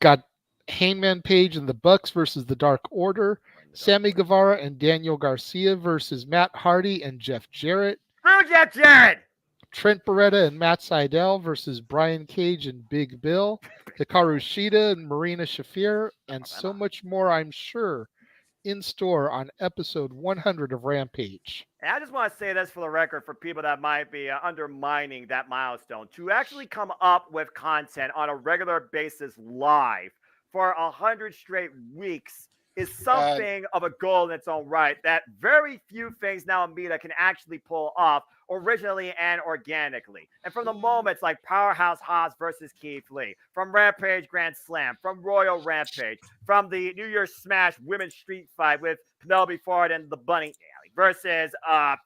Got Hangman Page and the Bucks versus the Dark Order, Sammy Guevara and Daniel Garcia versus Matt Hardy and Jeff Jarrett, Screw Jeff Jarrett! Trent Beretta and Matt Sydal versus Brian Cage and Big Bill, Hikaru Shida and Marina Shafir, and so much more, I'm sure, in store on episode 100 of Rampage. And I just want to say this for the record for people that might be undermining that milestone. To actually come up with content on a regular basis live for 100 straight weeks is something of a goal in its own right that very few things now in media can actually pull off originally and organically. And from the moments like Powerhouse Hobbs versus Keith Lee, from Rampage Grand Slam, from Royal Rampage, from the New Year's Smash Women's Street Fight with Penelope Ford and the Bunny Alley versus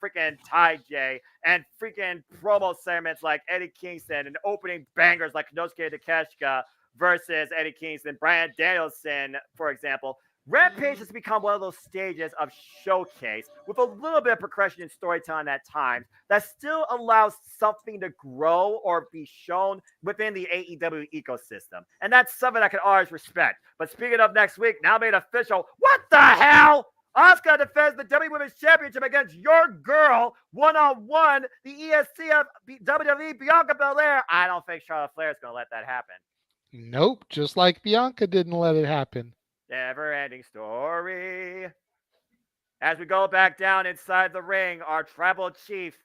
freaking Ty J and freaking promo segments like Eddie Kingston and opening bangers like Konosuke Takeshita versus Eddie Kingston, Bryan Danielson, for example. Rampage has become one of those stages of showcase with a little bit of progression and storytelling at times that still allows something to grow or be shown within the AEW ecosystem. And that's something I can always respect. But speaking of next week, now made official, what the hell? Asuka defends the WWE Women's Championship against your girl, one-on-one, the ESC of WWE, Bianca Belair. I don't think Charlotte Flair is going to let that happen. Nope, just like Bianca didn't let it happen. Never-ending story. As we go back down inside the ring, our tribal chief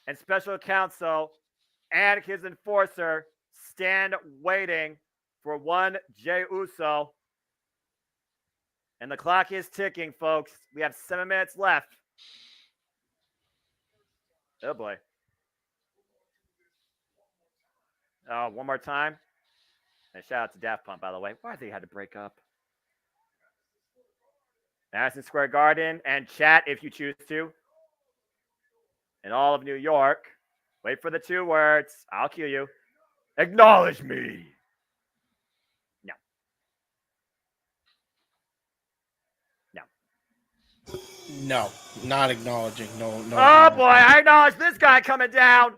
and special counsel and his enforcer stand waiting for one Jey Uso. And the clock is ticking, folks. We have 7 minutes left. Oh, boy. Oh, one more time. And shout out to Daft Punk, by the way. Why they had to break up? Madison Square Garden and chat if you choose to. In all of New York. Wait for the 2 words. I'll cue you. Acknowledge me. No, not acknowledging. No. Oh, boy. I acknowledge this guy coming down.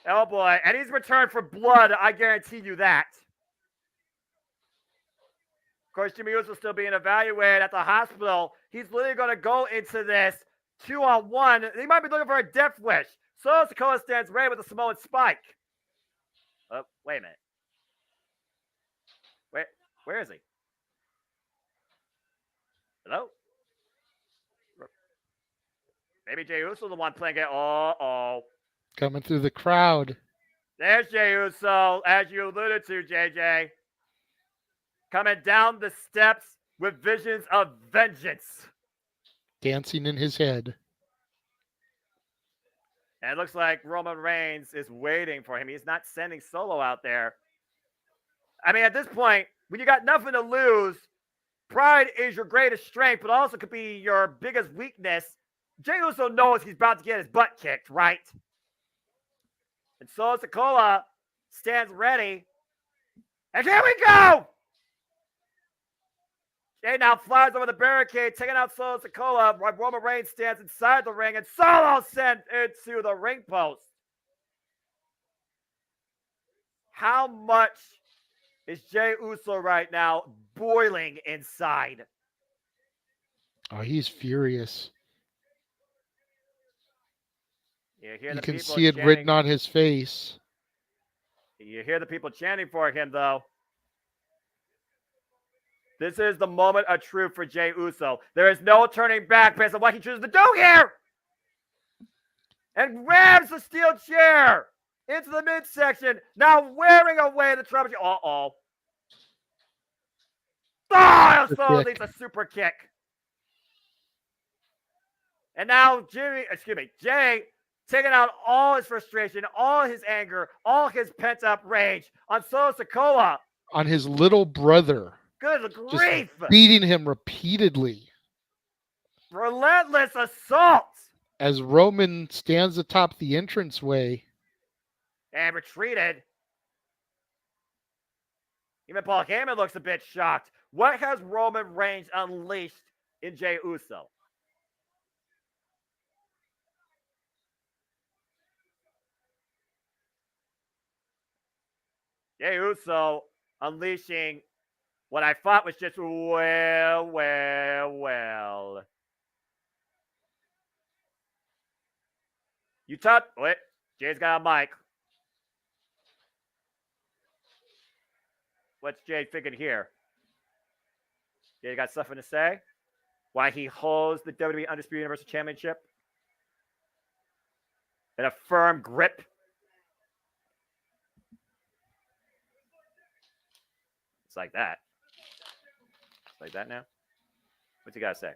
Oh, boy. And he's returned for blood. I guarantee you that. Of course, Jimmy Uso still being evaluated at the hospital. He's literally going to go into this 2-on-1. He might be looking for a death wish. Solo Sikoa stands ready with a Samoan spike. Oh, wait a minute. Where is he? Hello? Maybe Jey Uso the one playing it. Uh-oh. Coming through the crowd. There's Jey Uso, as you alluded to, JJ. Coming down the steps with visions of vengeance. Dancing in his head. And it looks like Roman Reigns is waiting for him. He's not sending Solo out there. I mean, at this point, when you got nothing to lose, pride is your greatest strength, but also could be your biggest weakness. Jey Uso knows he's about to get his butt kicked, right? And Solo Sikoa stands ready. And here we go! Jey now flies over the barricade, taking out Solo Sikoa. Roman Reigns stands inside the ring, and Solo sent into the ring post. How much is Jey Uso right now boiling inside? Oh, he's furious. You can see it written on his face. You hear the people chanting for him, though. This is the moment of truth for Jey Uso. There is no turning back based on what he chooses to do here. And grabs the steel chair into the midsection, now wearing away the trouble. Uh-oh. Oh, Solo leads a super kick. And now Jey taking out all his frustration, all his anger, all his pent-up rage on Solo Sikoa. On his little brother. Good grief! Just beating him repeatedly. Relentless assault! As Roman stands atop the entranceway. And retreated. Even Paul Heyman looks a bit shocked. What has Roman Reigns unleashed in Jey Uso? Jey Uso unleashing what I thought was just well. Wait, Jay's got a mic. What's Jay thinking here? Jay got something to say? Why he holds the WWE Undisputed Universal Championship? In a firm grip. It's like that. Like that now? What's he got to say?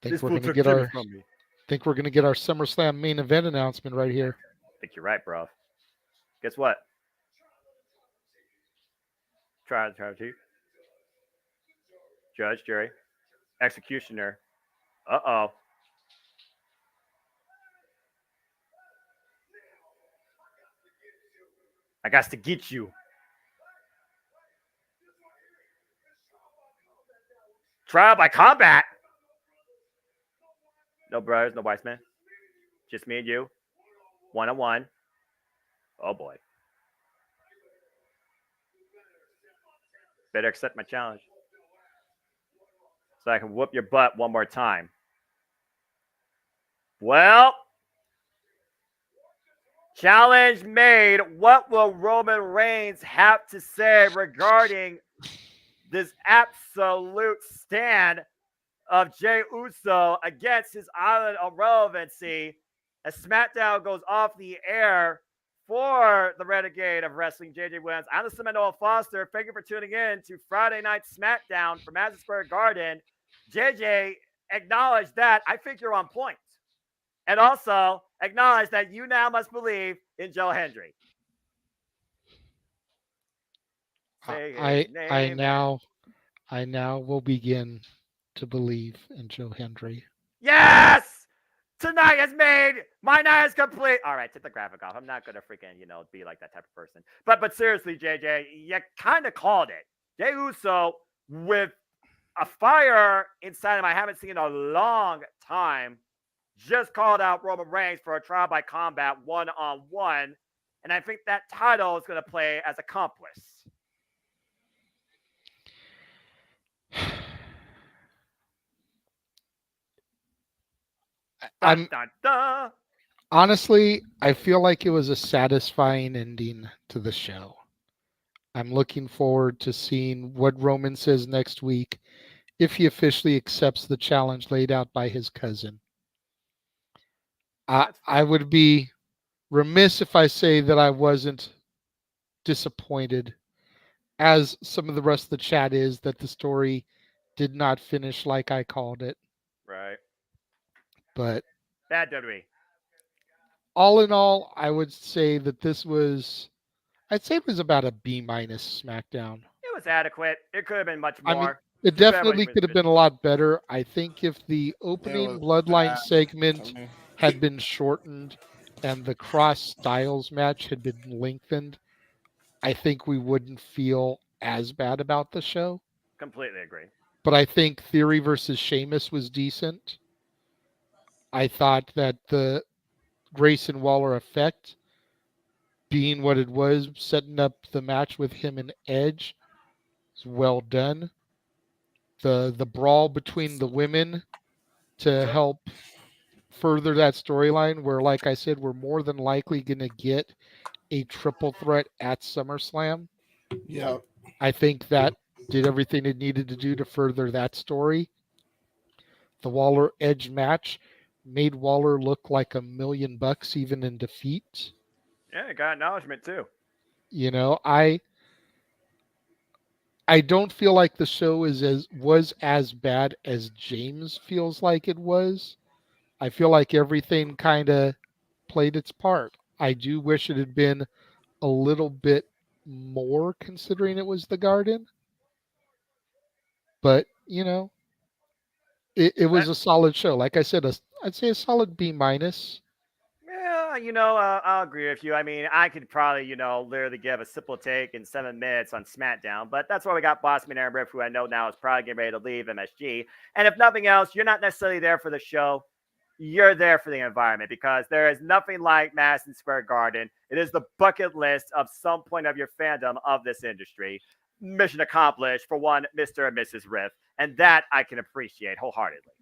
Think we're gonna get our SummerSlam main event announcement right here. I think you're right, bro. Guess what? Try to. Judge, jury, executioner. Uh-oh. I got to get you. Trial by combat. No brothers, no wise men. Just me and you. 1-on-1. Oh boy. Better accept my challenge. So I can whoop your butt one more time. Well. Challenge made. What will Roman Reigns have to say regarding this absolute stand of Jey Uso against his island of relevancy as SmackDown goes off the air for the Renegade of Wrestling, JJ Williams? I'm the Seminole Foster. Thank you for tuning in to Friday Night SmackDown from Madison Square Garden. JJ, acknowledge that I think you're on point. And also acknowledge that you now must believe in Joe Hendry. I now will begin to believe in Joe Hendry. Yes! Tonight is made. My night is complete. All right, take the graphic off. I'm not gonna freaking, be like that type of person. But seriously, JJ, you kind of called it. Jey Uso with a fire inside him I haven't seen in a long time. Just called out Roman Reigns for a trial by combat 1-on-1. And I think that title is going to play as accomplice. Honestly, I feel like it was a satisfying ending to the show. I'm looking forward to seeing what Roman says next week if he officially accepts the challenge laid out by his cousin. I would be remiss if I say that I wasn't disappointed, as some of the rest of the chat is, that the story did not finish like I called it. Right. But bad WWE. All in all, I would say that this was I'd say it was about a B- SmackDown. It was adequate. It could have been much I more. mean, it definitely could have been a lot better. I think if the opening Bloodline segment had been shortened and the Cross Styles match had been lengthened, I think we wouldn't feel as bad about the show. Completely agree. But I think Theory versus Sheamus was decent. I thought that the Grayson Waller effect, being what it was, setting up the match with him and Edge, was well done. The brawl between the women to help further that storyline, where, like I said, we're more than likely going to get a triple threat at SummerSlam. Yeah. I think that did everything it needed to do to further that story. The Waller Edge match made Waller look like $1 million even in defeat. Yeah, it got acknowledgement too. You know, I don't feel like the show was as bad as James feels like it was. I feel like everything kind of played its part. I do wish it had been a little bit more, considering it was the Garden. But, you know, it was a solid show. Like I said, I'd say a solid B-. Yeah, I'll agree with you. I mean, I could probably, literally give a simple take in 7 minutes on SmackDown, but that's why we got Bossman Aaron Riff, who I know now is probably getting ready to leave MSG. And if nothing else, you're not necessarily there for the show. You're there for the environment, because there is nothing like Madison Square Garden. It is the bucket list of some point of your fandom of this industry. Mission accomplished for one Mr. and Mrs. Riff. And that I can appreciate wholeheartedly.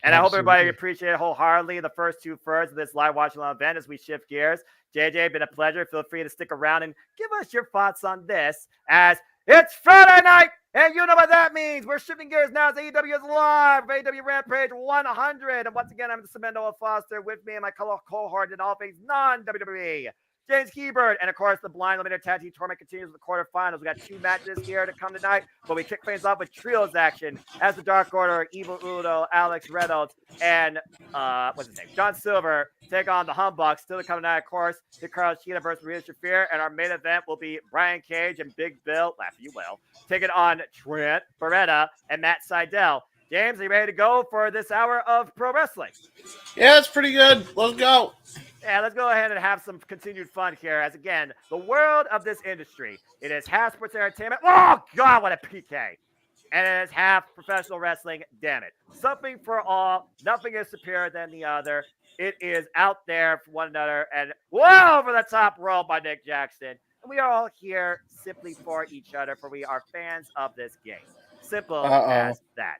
And I hope everybody appreciated wholeheartedly the first 2 thirds of this live watch along event as we shift gears. JJ, been a pleasure. Feel free to stick around and give us your thoughts on this, as it's Friday night, and you know what that means. We're shifting gears now as AEW is live. AEW Rampage 100. And once again, I'm Samendo Foster, with me and my cohort in all things non-WWE. James Hebert, and of course, the Blind Limited Tag Team Tournament continues with the quarterfinals. We got 2 matches here to come tonight, but we kick things off with trios action as the Dark Order, Evil Udo, Alex Reynolds, and what's his name, John Silver take on the Humbucks. Still to come tonight, of course, Hikaru Shida versus Rhea Shafir, and our main event will be Brian Cage and Big Bill, laugh you will, taking on Trent Beretta and Matt Sydal. James, are you ready to go for this hour of pro wrestling? Yeah, it's pretty good. Let's go. Yeah, let's go ahead and have some continued fun here. As again, the world of this industry, it is half sports entertainment. Oh God, what a PK! And it is half professional wrestling. Damn it! Something for all. Nothing is superior than the other. It is out there for one another, and well over the top roll by Nick Jackson. And we are all here simply for each other, for we are fans of this game. Simple as that.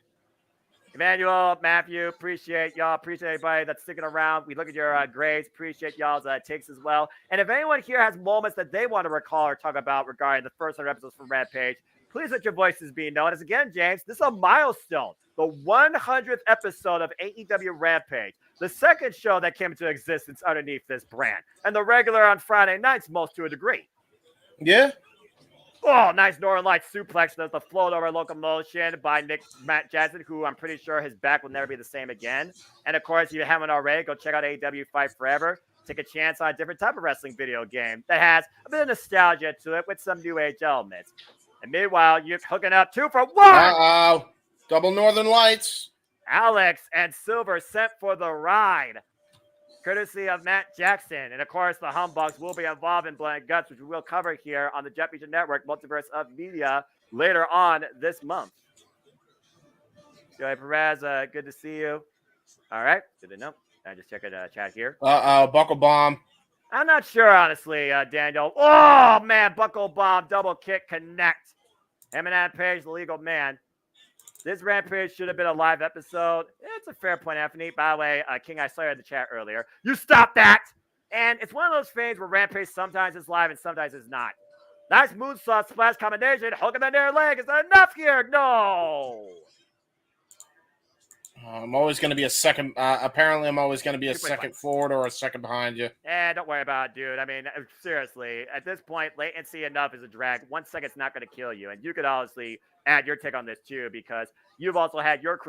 Emmanuel, Matthew, appreciate y'all. Appreciate everybody that's sticking around. We look at your grades. Appreciate y'all's takes as well. And if anyone here has moments that they want to recall or talk about regarding the first 100 episodes from Rampage, please let your voices be known. As again, James, this is a milestone. The 100th episode of AEW Rampage. The second show that came into existence underneath this brand. And the regular on Friday nights, most to a degree. Yeah. Oh, nice Northern Lights suplex. There's the float over locomotion by Matt Jackson, who I'm pretty sure his back will never be the same again. And of course, if you haven't already, go check out AEW Fight Forever. Take a chance on a different type of wrestling video game that has a bit of nostalgia to it with some new age elements. And meanwhile, you're hooking up 2 for 1. Double Northern Lights. Alex and Silver sent for the ride, courtesy of Matt Jackson. And of course, the Humbucks will be involved in Blood and Guts, which we will cover here on the Jet Vision Network Multiverse of Media later on this month. Joey Perez, good to see you. All right, good to know. I just check the chat here. Buckle Bomb. I'm not sure, honestly, Daniel. Oh, man, Buckle Bomb, double kick, connect. Eminent Page, the legal man. This Rampage should have been a live episode. It's a fair point, Anthony. By the way, King, I saw you in the chat earlier. You stop that! And it's one of those things where Rampage sometimes is live and sometimes is not. Nice moonsault splash combination. Hooking the near leg. Is that enough here? No! I'm always going to be a second. Apparently, I'm always going to be a second forward or a second behind you. Don't worry about it, dude. I mean, seriously, at this point, latency enough is a drag. 1 second's not going to kill you. And you could honestly add your take on this too, because you've also had your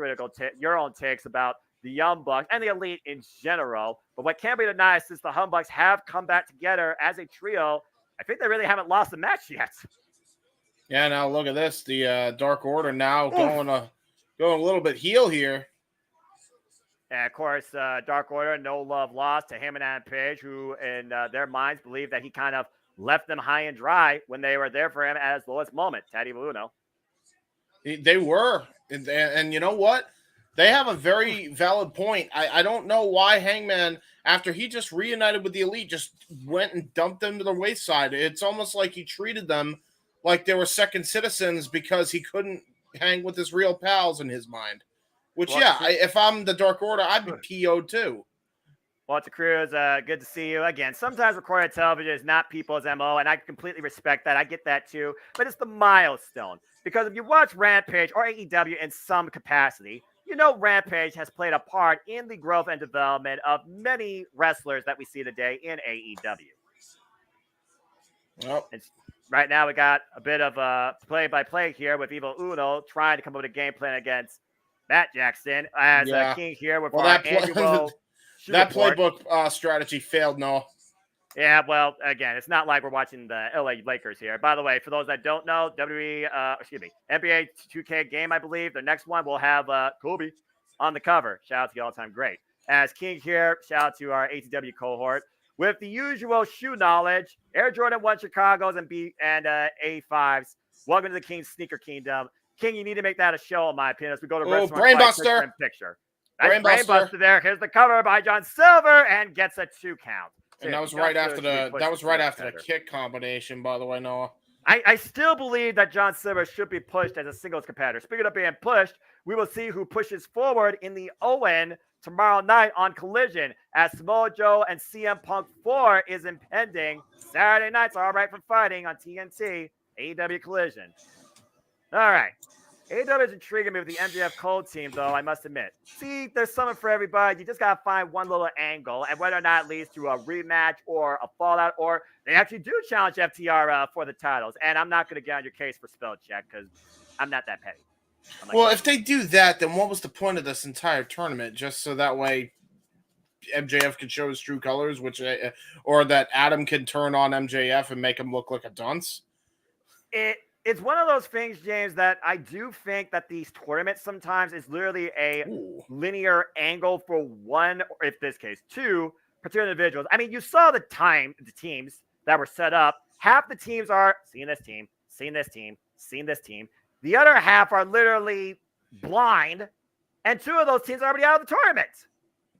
your own takes about the Young Bucks and the Elite in general. But what can't be denied is the Humbucks have come back together as a trio I think they really haven't lost a match yet. Yeah, now look at this. The Dark Order now going a little bit heel here. And of course, Dark Order, no love lost to him and Adam Page, who in their minds believe that he kind of left them high and dry when they were there for him at his lowest moment. Teddy Luno. They were. And you know what? They have a very valid point. I don't know why Hangman, after he just reunited with the Elite, just went and dumped them to the wayside. It's almost like he treated them like they were second citizens because he couldn't hang with his real pals in his mind. Which, well, if I'm the Dark Order, I'd be PO'd too. Walter Cruz, good to see you again. Sometimes recorded television is not people's MO, and I completely respect that. I get that too. But it's the milestone. Because if you watch Rampage or AEW in some capacity, you know Rampage has played a part in the growth and development of many wrestlers that we see today in AEW. Well, right now we got a bit of a play-by-play here with Evil Uno trying to come up with a game plan against Matt Jackson as King here with our annual that playbook strategy failed, Noah. Yeah, well, again, it's not like we're watching the LA Lakers here. By the way, for those that don't know, NBA 2K game, I believe, the next one will have Kobe on the cover. Shout out to the all-time great. As King here, shout out to our ATW cohort. With the usual shoe knowledge, Air Jordan 1 Chicago's and A5s. Welcome to the King's Sneaker Kingdom. King, you need to make that a show, in my opinion, as we go to Brainbuster picture. Nice Brainbuster there. Here's the cover by John Silver and gets a 2 count. And that was right after the kick combination, by the way, Noah. I still believe that John Silver should be pushed as a singles competitor. Speaking of being pushed, we will see who pushes forward in the Owen tomorrow night on Collision, as Samoa Joe and CM Punk 4 is impending. Saturday nights are all right for fighting on TNT, AEW Collision. All right. AEW is intriguing me with the MJF Cole team, though, I must admit. See, there's something for everybody. You just got to find one little angle, and whether or not it leads to a rematch or a fallout, or they actually do challenge FTR for the titles. And I'm not going to get on your case for spell check because I'm not that petty. Well, if they do that, then what was the point of this entire tournament? Just so that way MJF can show his true colors, or that Adam can turn on MJF and make him look like a dunce? It's one of those things, James, that I do think that these tournaments sometimes is literally a linear angle for one, or in this case, two particular individuals. I mean, you saw the teams that were set up. Half the teams are seeing this team, seeing this team, seeing this team. The other half are literally blind, and 2 of those teams are already out of the tournament.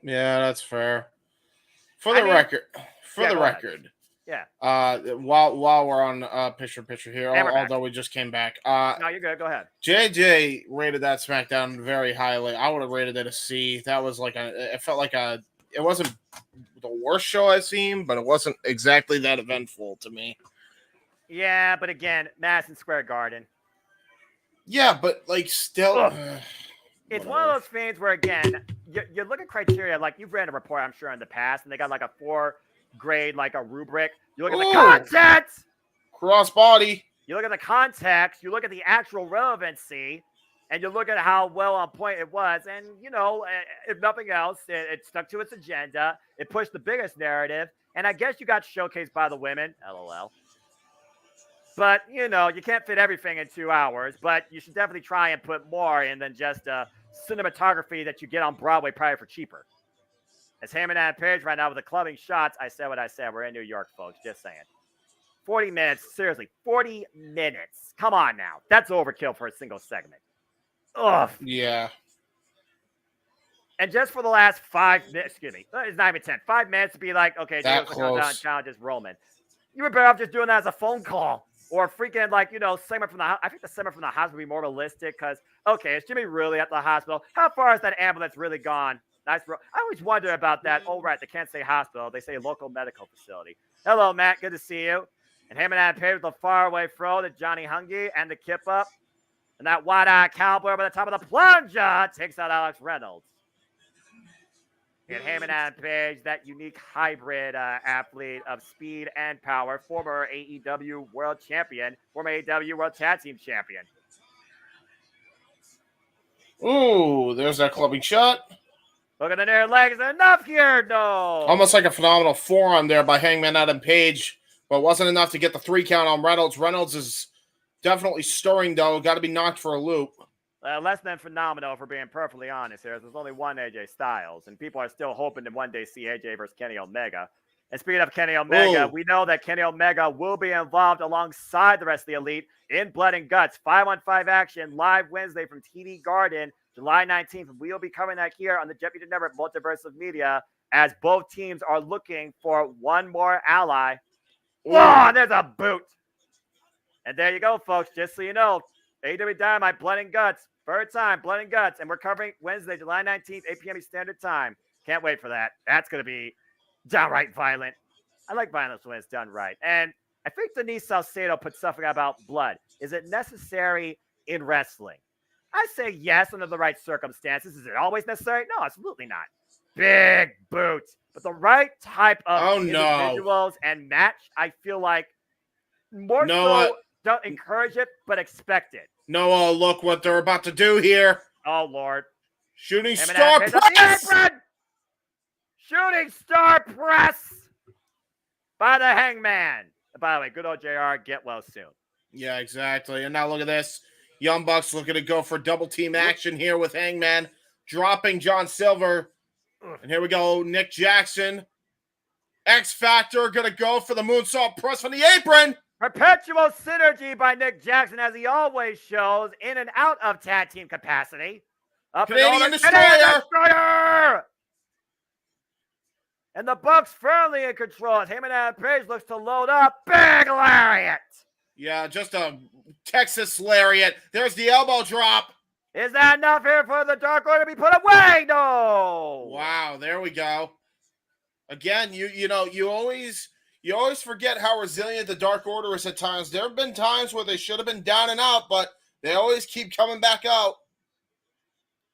Yeah, that's fair. For the record. Yeah. While we're on picture here, although we just came back. No, you're good. Go ahead. JJ rated that SmackDown very highly. I would have rated it a C. That was it felt like it wasn't the worst show I've seen, but it wasn't exactly that eventful to me. Yeah, but again, Madison Square Garden. Yeah, but still. It's one of those things where, again, you look at criteria, like you've ran a report, I'm sure, in the past, and they got a 4 grade, a rubric. You look at the content, crossbody. You look at the context, you look at the actual relevancy, and you look at how well on point it was. And, if nothing else, it stuck to its agenda. It pushed the biggest narrative. And I guess you got showcased by the women, LOL. But, you can't fit everything in 2 hours, but you should definitely try and put more in than just cinematography that you get on Broadway probably for cheaper. As Hammond and Page right now with the clubbing shots, I said what I said. We're in New York, folks. Just saying. 40 minutes. Seriously, 40 minutes. Come on now. That's overkill for a single segment. Ugh. Yeah. And just for the last 5 minutes, excuse me, it's not even 10. 5 minutes to be like, okay, that close. Challenges Roman. You were better off just doing that as a phone call. Or freaking segment from the house. I think the segment from the hospital would be more realistic because, okay, is Jimmy really at the hospital? How far is that ambulance really gone? Nice. I always wonder about that. Oh, right. They can't say hospital. They say local medical facility. Hello, Matt. Good to see you. And him and Adam Page with the faraway throw to Johnny Hungy and the kip up. And that wide-eyed cowboy over the top of the plunger takes out Alex Reynolds. And Heyman Adam Page, that unique hybrid athlete of speed and power, former AEW World Champion, former AEW World Tag Team Champion. Ooh, there's that clubbing shot. Look at the near legs. Enough here, no. Almost like a phenomenal forearm there by Hangman Adam Page But it wasn't enough to get the 3 count on Reynolds. Reynolds is definitely stirring, though. Got to be knocked for a loop. Less than phenomenal, if we're being perfectly honest here. There's only one AJ Styles, and people are still hoping to one day see AJ versus Kenny Omega. And speaking of Kenny Omega, we know that Kenny Omega will be involved alongside the rest of the Elite in Blood and Guts. 5-on-5 action live Wednesday from TD Garden, July 19th. We'll be covering that here on the JMN Multiverse of Media as both teams are looking for one more ally. Whoa, there's a boot. And there you go, folks. Just so you know, AEW Dynamite, Blood and Guts. Third time, Blood and Guts. And we're covering Wednesday, July 19th, 8 p.m. Standard Time. Can't wait for that. That's going to be downright violent. I like violence when it's done right. And I think Denise Salcedo put something about blood. Is it necessary in wrestling? I say yes under the right circumstances. Is it always necessary? No, absolutely not. Big boot. But the right type of individuals and match, I feel like more so don't encourage it, but expect it. Noah, look what they're about to do here. Oh, Lord. Shooting star press! Shooting star press by the Hangman. By the way, good old JR, get well soon. Yeah, exactly. And now look at this. Young Bucks looking to go for double team action here with Hangman, dropping John Silver. And here we go, Nick Jackson. X Factor going to go for the moonsault press from the apron. Perpetual synergy by Nick Jackson, as he always shows, in and out of tag team capacity. Up Canadian Destroyer! And the Bucks firmly in control as Heyman and Page looks to load up. Big lariat! Yeah, just a Texas lariat. There's the elbow drop. Is that enough here for the Dark Order to be put away? No! Wow, there we go. Again, you always forget how resilient the Dark Order is at times. There have been times where they should have been down and out, but they always keep coming back out.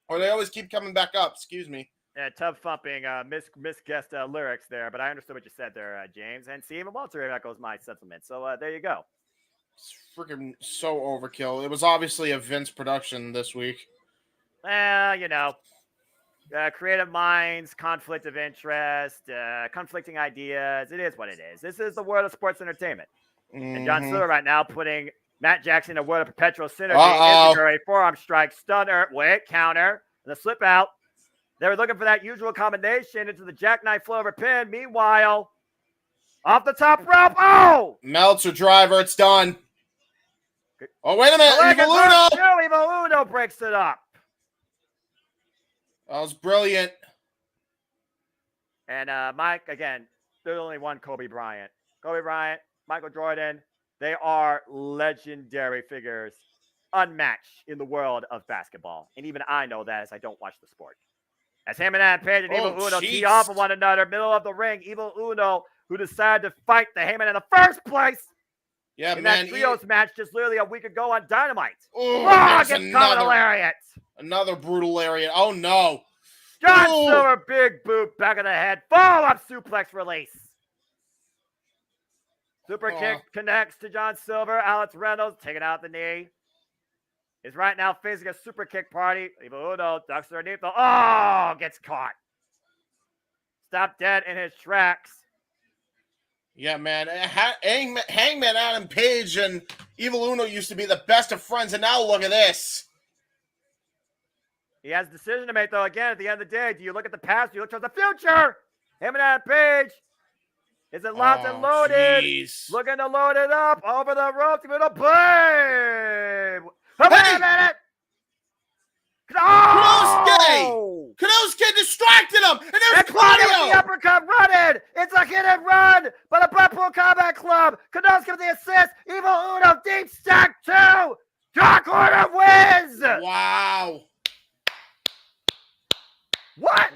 Or they always keep coming back up, excuse me. Yeah, tub thumping, misguessed lyrics there, but I understood what you said there, James. And see, even Walter echoes my sentiment. So there you go. It's freaking so overkill. It was obviously a Vince production this week. Creative minds, conflict of interest, conflicting ideas. It is what it is. This is the world of sports entertainment. Mm-hmm. And John Silver right now putting Matt Jackson in a world of perpetual synergy into a forearm strike, stunner, counter, and the slip out. They were looking for that usual combination into the jackknife flow over pin. Meanwhile, off the top rope. Oh! Meltzer driver. It's done. Oh, wait a minute. Evil Uno. Evil Uno breaks it up. That was brilliant. And Mike, again, there's only one Kobe Bryant. Kobe Bryant, Michael Jordan, they are legendary figures, unmatched in the world of basketball. And even I know that as I don't watch the sport. As Heyman and Page and Evil Uno tee off of one another, middle of the ring, Evil Uno, who decided to fight the Heyman in the first place. Yeah, in man. that trios match just literally a week ago on Dynamite. Ooh, gets caught with a lariat. Another brutal lariat. Oh, no. John Silver, big boot, back of the head. Follow-up suplex release. Super kick connects to John Silver. Alex Reynolds taking out the knee. Is right now facing a super kick party. Evil Uno ducks underneath the... Oh, gets caught. Stopped dead in his tracks. Yeah, man. Hangman Adam Page and Evil Uno used to be the best of friends, and now look at this. He has a decision to make, though. Again, at the end of the day, do you look at the past? Do you look towards the future? Him and Adam Page. Is it locked and loaded? Geez. Looking to load it up over the ropes. Give it a blade. Wait a minute. Oh! Konosuke distracted him, and there's Claudio. The uppercut running. It's a hit and run by the Blackpool Combat Club. Konosuke with the assist. Evil Uno deep stack 2. Dark Order wins. Wow. What?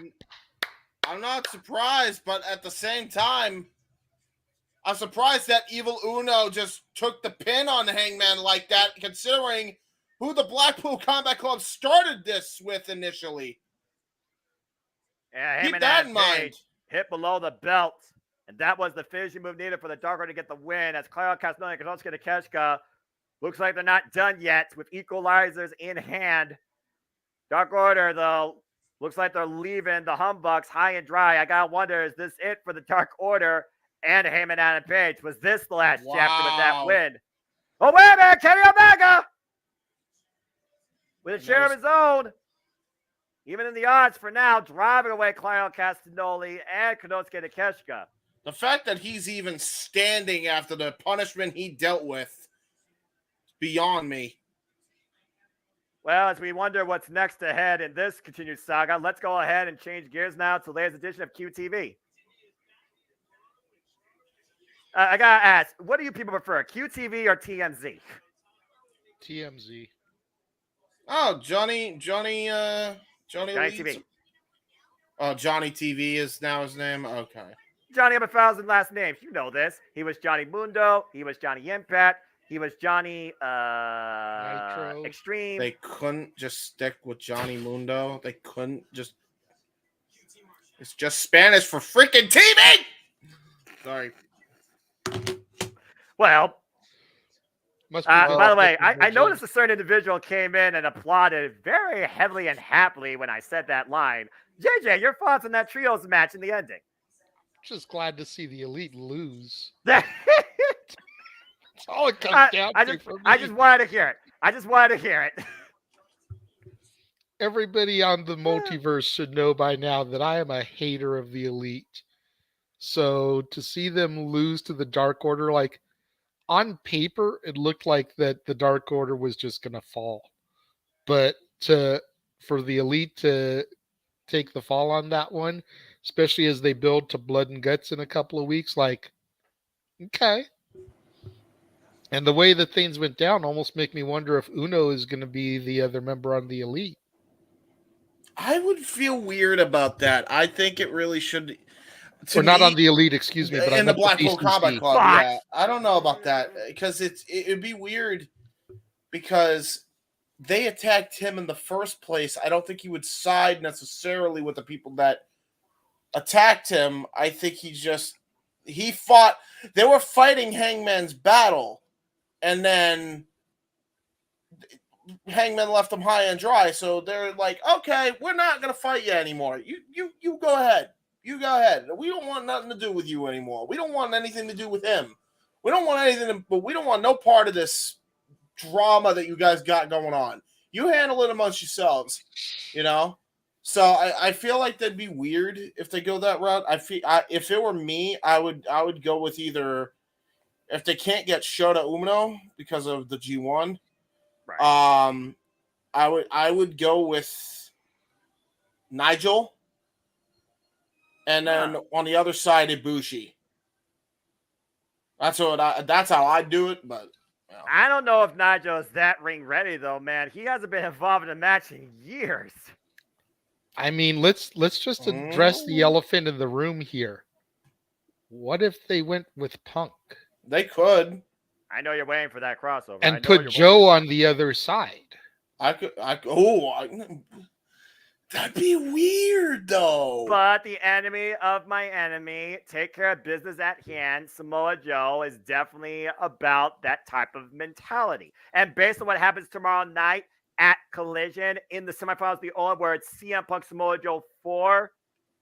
I'm not surprised, but at the same time, I'm surprised that Evil Uno just took the pin on Hangman like that, considering who the Blackpool Combat Club started this with initially. Yeah, keep that in mind. Hit below the belt, and that was the finishing move needed for the Dark Order to get the win. As Claudio Castagnoli and Konosuke Takeshita looks like they're not done yet with equalizers in hand. Dark Order, though, looks like they're leaving the humbucks high and dry. I gotta wonder, is this it for the Dark Order? and Heyman Adam Page. Was this the last chapter with that Wow. win? Oh, wait a minute, Kenny Omega! With a share of his own. Even in the odds for now, driving away Claudio Castagnoli and Konosuke Takeshita. The fact that he's even standing after the punishment he dealt with is beyond me. Well, as we wonder what's next ahead in this continued saga, let's go ahead and change gears now to the latest edition of QTV. I gotta ask, what do you people prefer, QTV or TMZ? TMZ. Oh, Johnny Elite's- TV. Oh, Johnny TV is now his name? Okay. Johnny have 1,000 last names. You know this. He was Johnny Mundo. He was Johnny Impact. He was Johnny Nitro. Extreme. They couldn't just stick with Johnny Mundo. They couldn't just... It's just Spanish for freaking TV! Sorry. Well, Must be by the way, I different noticed a certain individual came in and applauded very heavily and happily when I said that line. JJ, your thoughts on that trios match in the ending? Just glad to see the Elite lose. I That's all it comes down to just, for me. I just wanted to hear it. I just wanted to hear it. Everybody on the multiverse should know by now that I am a hater of the Elite. So to see them lose to the Dark Order, like on paper, it looked like that the Dark Order was just going to fall. But for the Elite to take the fall on that one, especially as they build to Blood and Guts in a couple of weeks, like, okay. And the way that things went down almost make me wonder if Uno is going to be the other member on the Elite. I would feel weird about that. I think it really should... Or not on the Elite, excuse me, but in on the Blackpool Combat BCC. Club. Yeah, I don't know about that because it'd be weird because they attacked him in the first place. I don't think he would side necessarily with the people that attacked him. I think he fought. They were fighting Hangman's battle, and then Hangman left them high and dry. So they're like, okay, we're not gonna fight you anymore. You go ahead. You go ahead. We don't want nothing to do with you anymore. We don't want anything to do with him. We don't want anything, but we don't want no part of this drama that you guys got going on. You handle it amongst yourselves, you know? So I feel like that'd be weird if they go that route. If it were me, I would go with either if they can't get Shota Umino because of the G1. Right. I would go with Nigel. And then on the other side, Ibushi. That's how I do it. But you know. I don't know if Nigel is that ring ready though, man. He hasn't been involved in a match in years. I mean, let's just address the elephant in the room here. What if they went with Punk? They could. I know you're waiting for that crossover. And put Joe on the other side. That'd be weird, though. But the enemy of my enemy, take care of business at hand. Samoa Joe is definitely about that type of mentality. And based on what happens tomorrow night at Collision in the semifinals of the All, where it's CM Punk Samoa Joe 4,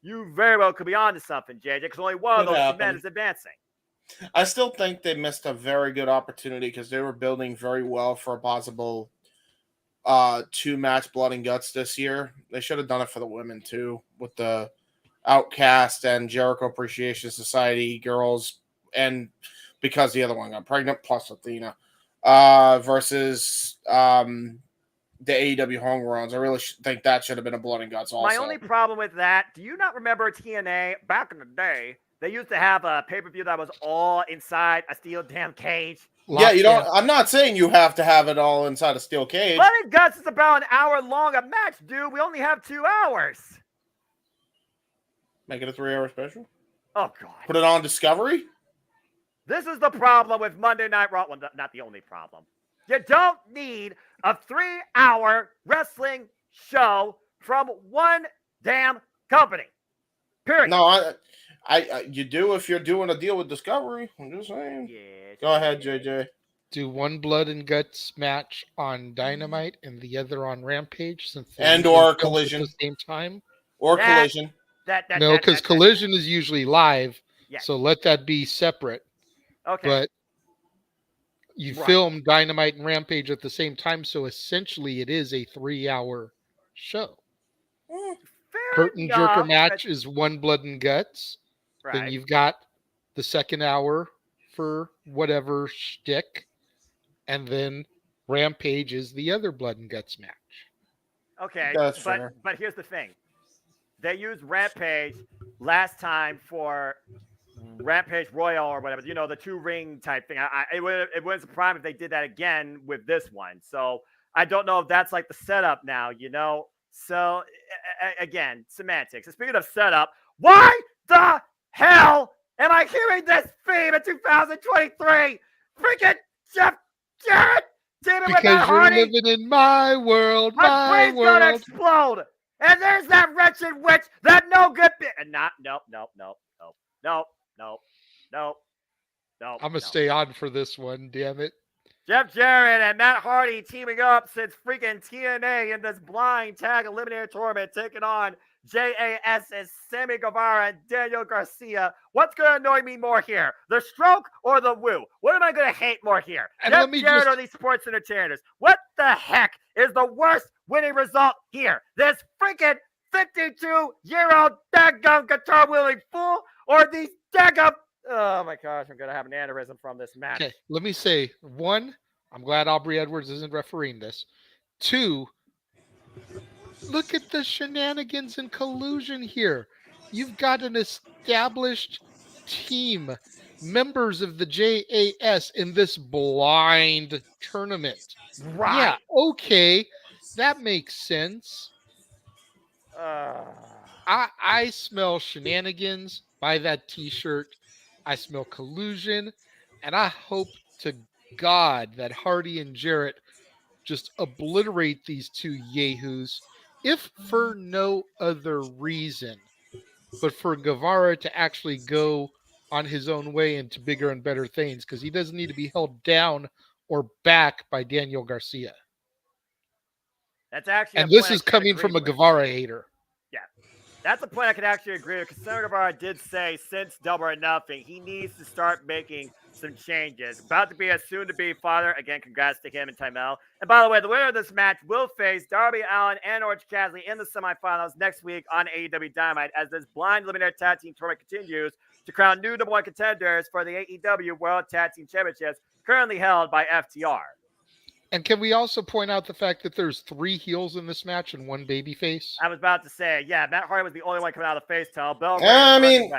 you very well could be on to something, JJ, because only one of those men is advancing. I still think they missed a very good opportunity because they were building very well for a possible 2-match Blood and Guts this year. They should have done it for the women too, with the Outcast and Jericho Appreciation Society girls, and because the other one got pregnant, plus Athena, versus the AEW homegrowns. I really think that should have been a Blood and Guts also. My only problem with that, do you not remember TNA back in the day? They used to have a pay-per-view that was all inside a steel damn cage. Yeah, you don't. I'm not saying you have to have it all inside a steel cage. Blood and Guts is about an hour long a match, dude. We only have 2 hours. Make it a 3-hour special. Oh God. Put it on Discovery. This is the problem with Monday Night Raw. Well, not the only problem. You don't need a 3-hour wrestling show from one damn company. Period. No, you do if you're doing a deal with Discovery. I'm just saying. Yes. Go ahead, JJ. Do one Blood and Guts match on Dynamite and the other on Rampage, since or Collision at the same time. Collision. No, because Collision is usually live, Yes. So let that be separate. Okay. But you Right. film Dynamite and Rampage at the same time, so essentially it is a 3-hour show. Fair Curtain enough, jerker match is One Blood and Guts. Then Right. you've got the second hour for whatever shtick, and then Rampage is the other Blood and Guts match. Okay. That's but fair. but here's the thing. They used Rampage last time for Rampage Royal or whatever, the 2-ring type thing. It wouldn't surprise me if they did that again with this one. So I don't know if that's like the setup now, So again, semantics. And speaking of setup, why the hell am I hearing this theme in 2023? Freaking Jeff Jarrett! David with Because Matt you're Hardy! living in my world, My my brain's gonna world. explode! And there's that wretched witch, that no good and not nope. I'm gonna stay on for this one, damn it. Jeff Jarrett and Matt Hardy teaming up since freaking TNA in this blind tag eliminator tournament, taking on JAS's Sammy Guevara and Daniel Garcia. What's going to annoy me more here? The stroke or the woo? What am I going to hate more here? And Jeff let me Jarrett just- or these sports entertainers? What the heck is the worst winning result here? This freaking 52-year-old daggum guitar-wielding fool or these daggum... Oh my gosh, I'm going to have an aneurysm from this match. Okay, let me say, 1, I'm glad Aubrey Edwards isn't refereeing this. 2, look at the shenanigans and collusion here. You've got an established team, members of the JAS in this blind tournament. Right. Yeah, okay, that makes sense. I smell shenanigans by that t-shirt. I smell collusion, and I hope to God that Hardy and Jarrett just obliterate these two yahoos, if for no other reason, but for Guevara to actually go on his own way into bigger and better things, because he doesn't need to be held down or back by Daniel Garcia. That's actually And a this point I is can coming agree from a with. Guevara hater. That's a point I could actually agree with, because Sammy Guevara did say since Double or Nothing, he needs to start making some changes. About to be a soon-to-be father. Again, congrats to him and Tymel. And by the way, the winner of this match will face Darby Allin and Orange Cassidy in the semifinals next week on AEW Dynamite, as this blind eliminator tag team tournament continues to crown new number 1 contenders for the AEW World Tag Team Championships, currently held by FTR. And can we also point out the fact that there's 3 heels in this match and 1 babyface? I was about to say, yeah, Matt Hardy was the only one coming out of the face towel. Bell I mean,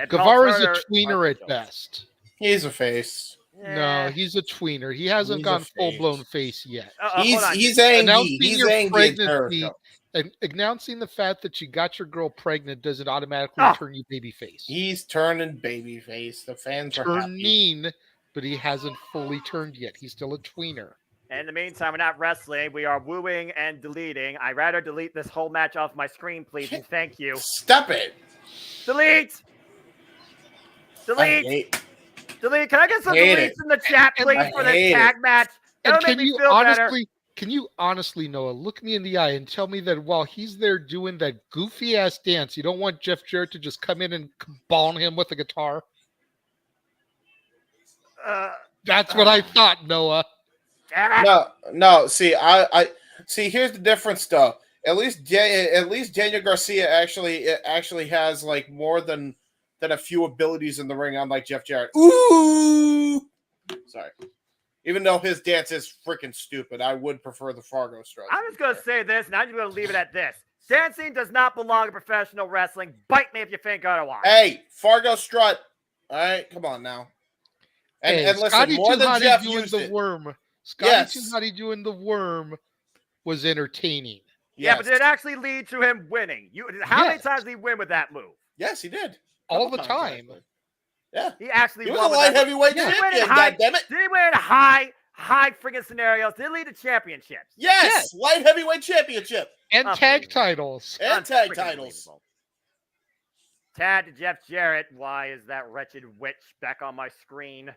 Guevara's a tweener at best. He's a face. No, he's a tweener. He hasn't He's gone a face. full-blown face yet. He's angry. Announcing He's your angry. pregnancy and announcing the fact that you got your girl pregnant doesn't automatically turn you babyface. He's turning babyface. The fans are happy. Turning, but he hasn't fully turned yet. He's still a tweener. In the meantime, we're not wrestling. We are wooing and deleting. I'd rather delete this whole match off my screen, please, and thank you. Stop it. Delete! Delete! Delete! Can I get some deletes in the chat, please, for this tag match? And can you honestly, Noah, look me in the eye and tell me that while he's there doing that goofy-ass dance, you don't want Jeff Jarrett to just come in and ball him with a guitar? That's what I thought, Noah. No. See, I see. Here's the difference, though. At least Daniel Garcia actually has like more than a few abilities in the ring, unlike Jeff Jarrett. Ooh, sorry. Even though his dance is freaking stupid, I would prefer the Fargo strut. I'm just gonna say this, and I'm just gonna leave it at this. Dancing does not belong in professional wrestling. Bite me if you think otherwise. Hey, Fargo strut. All right, come on now. And listen, Scotty more than Jeff doing used the it. worm. Scotty Too Hotty doing the worm was entertaining. Yeah, but did it actually lead to him winning? How many times did he win with that move? Yes, he did. All the time. Yeah. He actually He was won a light heavyweight champion, goddammit. Did he win in high friggin' scenarios? Did he lead to championships? Yes, light heavyweight championship. And tag titles. And tag titles. Tag to Jeff Jarrett. Why is that wretched witch back on my screen?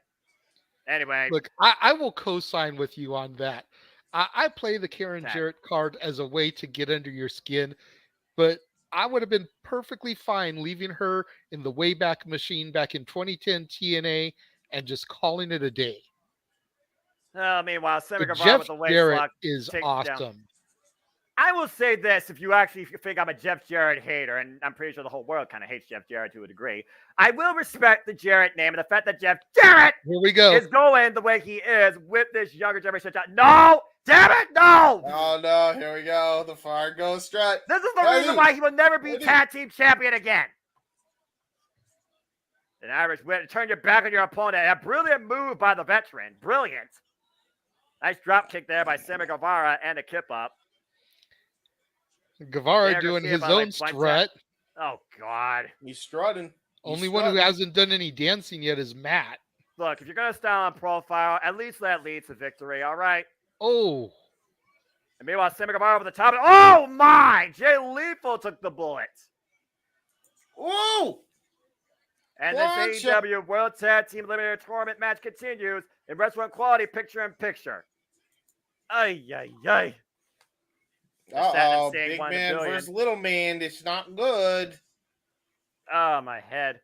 Anyway. Look, I will co-sign with you on that. I play the Karen Jarrett card as a way to get under your skin, but I would have been perfectly fine leaving her in the Wayback Machine back in 2010 TNA and just calling it a day. Meanwhile, Sammy But Guevara Jeff with the waist Jarrett lock is takes down. awesome. I will say this, if you actually think I'm a Jeff Jarrett hater, and I'm pretty sure the whole world kind of hates Jeff Jarrett to a degree, I will respect the Jarrett name and the fact that Jeff Jarrett Here we go. is going the way he is with this younger generation. No! Damn it, no! Oh no, here we go. The fire goes strut. This is the reason why he will never be tag team champion again. An Irish win. Turn your back on your opponent. A brilliant move by the veteran. Brilliant. Nice drop kick there by Sammy Guevara and a kip up. Guevara doing his own strut. Oh, God. He's strutting. Only one who hasn't done any dancing yet is Matt. Look, if you're going to style on profile, at least that leads to victory, all right? Oh. And meanwhile, Sammy Guevara over the top. Oh, my! Jay Lethal took the bullet. Whoa! And this AEW World Tag Team Eliminator Tournament match continues in Wrestling Quality Picture-in-Picture. Ay, ay, ay. Uh-oh, big man versus little man. It's not good. Oh, my head.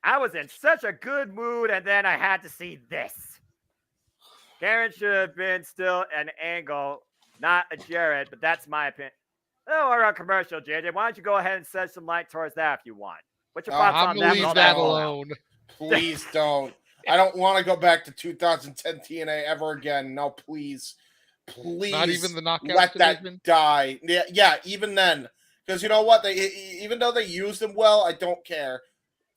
I was in such a good mood, and then I had to see this. Karen should have been still an Angle, not a Jarrett, but that's my opinion. Oh, we're on commercial, JJ. Why don't you go ahead and shed some light towards that if you want? What's your thoughts on that? Leave that alone. Please don't. I don't want to go back to 2010 TNA ever again. No, please. Please. Not even the knockout let division? that die. Yeah, even then. Because you know what? Even though they used him well, I don't care.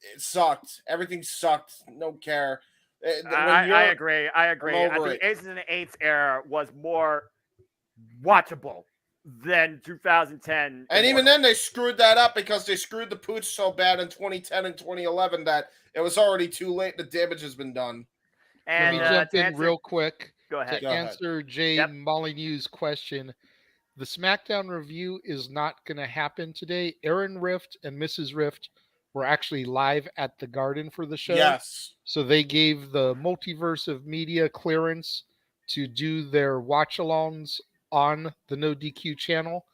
It sucked. Everything sucked. Don't care. I agree. I think the Aces and Eights era was more watchable than 2010. And even then, they screwed that up because they screwed the pooch so bad in 2010 and 2011 that it was already too late. The damage has been done. And let me jump in real quick. Go ahead. To answer Jay Molyneux's question, the SmackDown review is not going to happen today. Aaron Rift and Mrs. Rift were actually live at the Garden for the show. Yes. So they gave the Multiverse of Media clearance to do their watch-alongs on the No DQ channel.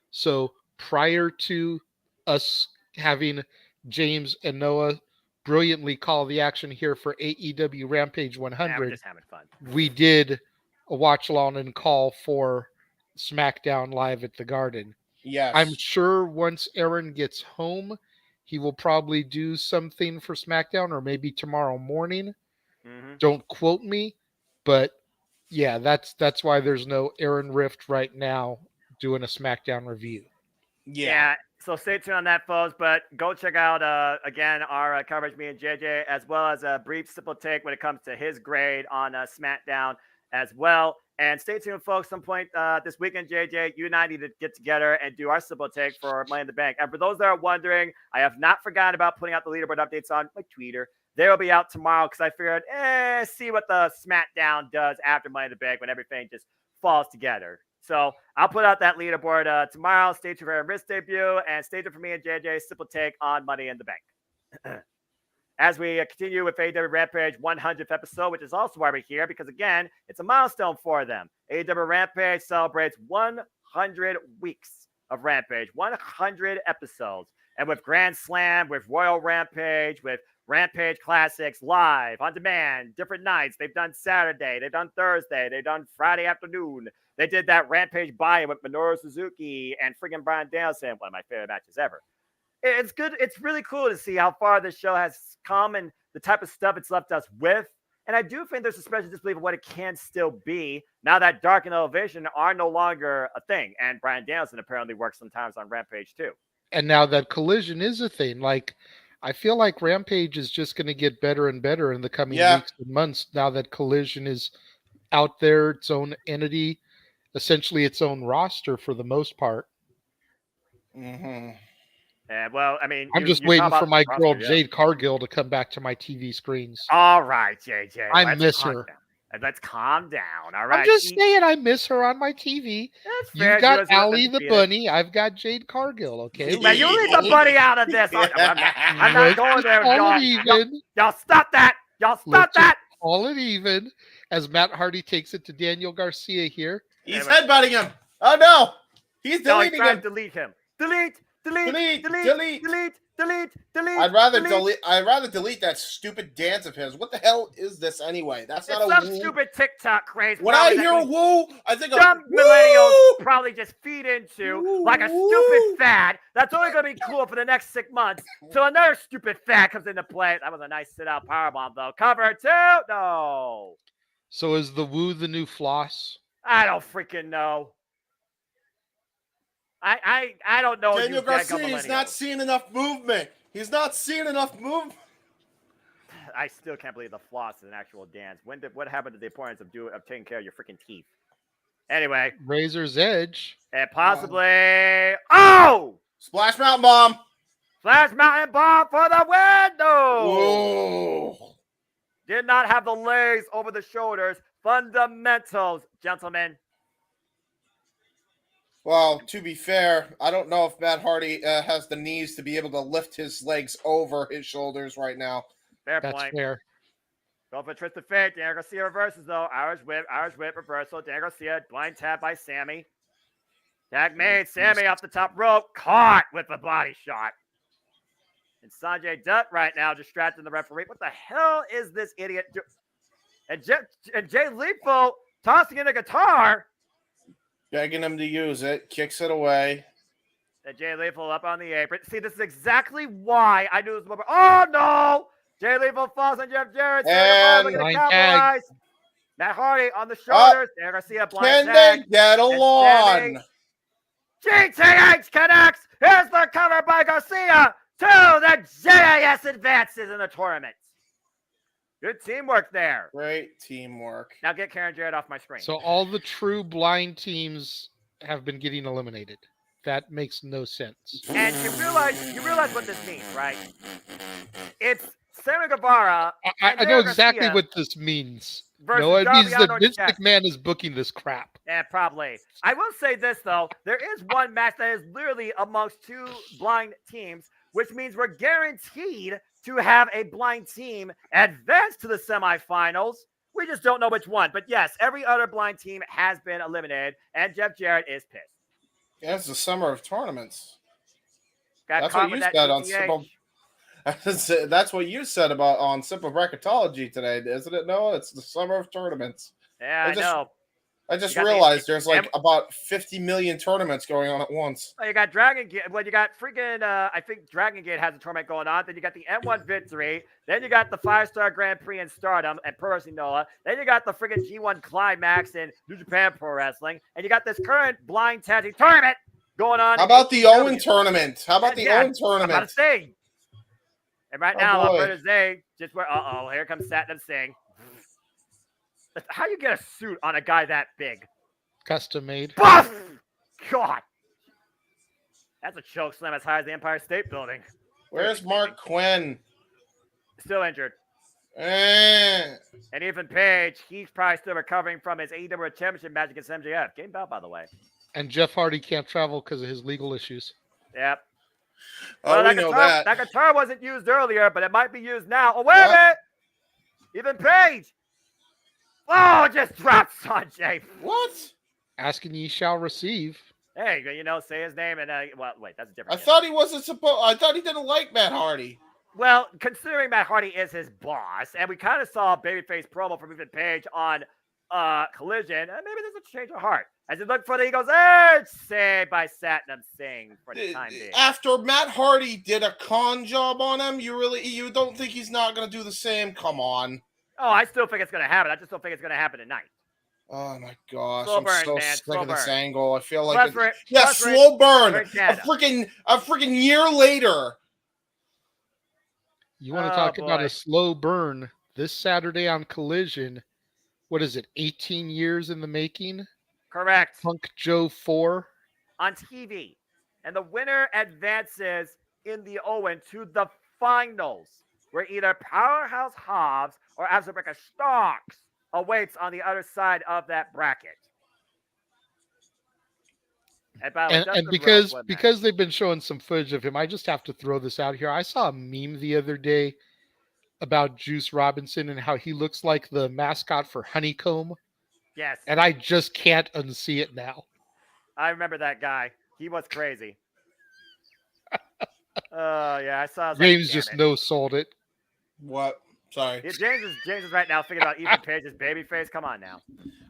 So prior to us having James and Noah brilliantly call the action here for AEW Rampage 100, we're just having fun. We did a watch-along and call for SmackDown live at the Garden. Yes. I'm sure once Aaron gets home, he will probably do something for SmackDown or maybe tomorrow morning. Mm-hmm. Don't quote me, but yeah, that's why there's no Aaron Rift right now doing a SmackDown review. Yeah. So stay tuned on that, folks. But go check out, again, our coverage, me and JJ, as well as a brief, simple take when it comes to his grade on SmackDown as well. And stay tuned, folks. Some point this weekend, JJ, you and I need to get together and do our simple take for Money in the Bank. And for those that are wondering, I have not forgotten about putting out the leaderboard updates on my Twitter. They will be out tomorrow because I figured, see what the SmackDown does after Money in the Bank when everything just falls together. So I'll put out that leaderboard tomorrow. Stay tuned for our wrist debut and stay tuned for me and JJ's simple take on Money in the Bank. As we continue with AEW Rampage 100th episode, which is also why we're here, because again, it's a milestone for them. AEW Rampage celebrates 100 weeks of Rampage, 100 episodes. And with Grand Slam, with Royal Rampage, with Rampage Classics live, on demand, different nights. They've done Saturday, they've done Thursday, they've done Friday afternoon. They did that Rampage buy-in with Minoru Suzuki and friggin' Bryan Danielson, one of my favorite matches ever. It's good. It's really cool to see how far this show has come and the type of stuff it's left us with. And I do think there's a special disbelief of what it can still be now that Dark and Elevation are no longer a thing. And Bryan Danielson apparently works sometimes on Rampage too. And now that Collision is a thing, like I feel like Rampage is just going to get better and better in the coming weeks and months now that Collision is out there, its own entity, essentially its own roster for the most part. Mm-hmm. Well, I mean, I'm just waiting for my girl Jade Cargill to come back to my TV screens. All right, JJ. I miss her. Let's calm down. All right. I'm just saying I miss her on my TV. You've got Allie the Bunny. I've got Jade Cargill, okay? Now, you leave the bunny out of this. I'm not going there, y'all. Y'all stop that. Y'all stop that. Call it even as Matt Hardy takes it to Daniel Garcia here. He's headbutting him. Oh, no. He's deleting him. Delete him. Delete. Delete. delete. I'd rather delete that stupid dance of his. What the hell is this anyway? That's It's not a some woo. stupid TikTok craze. When I hear woo, I think of some woo! millennials probably just feed into Woo, like a woo. stupid fad that's only going to be cool for the next 6 months till another stupid fad comes into play. That was a nice sit-out powerbomb, though. Cover 2? No. So is the woo the new floss? I don't freaking know. I don't know. Daniel you Garcia is not millennials. seeing enough movement. He's not seeing enough movement. I still can't believe the floss is an actual dance. What happened to the importance of taking care of your freaking teeth? Anyway, Razor's Edge. and possibly Splash Mountain Bomb. Flash Mountain Bomb for the window. Whoa. Did not have the legs over the shoulders. Fundamentals, gentlemen. Well, to be fair, I don't know if Matt Hardy has the knees to be able to lift his legs over his shoulders right now. Fair That's point. fair. Go for Twisted Fate. Daniel Garcia reverses, though. Irish whip, reversal. Daniel Garcia, blind tap by Sammy. Tag made. Sammy off the top rope. Caught with a body shot. And Sanjay Dutt right now distracting the referee. What the hell is this idiot doing? And Jay Lethal tossing in a guitar. Begging him to use it. Kicks it away. And Jay Lethal up on the apron. See, this is exactly why I knew this was. Oh, no! Jay Lethal falls on Jeff Jarrett. And look at the blind Cowboys. Matt Hardy on the shoulders. Daniel Garcia blind Can tag. they get along? GTH connects. Here's the cover by Garcia to the JAS advances in the tournament. Good teamwork there. Great teamwork. Now get Karen Jarrett off my screen. So all the true blind teams have been getting eliminated. That makes no sense. And you realize what this means, right? It's Sammy Guevara. I know exactly what this means. No, it means that Vince McMahon is booking this crap. Yeah, probably. I will say this, though. There is one match that is literally amongst two blind teams, which means we're guaranteed to have a blind team advance to the semifinals. We just don't know which one. But yes, every other blind team has been eliminated, and Jeff Jarrett is pissed. Yeah, it's the summer of tournaments. Got That's caught what with you that said on GTH. Simple. That's what you said about on Simple Bracketology today, isn't it, Noah? It's the summer of tournaments. Yeah, I know. I just You got realized there's like and- about 50 million tournaments going on at once. Oh, you got Dragon Gate. Well, you got freaking, I think Dragon Gate has a tournament going on. Then you got the M1 Victory. Then you got the 5-Star Grand Prix in Stardom and Pro Wrestling Noah. Then you got the freaking G1 Climax in New Japan Pro Wrestling. And you got this current blind tag team tournament going on. How about the AEW. Owen tournament? How about the Yeah, Owen I'm about tournament? to say. And right Oh, now, boy. Alberta Zay just where, here comes Satnam Singh. How you get a suit on a guy that big? Custom made. Buff! God. That's a choke slam as high as the Empire State Building. Where's Mark Quinn? Still injured. Eh. And Ethan Page, he's probably still recovering from his AEW Championship match against MJF. Game belt, by the way. And Jeff Hardy can't travel because of his legal issues. Yep. Oh, we know that. That guitar wasn't used earlier, but it might be used now. Oh, wait a minute! Ethan Page! Oh, just dropped Sanjay. What? Asking ye shall receive. Hey, say his name and wait, that's a different. I thought he wasn't supposed. I thought he didn't like Matt Hardy. Well, considering Matt Hardy is his boss, and we kind of saw a babyface promo from Ethan Page on Collision, maybe there's a change of heart. As he looked for the Eagles, saved by Satnam Singh for the time being. After Matt Hardy did a con job on him, you don't think he's not going to do the same? Come on. Oh, I still think it's going to happen. I just don't think it's going to happen tonight. Oh my gosh, Slow I'm burn, so man, sick slow of this burn. angle. I feel like Plus we're slow burn. we're in Canada. A freaking year later. You want to Oh, talk about boy. a slow burn this Saturday on Collision? What is it? 18 years in the making? Correct. Punk Joe 4. On TV. And the winner advances in the Owen to the finals, where either Powerhouse Hobbs or Azubeka Starks awaits on the other side of that bracket. And, by the way, And Dustin because Rhodes won that. because they've been showing some footage of him, I just have to throw this out here. I saw a meme the other day about Juice Robinson and how he looks like the mascot for Honeycomb, Yes, and I just can't unsee it now. I remember that guy. He was crazy. Yeah, I saw. I was James like, just damn it. no-sold it. What? Sorry. Yeah, James is right now thinking about Ethan Page's babyface. Come on now.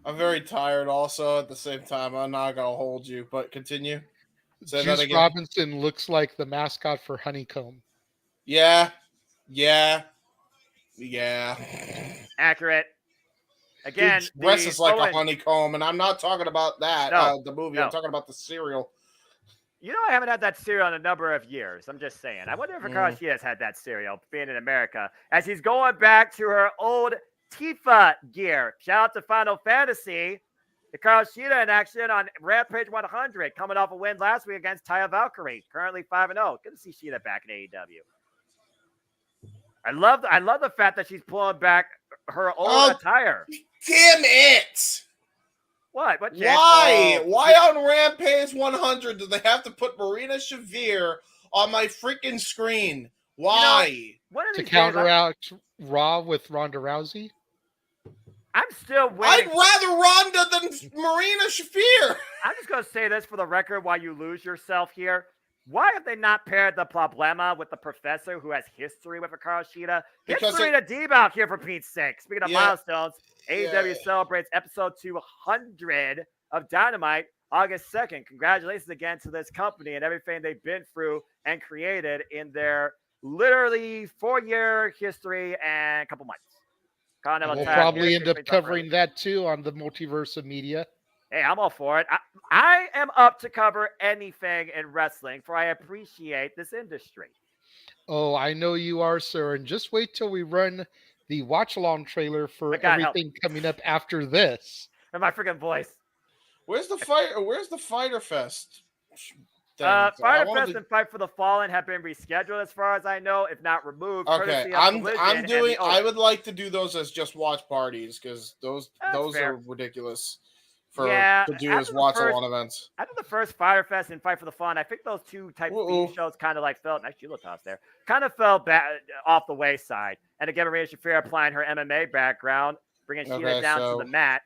I'm very tired also at the same time. I'm not going to hold you, but continue. Say that Juice again. Robinson looks like the mascot for Honeycomb. Yeah. Accurate. Again, Dude dresses like a Owen, honeycomb, and I'm not talking about that, No, the movie. no. I'm talking about the cereal. You know, I haven't had that cereal in a number of years. I'm just saying. I wonder if Hikaru Shida has had that cereal, being in America, as he's going back to her old Tifa gear. Shout out to Final Fantasy. Hikaru Shida in action on Rampage 100, coming off a win last week against Taya Valkyrie, currently 5-0. Good to see Shida back in AEW. I love the fact that she's pulling back her old attire. Damn it! What? What? Why? Why on Rampage 100 do they have to put Marina Shafir on my freaking screen? Why? To counteract Raw with Ronda Rousey? I'm still waiting. I'd rather Ronda than Marina Shafir. I'm just going to say this for the record while you lose yourself here. Why have they not paired the Problema with the Professor, who has history with Hikaru Shida? History to debunk here, for Pete's sake. Speaking of milestones, AEW celebrates episode 200 of Dynamite August 2nd. Congratulations again to this company and everything they've been through and created in their literally 4-year history and a couple months. We'll probably end up covering that too on the Multiverse of Media. Hey, I'm all for it. I am up to cover anything in wrestling, for I appreciate this industry. Oh, I know you are, sir. And just wait till we run the watch-along trailer for everything coming up after this. And my freaking voice. Where's the Fighter Fest? Fighter Fest and Fight for the Fallen have been rescheduled, as far as I know, if not removed. Okay, I would like to do those as just watch parties, because those are ridiculous to do as watch-along events. After the first Fighter Fest and Fight for the Fallen, I think those two type of shows kind of like felt, nice Judo toss there, kind of fell off the wayside. And again, Marina Shafir applying her MMA background, bringing Shida down to the mat.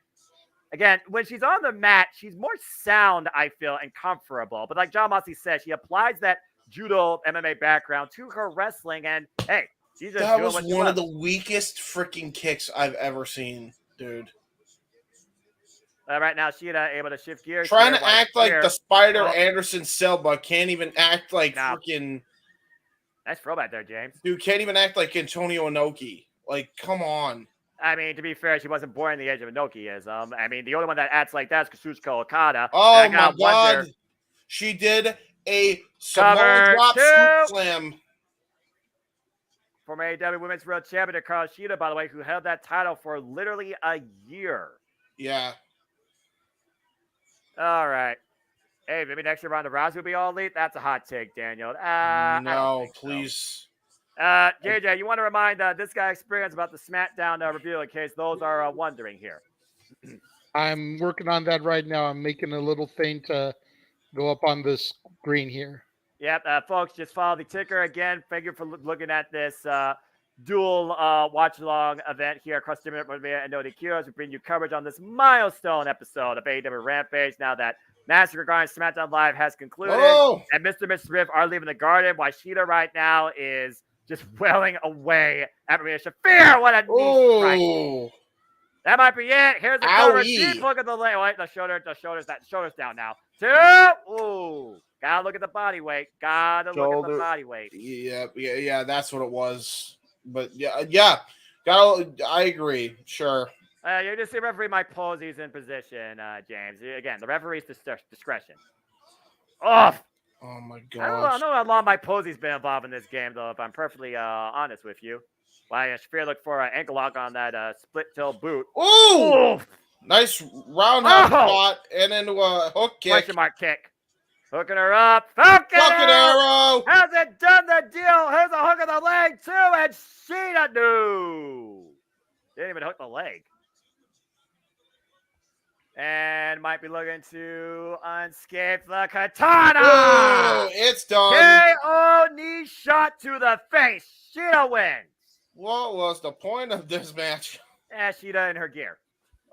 Again, when she's on the mat, she's more sound, I feel, and comfortable. But like John Mossy said, she applies that judo MMA background to her wrestling, and hey, she's just that doing was one of the weakest freaking kicks I've ever seen, dude. Right now, Shida able to shift gears. Trying to act like the Spider Anderson Selma, can't even act like freaking. Nice throwback there, James. Dude, can't even act like Antonio Inoki. Like, come on. I mean, to be fair, she wasn't born in the age of Inokiism. I mean, the only one that acts like that is Kazuchika Okada. Oh my God. She did a Samoa drop scoop slam. Former AEW Women's World Champion Hikaru Shida, by the way, who held that title for literally a year. Yeah. All right. Hey, maybe next year Ronda Rousey will be all elite. That's a hot take, Daniel. No, please. So. JJ, you want to remind this guy experience about the SmackDown review in case those are wondering here. I'm working on that right now. I'm making a little thing to go up on the screen here. Yep, folks, just follow the ticker again. Thank you for looking at this dual watch-along event here across the Media and ODQ as we bring you coverage on this milestone episode of AEW Rampage. Now that Massacre regarding SmackDown Live has concluded, and Mr. and Mrs. Riff are leaving the garden, while Shida right now is just wailing away at Marina Shafir. What a knee strike. That might be it. Here's the cover. Deep look at the leg. Wait, the shoulders down now. 2. Ooh. Gotta look at the body weight. Gotta look at the body weight. Yeah, that's what it was. But yeah. I agree. Sure. You just see referee Mike Posey's in position, James. Again, the referee's discretion. Off. Oh my God. I don't know how long Mike Posey's been involved in this game, though, if I'm perfectly honest with you. Why Shafir looked for an ankle lock on that split toe boot. Ooh! Nice roundhouse spot and into a hook kick. Question mark kick. Hooking her up. Falcon Arrow! Has it done the deal? Here's a hook of the leg, too, and Shida knew. Didn't even hook the leg. And might be looking to unscape the katana. Ooh, it's done. KO knee shot to the face. Shida wins. What was the point of this match? Shida in her gear.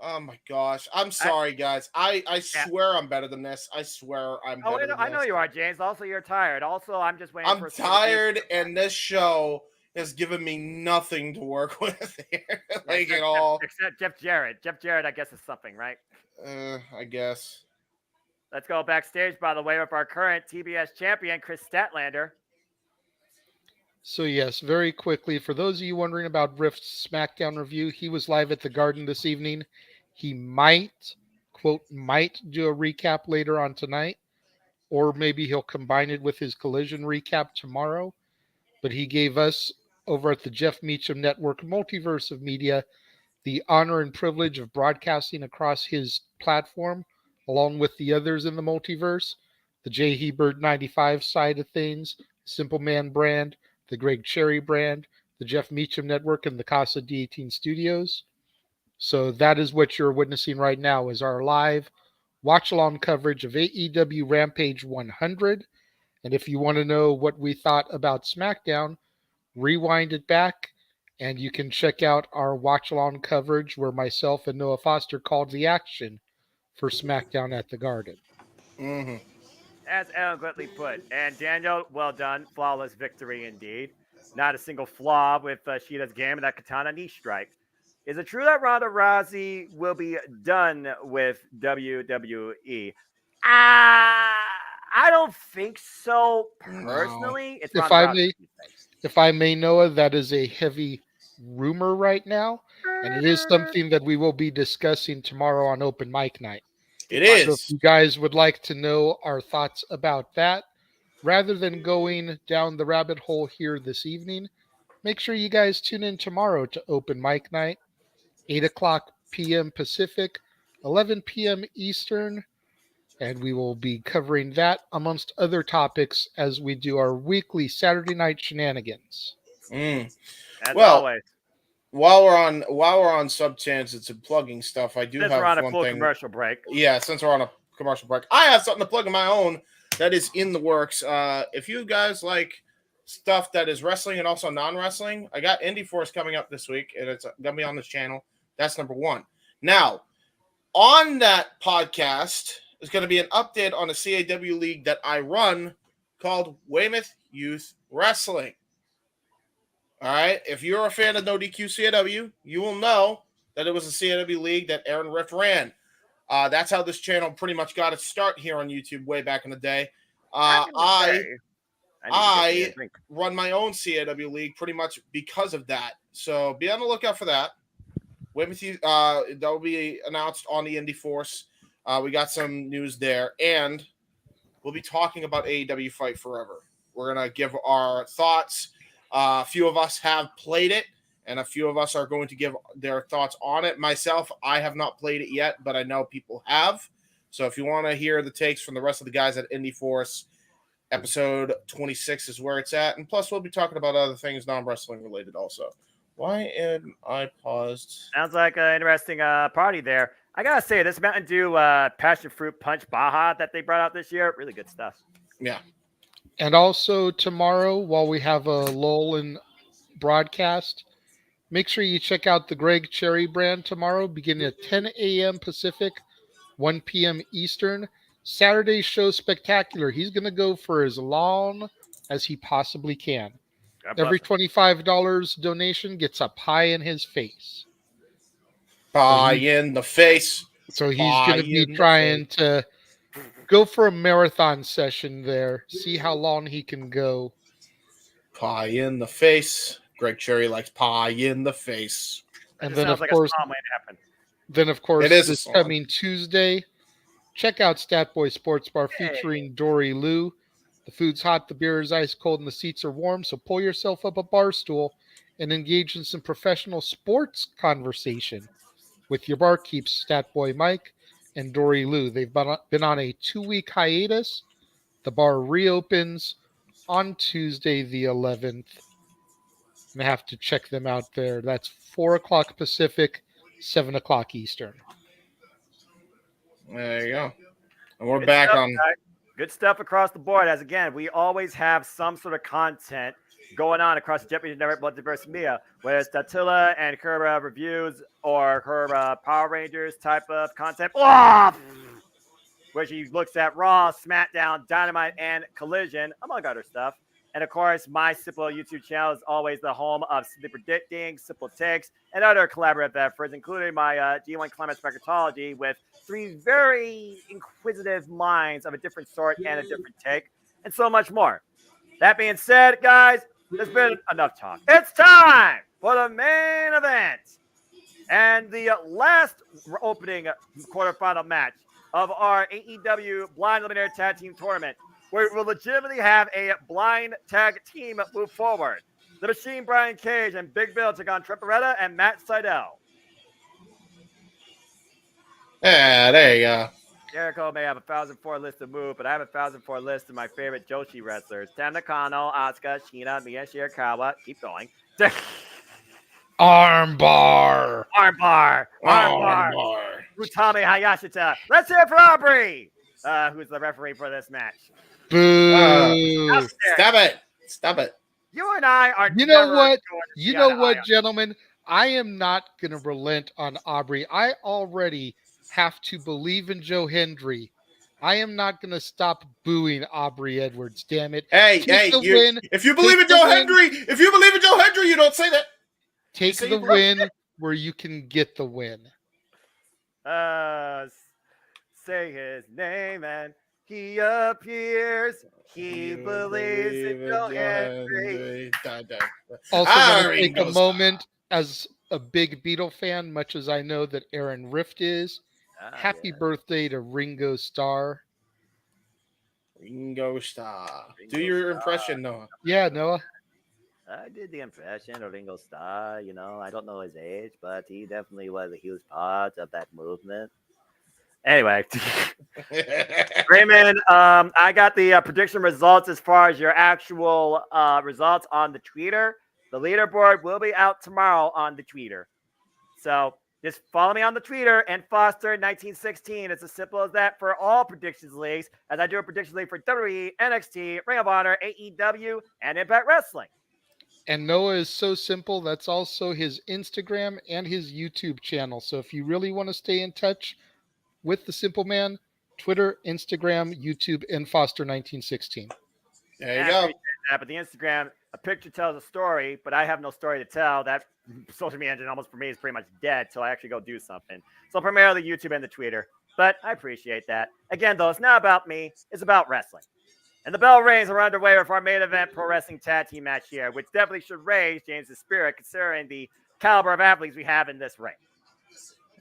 Oh my gosh. I'm sorry, guys. I swear I'm better than this. I swear I'm better than I know this. you are, James. Also, you're tired. Also, I'm just waiting for I'm tired, and this show has given me nothing to work with here. Like at all. Except Jeff Jarrett. Jeff Jarrett, I guess, is something, right? I guess. Let's go backstage, by the way, with our current TBS champion, Chris Statlander. So yes, very quickly, for those of you wondering about Rift's SmackDown review, he was live at the Garden this evening. He might, quote, might do a recap later on tonight, or maybe he'll combine it with his Collision recap tomorrow. But he gave us, over at the Jeff Meacham Network Multiverse of Media, the honor and privilege of broadcasting across his platform, along with the others in the multiverse, the J. Hebert 95 side of things, Simple Man brand, the Greg Cherry brand, the Jeff Meacham Network, and the Casa D18 Studios. So that is what you're witnessing right now, is our live watch-along coverage of AEW Rampage 100. And if you want to know what we thought about SmackDown, rewind it back, and you can check out our watch-along coverage where myself and Noah Foster called the action for SmackDown at the Garden. Mm-hmm. As eloquently put. And Daniel, well done. Flawless victory indeed. Not a single flaw with Shida's game and that Katana knee strike. Is it true that Ronda Rousey will be done with WWE? I don't think so personally. It's If Ronda I Rousey. If I may, Noah, that is a heavy rumor right now, and it is something that we will be discussing tomorrow on Open Mic Night. It is. So if you guys would like to know our thoughts about that, rather than going down the rabbit hole here this evening, make sure you guys tune in tomorrow to Open Mic Night, 8 o'clock p.m. Pacific, 11 p.m. Eastern, and we will be covering that amongst other topics as we do our weekly Saturday night shenanigans. As Well, always. while we're on sub-tangents and plugging stuff, I do Since have we're on a one full thing. commercial break. Yeah, since we're on a commercial break, I have something to plug of my own that is in the works. If you guys like stuff that is wrestling and also non-wrestling, I got Indie Force coming up this week, and it's gonna be on this channel. That's number one. Now, on that podcast is going to be an update on a CAW league that I run called Weymouth Youth Wrestling. All right. If you're a fan of No DQ CAW, you will know that it was a CAW league that Aaron Rift ran. That's how this channel pretty much got its start here on YouTube way back in the day. I run my own CAW league pretty much because of that. So be on the lookout for that. Weymouth Youth, that will be announced on the Indie Force. We got some news there, and we'll be talking about AEW Fight Forever. We're going to give our thoughts. A few of us have played it, and a few of us are going to give their thoughts on it. Myself, I have not played it yet, but I know people have. So if you want to hear the takes from the rest of the guys at Indie Force, episode 26 is where it's at. And plus, we'll be talking about other things non-wrestling related also. Why am I paused? Sounds like an interesting party there. I gotta say, this Mountain Dew Passion Fruit Punch Baja that they brought out this year, really good stuff. Yeah. And also tomorrow, while we have a lull in broadcast, make sure you check out the Greg Cherry brand tomorrow, beginning at 10 a.m. Pacific, 1 p.m. Eastern. Saturday's show spectacular. He's going to go for as long as he possibly can. Every $25 donation gets a pie in his face. Pie in the face. So he's going to be trying to go for a marathon session there. See how long he can go. Pie in the face. Greg Cherry likes pie in the face. And then, of course, this coming Tuesday, check out Statboy Sports Bar featuring Dory Lou. The food's hot, the beer is ice cold, and the seats are warm, so pull yourself up a bar stool and engage in some professional sports conversation with your barkeeps, Statboy Mike and Dory Lou. They've been on a 2-week hiatus. The bar reopens on Tuesday the 11th. And I have to check them out there. That's 4 o'clock Pacific, 7 o'clock Eastern. There you go. And we're back on... Good stuff across the board. As again, we always have some sort of content going on across JMN Multiverse of Media, whether it's Datilla and her reviews or her Power Rangers type of content, where she looks at Raw, SmackDown, Dynamite, and Collision, among other stuff. And of course, my simple YouTube channel is always the home of Simply Predicting, Simple Takes, and other collaborative efforts, including my G1 Climax Bracketology with 3 very inquisitive minds of a different sort and a different take, and so much more. That being said, guys, there's been enough talk. It's time for the main event and the last opening quarterfinal match of our AEW Blind Eliminator Tag Team Tournament, where we'll legitimately have a blind tag team move forward. The Machine, Brian Cage, and Big Bill take on Trent Beretta and Matt Sydal. Yeah, there you go. Jericho may have a 1,004 list of moves, but I have a 1,004 list of my favorite Joshi wrestlers. Tam Nakano, Asuka, Shina, Mia Shirakawa. Keep going. Armbar. Utami Hayashita. Let's hear it for Aubrey, who's the referee for this match. Boo. Stop it. You and I are. You know what? You know what, gentlemen? I am not going to relent on Aubrey. I already have to believe in Joe Hendry. I am not going to stop booing Aubrey Edwards. Damn it! If you believe in Joe Hendry, you don't say that. Take the win where you can get the win. Say his name and he appears. He believes in Joe Hendry. Also, want to take a moment as a big Beatle fan, much as I know that Aaron Rift is. Happy birthday to Ringo Starr. Ringo Starr. Do your impression, Noah. Yeah, Noah. I did the impression of Ringo Starr. You know, I don't know his age, but he definitely was a huge part of that movement. Anyway, Raymond, I got the prediction results as far as your actual results on the Twitter. The leaderboard will be out tomorrow on the Twitter. So just follow me on the Twitter and Foster1916. It's as simple as that for all predictions leagues, as I do a prediction league for WWE, NXT, Ring of Honor, AEW, and Impact Wrestling. And Noah is so simple. That's also his Instagram and his YouTube channel. So if you really want to stay in touch with the Simple Man, Twitter, Instagram, YouTube, and Foster1916. There you go. That, but the Instagram, a picture tells a story, but I have no story to tell. That social media engine almost for me is pretty much dead till I actually go do something. So primarily YouTube and the Twitter, but I appreciate that. Again, though, it's not about me. It's about wrestling. And the bell rings. We're underway with our main event pro wrestling tag team match here, which definitely should raise James' spirit considering the caliber of athletes we have in this ring.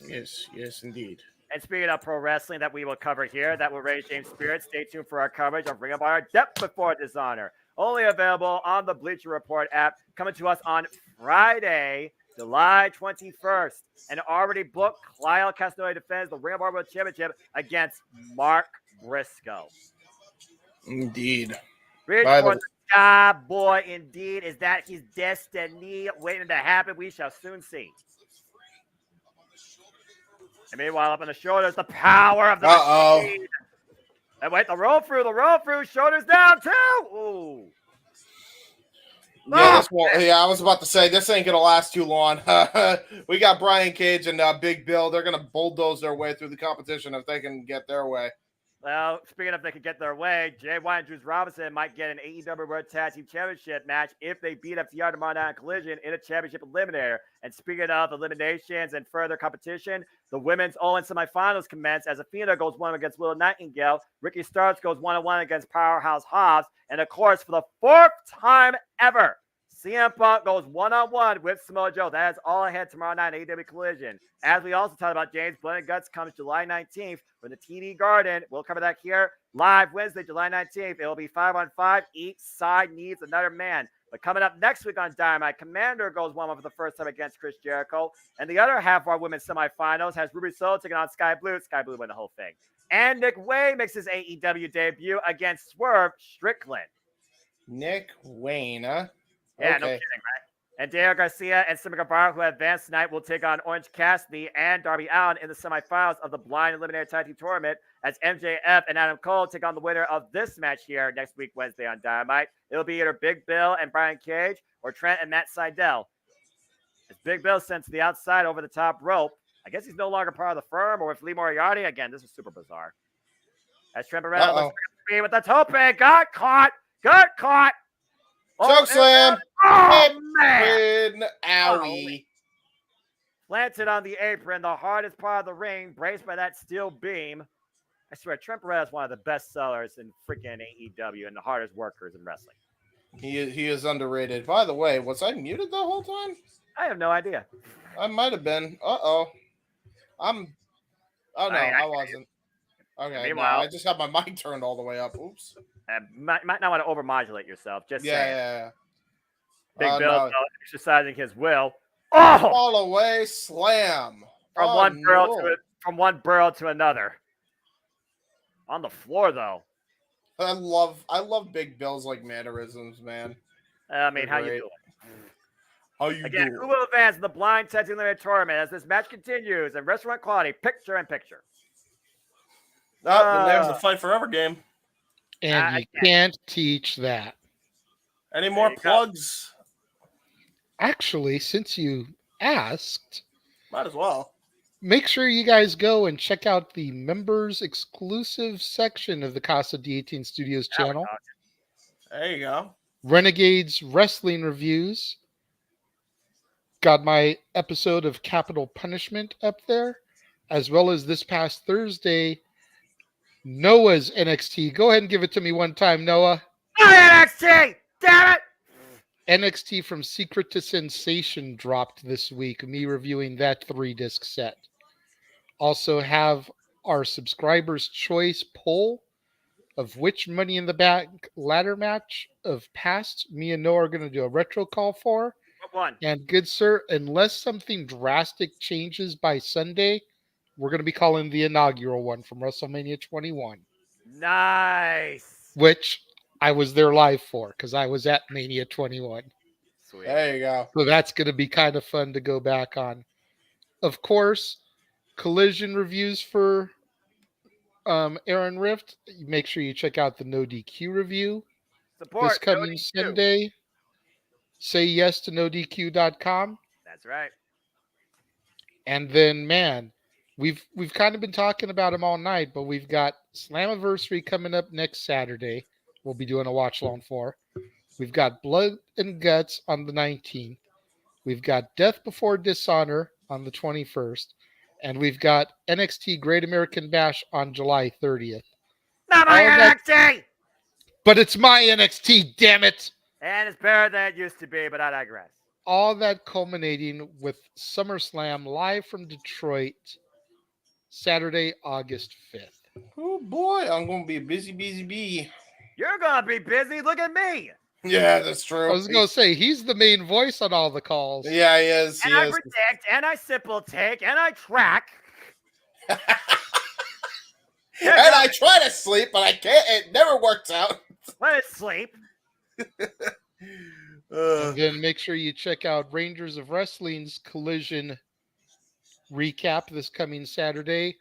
Yes, indeed. And speaking of pro wrestling that we will cover here, that will raise James' spirit. Stay tuned for our coverage of Ring of Honor Depth Before Dishonor. Only available on the Bleacher Report app, coming to us on Friday, July 21st. And already booked, Kyle Castaneda defends the Ring of Honor World Championship against Mark Briscoe. Indeed. Reach for the sky, boy, indeed. Is that his destiny waiting to happen? We shall soon see. And meanwhile, up on the shoulders, the power of the machine. And wait, the roll through, shoulders down too. Ooh. Yeah, I was about to say, this ain't going to last too long. We got Brian Cage and Big Bill. They're going to bulldoze their way through the competition if they can get their way. Well, speaking of if they could get their way, Jay White and Juice Robinson might get an AEW World Tag Team Championship match if they beat FTR tomorrow night on Collision in a championship eliminator. And speaking of eliminations and further competition, the women's All-In semifinals commence as Athena goes 1 against Willow Nightingale, Ricky Starks goes 1-1 against Powerhouse Hobbs, and of course, for the 4th time ever, CM Punk goes 1-on-1 with Samoa Joe. That is all ahead tomorrow night at AEW Collision. As we also talked about, James, Blood and Guts comes July 19th from the TD Garden. We'll cover that here live Wednesday, July 19th. It will be 5-on-5. Each side needs another man. But coming up next week on Dynamite, Commander goes 1-1 for the first time against Chris Jericho. And the other half of our women's semifinals has Ruby Soho taking on Sky Blue. Sky Blue win the whole thing. And Nick Wayne makes his AEW debut against Swerve Strickland. Nick Wayne, huh? Yeah, okay. no kidding, right? And Daniel Garcia and Simon Guevara, who have advanced tonight, will take on Orange Cassidy and Darby Allin in the semifinals of the Blind Eliminator Tag Team Tournament, as MJF and Adam Cole take on the winner of this match here next week, Wednesday on Dynamite. It'll be either Big Bill and Brian Cage or Trent and Matt Sydal. As Big Bill sent to the outside over the top rope, I guess he's no longer part of the firm, or with Lee Moriarty. Again, this is super bizarre. As Trent Beretta looks with the tope, got caught. Choke slam. Oh, man. Owie. Planted on the apron, the hardest part of the ring, braced by that steel beam. I swear, Trent Beretta is one of the best sellers in freaking AEW and the hardest workers in wrestling. He is underrated. By the way, was I muted the whole time? I have no idea. I might have been. Oh no, I wasn't. Okay, Meanwhile, I just had my mic turned all the way up. Oops. Might not want to overmodulate yourself. Just saying. Yeah. Big Bill exercising his will. Fall away slam from one burrow to another. On the floor though. I love Big Bill's like mannerisms, man. I mean, how you doing? How you doing? Who will advance in the Blind Tag Team Eliminator Tournament as this match continues in restaurant quality, picture in picture. Then there's the Fight Forever game. And you can't teach that. Any more plugs? Actually, since you asked, might as well. Make sure you guys go and check out the members exclusive section of the Casa D18 Studios channel. There you go. Renegades Wrestling Reviews. Got my episode of Capital Punishment up there, as well as this past Thursday, Noah's NXT. Go ahead and give it to me one time, Noah. NXT! Damn it! NXT from Secret to Sensation dropped this week. Me reviewing that 3-disc set. Also have our subscribers' choice poll of which Money in the Bank ladder match of past me and Noah are going to do a retro call for. One. And good sir, unless something drastic changes by Sunday, we're going to be calling the inaugural one from WrestleMania 21. Nice. Which I was there live for because I was at Mania 21. Sweet. There you go. So that's going to be kind of fun to go back on. Of course, Collision reviews for Aaron Rift. Make sure you check out the No DQ review. Support this coming Sunday. Say yes to NoDQ.com. That's right. And then, man, we've kind of been talking about them all night, but we've got Slammiversary coming up next Saturday. We'll be doing a watch along for. We've got Blood and Guts on the 19th. We've got Death Before Dishonor on the 21st. And we've got NXT Great American Bash on July 30th. Not my NXT! But it's my NXT, damn it! And it's better than it used to be, but I digress. All that culminating with SummerSlam live from Detroit, Saturday, August 5th. Oh boy, I'm going to be a busy bee. You're going to be busy. Look at me. Yeah, that's true. I was going to say, he's the main voice on all the calls. Yeah, he is. And I predict, and I simple take, and I track. And I try to sleep, but I can't. It never works out. Let it sleep. And then make sure you check out Rangers of Wrestling's Collision recap this coming Saturday.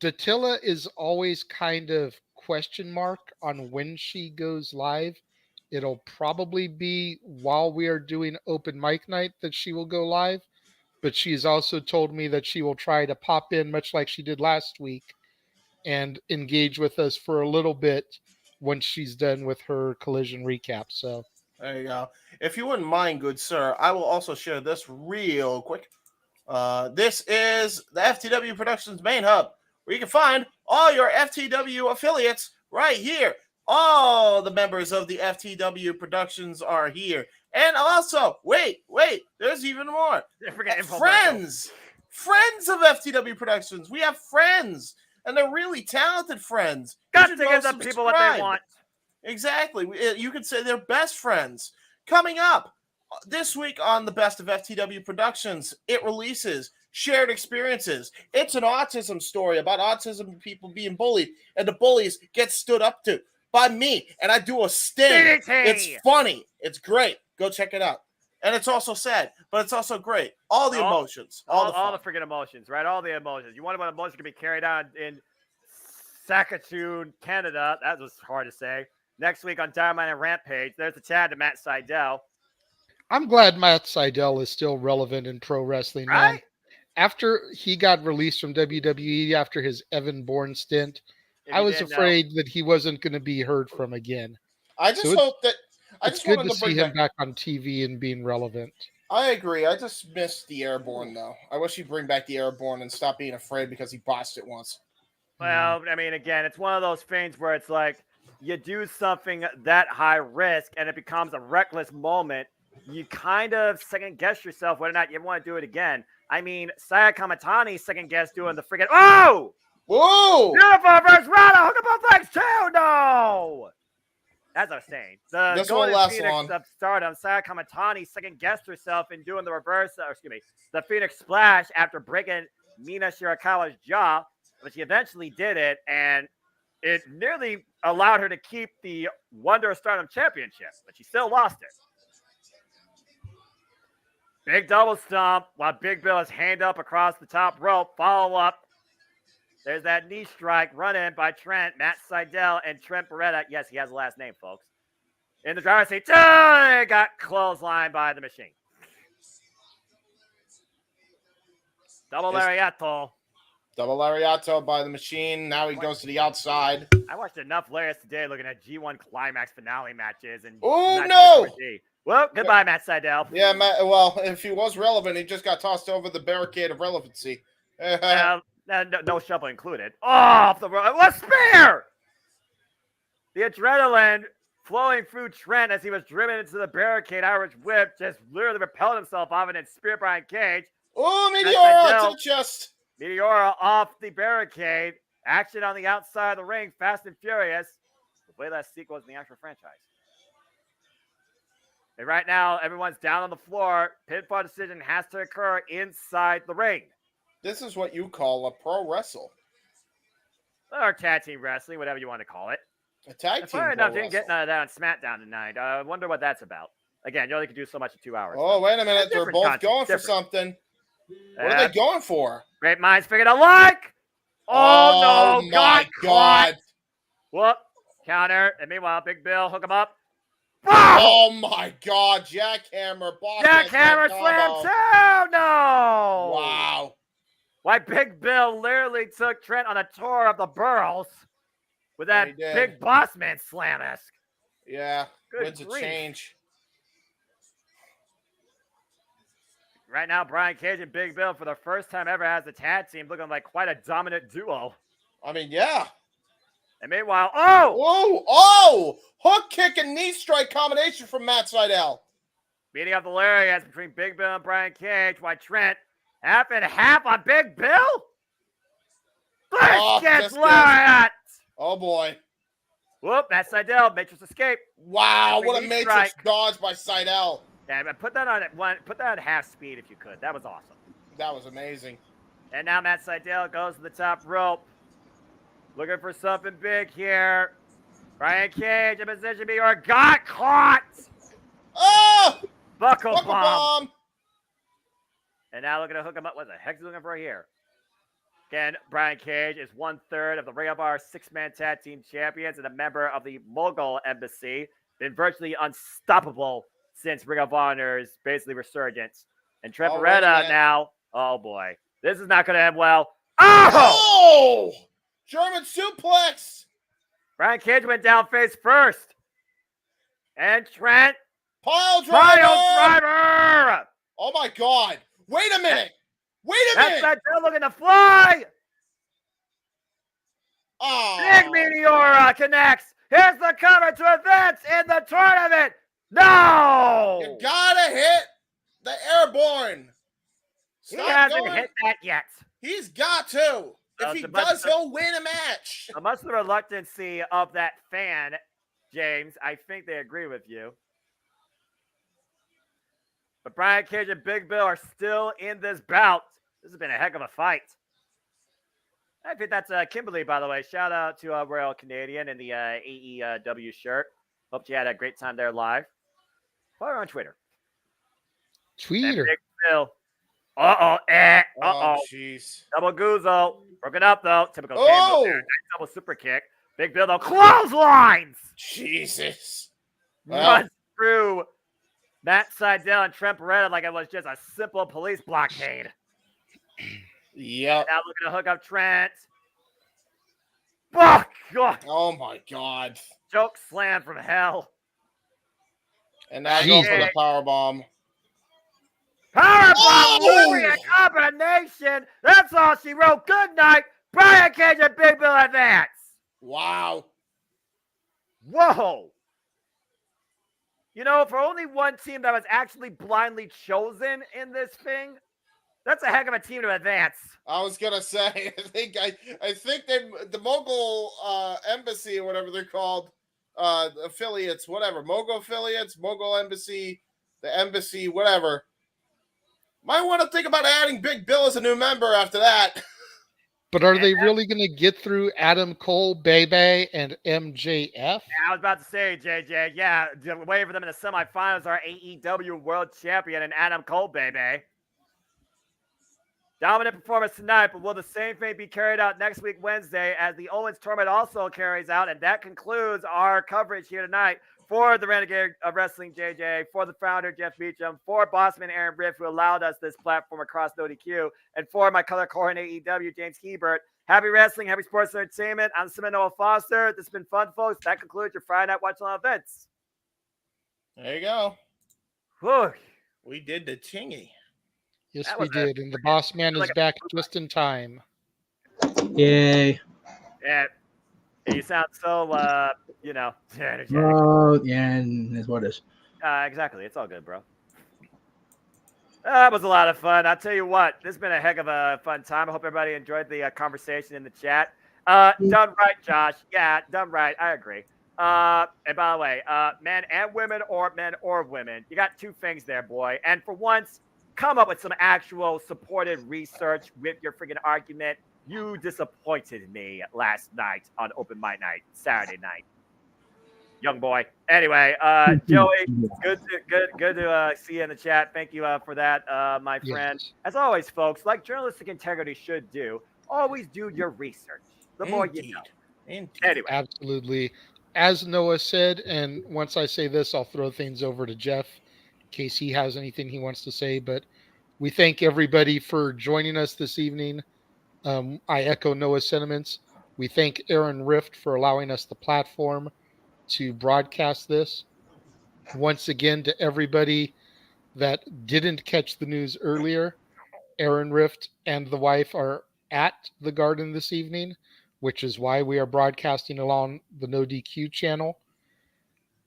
Datilla is always kind of question mark on when she goes live. It'll probably be while we are doing open mic night that she will go live, but she's also told me that she will try to pop in much like she did last week and engage with us for a little bit once she's done with her Collision recap. So there you go. If you wouldn't mind, good sir, I will also share this real quick. This is the FTW Productions main hub, where you can find all your FTW affiliates right here. All the members of the FTW Productions are here. And also, wait, there's even more. Friends of FTW Productions. We have friends, and they're really talented friends. Got to give the people what they want. Exactly. You could say they're best friends. Coming up this week on the Best of FTW Productions, it releases Shared Experiences. It's an autism story about autism people being bullied, and the bullies get stood up to by me, and I do a sting. It's funny. It's great. Go check it out. And it's also sad, but it's also great. All the emotions. All All the freaking emotions, right? All the emotions. You wonder what emotions can be carried on in Saskatoon, Canada. That was hard to say. Next week on Dynamite and Rampage, there's the chat to Matt Sydal. I'm glad Matt Sydal is still relevant in pro wrestling, man. Right? After he got released from WWE after his Evan Bourne stint, I was afraid that he wasn't going to be heard from again. I just hope that it's good to see him back on TV and being relevant. I agree. I just missed the Airborne, though. I wish he'd bring back the Airborne and stop being afraid because he botched it once. Well, I mean, again, it's one of those things where it's like you do something that high risk and it becomes a reckless moment. You kind of second guess yourself whether or not you want to do it again. I mean, Saya Kamatani second guess doing the freaking Whoa! Beautiful versus Rana. Hook up both legs too. No. As I was saying, this won't last long. Stardom, Saya Kamatani second guessed herself in doing the reverse, the Phoenix Splash after breaking Mina Shirakawa's jaw, but she eventually did it, and it nearly allowed her to keep the Wonder of Stardom Championship, but she still lost it. Big double stomp while Big Bill is hand up across the top rope. Follow up. There's that knee strike run in by Trent, Matt Sydal, and Trent Beretta. Yes, he has a last name, folks. In the driver's seat. Got clotheslined by the Machine. Double lariato. Double lariato by the Machine. Now he goes to the outside. I watched enough lariats today looking at G1 Climax finale matches. And oh, no! Well, goodbye, Matt Sydal. Yeah, well, if he was relevant, he just got tossed over the barricade of relevancy. No shovel included. Off the road. What spear? The adrenaline flowing through Trent as he was driven into the barricade. Irish whip just literally repelled himself off and spear Brian Cage. Oh, Meteora to the chest. Meteora off the barricade. Action on the outside of the ring. Fast and Furious. The way that sequel was in the actual franchise. And right now, everyone's down on the floor. Pinfall decision has to occur inside the ring. This is what you call a pro wrestle. Or tag team wrestling, whatever you want to call it. A tag team Fair enough, didn't get none of that on SmackDown tonight. I wonder what that's about. Again, you only can do so much in 2 hours. Oh, wait a minute. They're both going for something. What are they going for? Great minds figured alike. Oh, no. My God. Whoop. Counter. And meanwhile, Big Bill, hook him up. Oh, my God. Jackhammer. Jackhammer slam too. No. Wow. Why Big Bill literally took Trent on a tour of the boroughs with that big boss man slam-esque. Yeah. Wins a change. Right now, Brian Cage and Big Bill, for the first time ever, has the tag team looking like quite a dominant duo. I mean, yeah. And meanwhile, hook kick and knee strike combination from Matt Sydal. Beating up the lariats between Big Bill and Brian Cage, while Trent half and half on Big Bill. Gets lariat. Oh boy. Whoop, Matt Sydal, Matrix escape. Wow, what a Matrix dodge by Sydal. Yeah, but put that on half speed if you could. That was awesome. That was amazing. And now Matt Sydal goes to the top rope. Looking for something big here. Brian Cage in position B or got caught. Oh! Buckle bomb. And now looking to hook him up. What the heck is he looking for here? Again, Brian Cage is 1/3 of the Ring of Honor 6-man tag team champions and a member of the Mogul Embassy. Been virtually unstoppable since Ring of Honor's basically resurgence. And Trent Beretta now. Oh boy. This is not going to end well. Oh! German suplex. Brian Cage went down face first. And Trent. Pile driver. Oh my God. Wait a minute. That's Sydal looking to fly. Oh. Big Meteora connects. Here's the cover to advance in the tournament. No. You gotta hit the airborne. He hasn't hit that yet. He's got to. If he does, he'll win a match. Much of the reluctancy of that fan, James, I think they agree with you. But Brian Cage and Big Bill are still in this bout. This has been a heck of a fight. I think that's Kimberly, by the way. Shout out to Royal Canadian in the AEW shirt. Hope you had a great time there live. Follow her on Twitter. Tweeter. Big Phil. Uh-oh. Oh, jeez. Double Guzzo. Broken up, though. Typical Oh! Cable there. Nice double super kick. Big Bill, though. Clotheslines! Jesus. Runs through Matt Sydal and Trent Beretta like it was just a simple police blockade. Yep. Now looking to hook up Trent. Oh, God. Oh, my God. Choke slam from hell. And now go for the Jesus. powerbomb. Powerbomb Oh! delivery and combination. That's all she wrote. Good night. Brian Cage and Big Bill advance. Wow. Whoa. You know, for only one team that was actually blindly chosen in this thing, that's a heck of a team to advance. I was gonna say, I think the Mogul Embassy or whatever they're called, affiliates, whatever, Mogul affiliates, Mogul Embassy, the Embassy, whatever. Might want to think about adding Big Bill as a new member after that. But are they really going to get through Adam Cole, Bebe, and MJF? Yeah, I was about to say, JJ, yeah, waiting for them in the semifinals are AEW World Champion and Adam Cole, baby. Dominant performance tonight, but will the same fate be carried out next week, Wednesday, as the Owens tournament also carries out? And that concludes our coverage here tonight for the Renegade of Wrestling, JJ, for the founder, Jeff Beecham, for Bossman Aaron Riff, who allowed us this platform across NoDQ, and for my color coordinator, AEW, James Hebert. Happy wrestling, happy sports entertainment. I'm Noah Foster. This has been fun, folks. That concludes your Friday Night Watch On events. There you go. Whew. We did the chingy. Yes, That we was did. And the boss man is back just in time. Yay. Yeah. You sound so, energetic. Oh, yeah, and that's what it is. Exactly. It's all good, bro. That was a lot of fun. I'll tell you what, this has been a heck of a fun time. I hope everybody enjoyed the conversation in the chat. Done right, Josh. Yeah, done right. I agree. And by the way, men and women or men or women, you got two things there, boy. And for once, come up with some actual supported research with your freaking argument. You disappointed me last night on Open Mic Night, Saturday night. Young boy. Anyway, Joey, good to see you in the chat. Thank you for that, my friend. Yes. As always, folks, like journalistic integrity should do, always do your research. The more you know. Indeed. Anyway. Absolutely. As Noah said, and once I say this, I'll throw things over to Jeff in case he has anything he wants to say. But we thank everybody for joining us this evening. I echo Noah's sentiments. We thank Aaron Rift for allowing us the platform to broadcast this. Once again, to everybody that didn't catch the news earlier, Aaron Rift and the wife are at the Garden this evening, which is why we are broadcasting along the No DQ channel.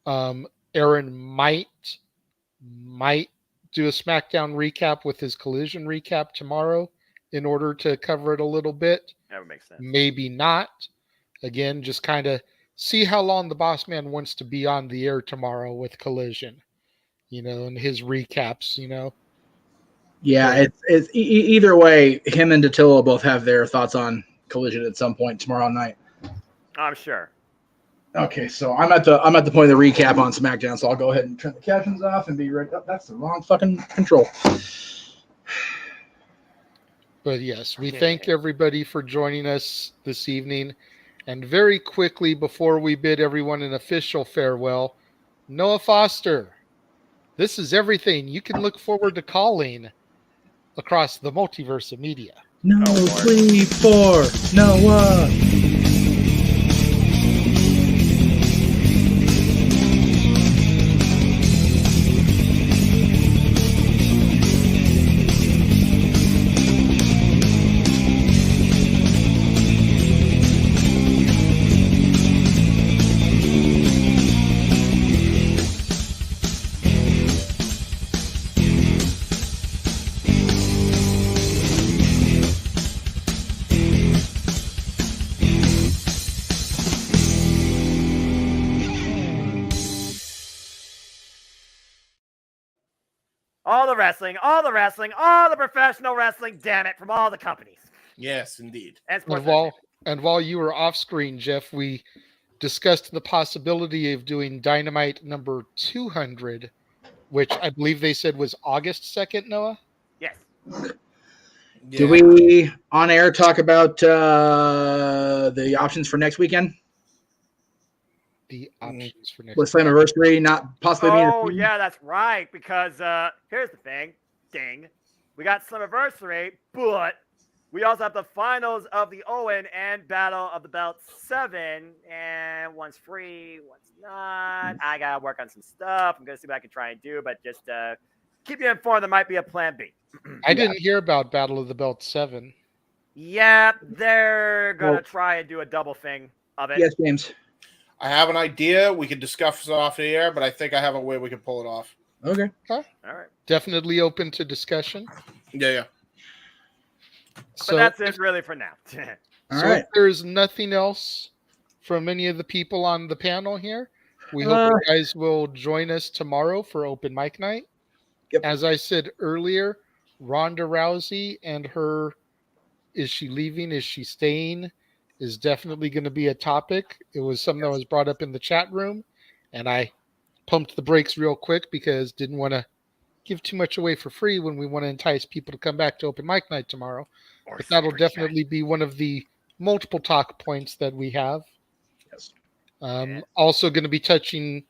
Aaron might do a SmackDown recap with his Collision recap tomorrow in order to cover it a little bit. That would make sense. Maybe not. Again, just kind of see how long the boss man wants to be on the air tomorrow with Collision, and his recaps, Yeah, it's either way, him and Dattilo both have their thoughts on Collision at some point tomorrow night. I'm sure. Okay, so I'm at the point of the recap on SmackDown, so I'll go ahead and turn the captions off and be ready. Oh, that's the wrong fucking control. But yes, we thank everybody for joining us this evening. And very quickly, before we bid everyone an official farewell, Noah Foster, this is everything you can look forward to calling across the multiverse of media. No, 3, 4, Noah. All the wrestling, all the professional wrestling, damn it, from all the companies. Yes, indeed. And while you were off screen, Jeff, we discussed the possibility of doing Dynamite number 200 which I believe they said was August 2nd, Noah? Yes. Yeah. Do we on air talk about the options for next weekend? The options for next With Slammiversary not possibly being Oh, yeah, that's right. Because here's the thing. Ding. We got Slammiversary, but we also have the finals of the Owen and Battle of the Belt 7. And one's free, one's not. I got to work on some stuff. I'm going to see what I can try and do. But just keep you informed. There might be a plan B. I didn't hear about Battle of the Belt 7. Yeah, they're going to try and do a double thing of it. Yes, James. I have an idea. We could discuss it off the air, but I think I have a way we can pull it off. Okay. All right. Definitely open to discussion. Yeah. But that's it really for now. All So right. if there's nothing else from any of the people on the panel here, we hope you guys will join us tomorrow for open mic night. Yep. As I said earlier, Ronda Rousey and her, is she leaving? Is she staying? Is definitely going to be a topic. It was something that was brought up in the chat room, and I pumped the brakes real quick because didn't want to give too much away for free when we want to entice people to come back to open mic night tomorrow. But that'll definitely be one of the multiple talk points that we have. Yes. Also going to be touching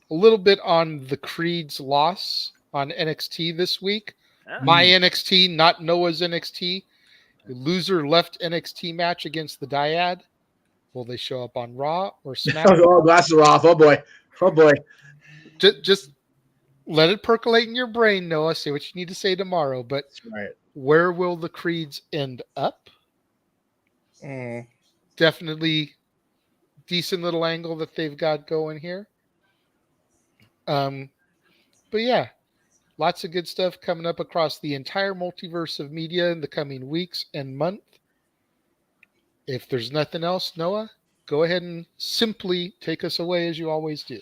a little bit on the Creed's loss on NXT this week. Oh. My NXT, not Noah's NXT. The loser left NXT match against the Dyad. Will they show up on Raw or SmackDown? Oh, glasses are off. Oh boy. Oh boy. Just let it percolate in your brain, Noah. Say what you need to say tomorrow. But That's right. where will the Creeds end up? Definitely decent little angle that they've got going here. But yeah, lots of good stuff coming up across the entire multiverse of media in the coming weeks and month. If there's nothing else, Noah, go ahead and simply take us away as you always do.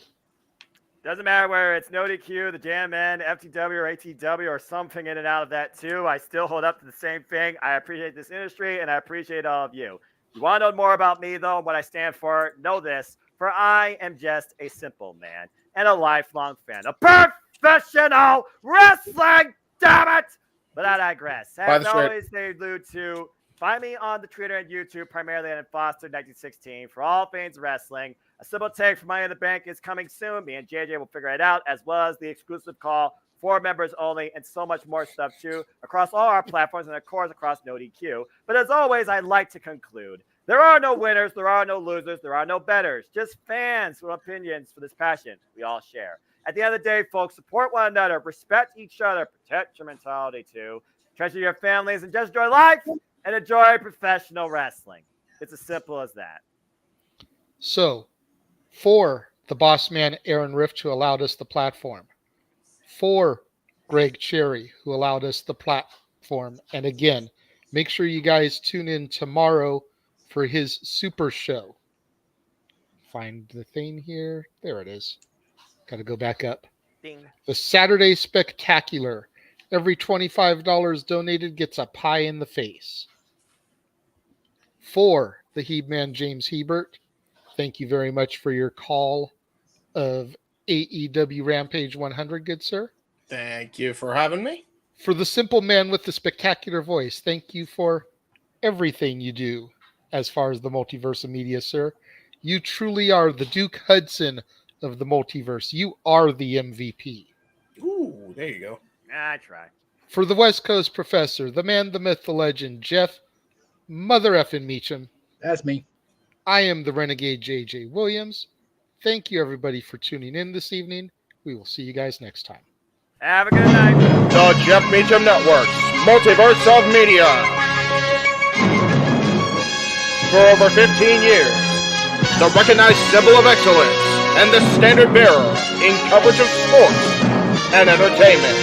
Doesn't matter whether it's No DQ, the JMN, FTW, or ATW, or something in and out of that too. I still hold up to the same thing. I appreciate this industry, and I appreciate all of you. You want to know more about me, though, and what I stand for? Know this, for I am just a simple man and a lifelong fan of professional wrestling, damn it! But I digress. As always, they allude to, find me on the Twitter and YouTube, primarily at Foster1916, for all things wrestling. A simple take for Money in the Bank is coming soon. Me and JJ will figure it out, as well as the exclusive call for members only, and so much more stuff too, across all our platforms and of course across No DQ. But as always, I'd like to conclude. There are no winners, there are no losers, there are no betters, just fans with opinions for this passion we all share. At the end of the day, folks, support one another, respect each other, protect your mentality too, treasure your families, and just enjoy life and enjoy professional wrestling. It's as simple as that. So, for the boss man, Aaron Rift, who allowed us the platform, for Greg Cherry, who allowed us the platform, and again, make sure you guys tune in tomorrow for his super show. Find the thing here. There it is. Got to go back up. Ding. The Saturday Spectacular. Every $25 donated gets a pie in the face. For the He-Man James Hebert, thank you very much for your call of AEW Rampage 100, good sir. Thank you for having me. For the simple man with the spectacular voice, thank you for everything you do as far as the multiverse of media, sir. You truly are the Duke Hudson of the multiverse. You are the MVP. Ooh, there you go. I try. For the West Coast professor, the man, the myth, the legend, Jeff Mother effing Meacham. That's me. I am the Renegade JJ Williams. Thank you, everybody, for tuning in this evening. We will see you guys next time. Have a good night. The Jeff Meacham Network's Multiverse of Media. For over 15 years, the recognized symbol of excellence and the standard bearer in coverage of sports and entertainment.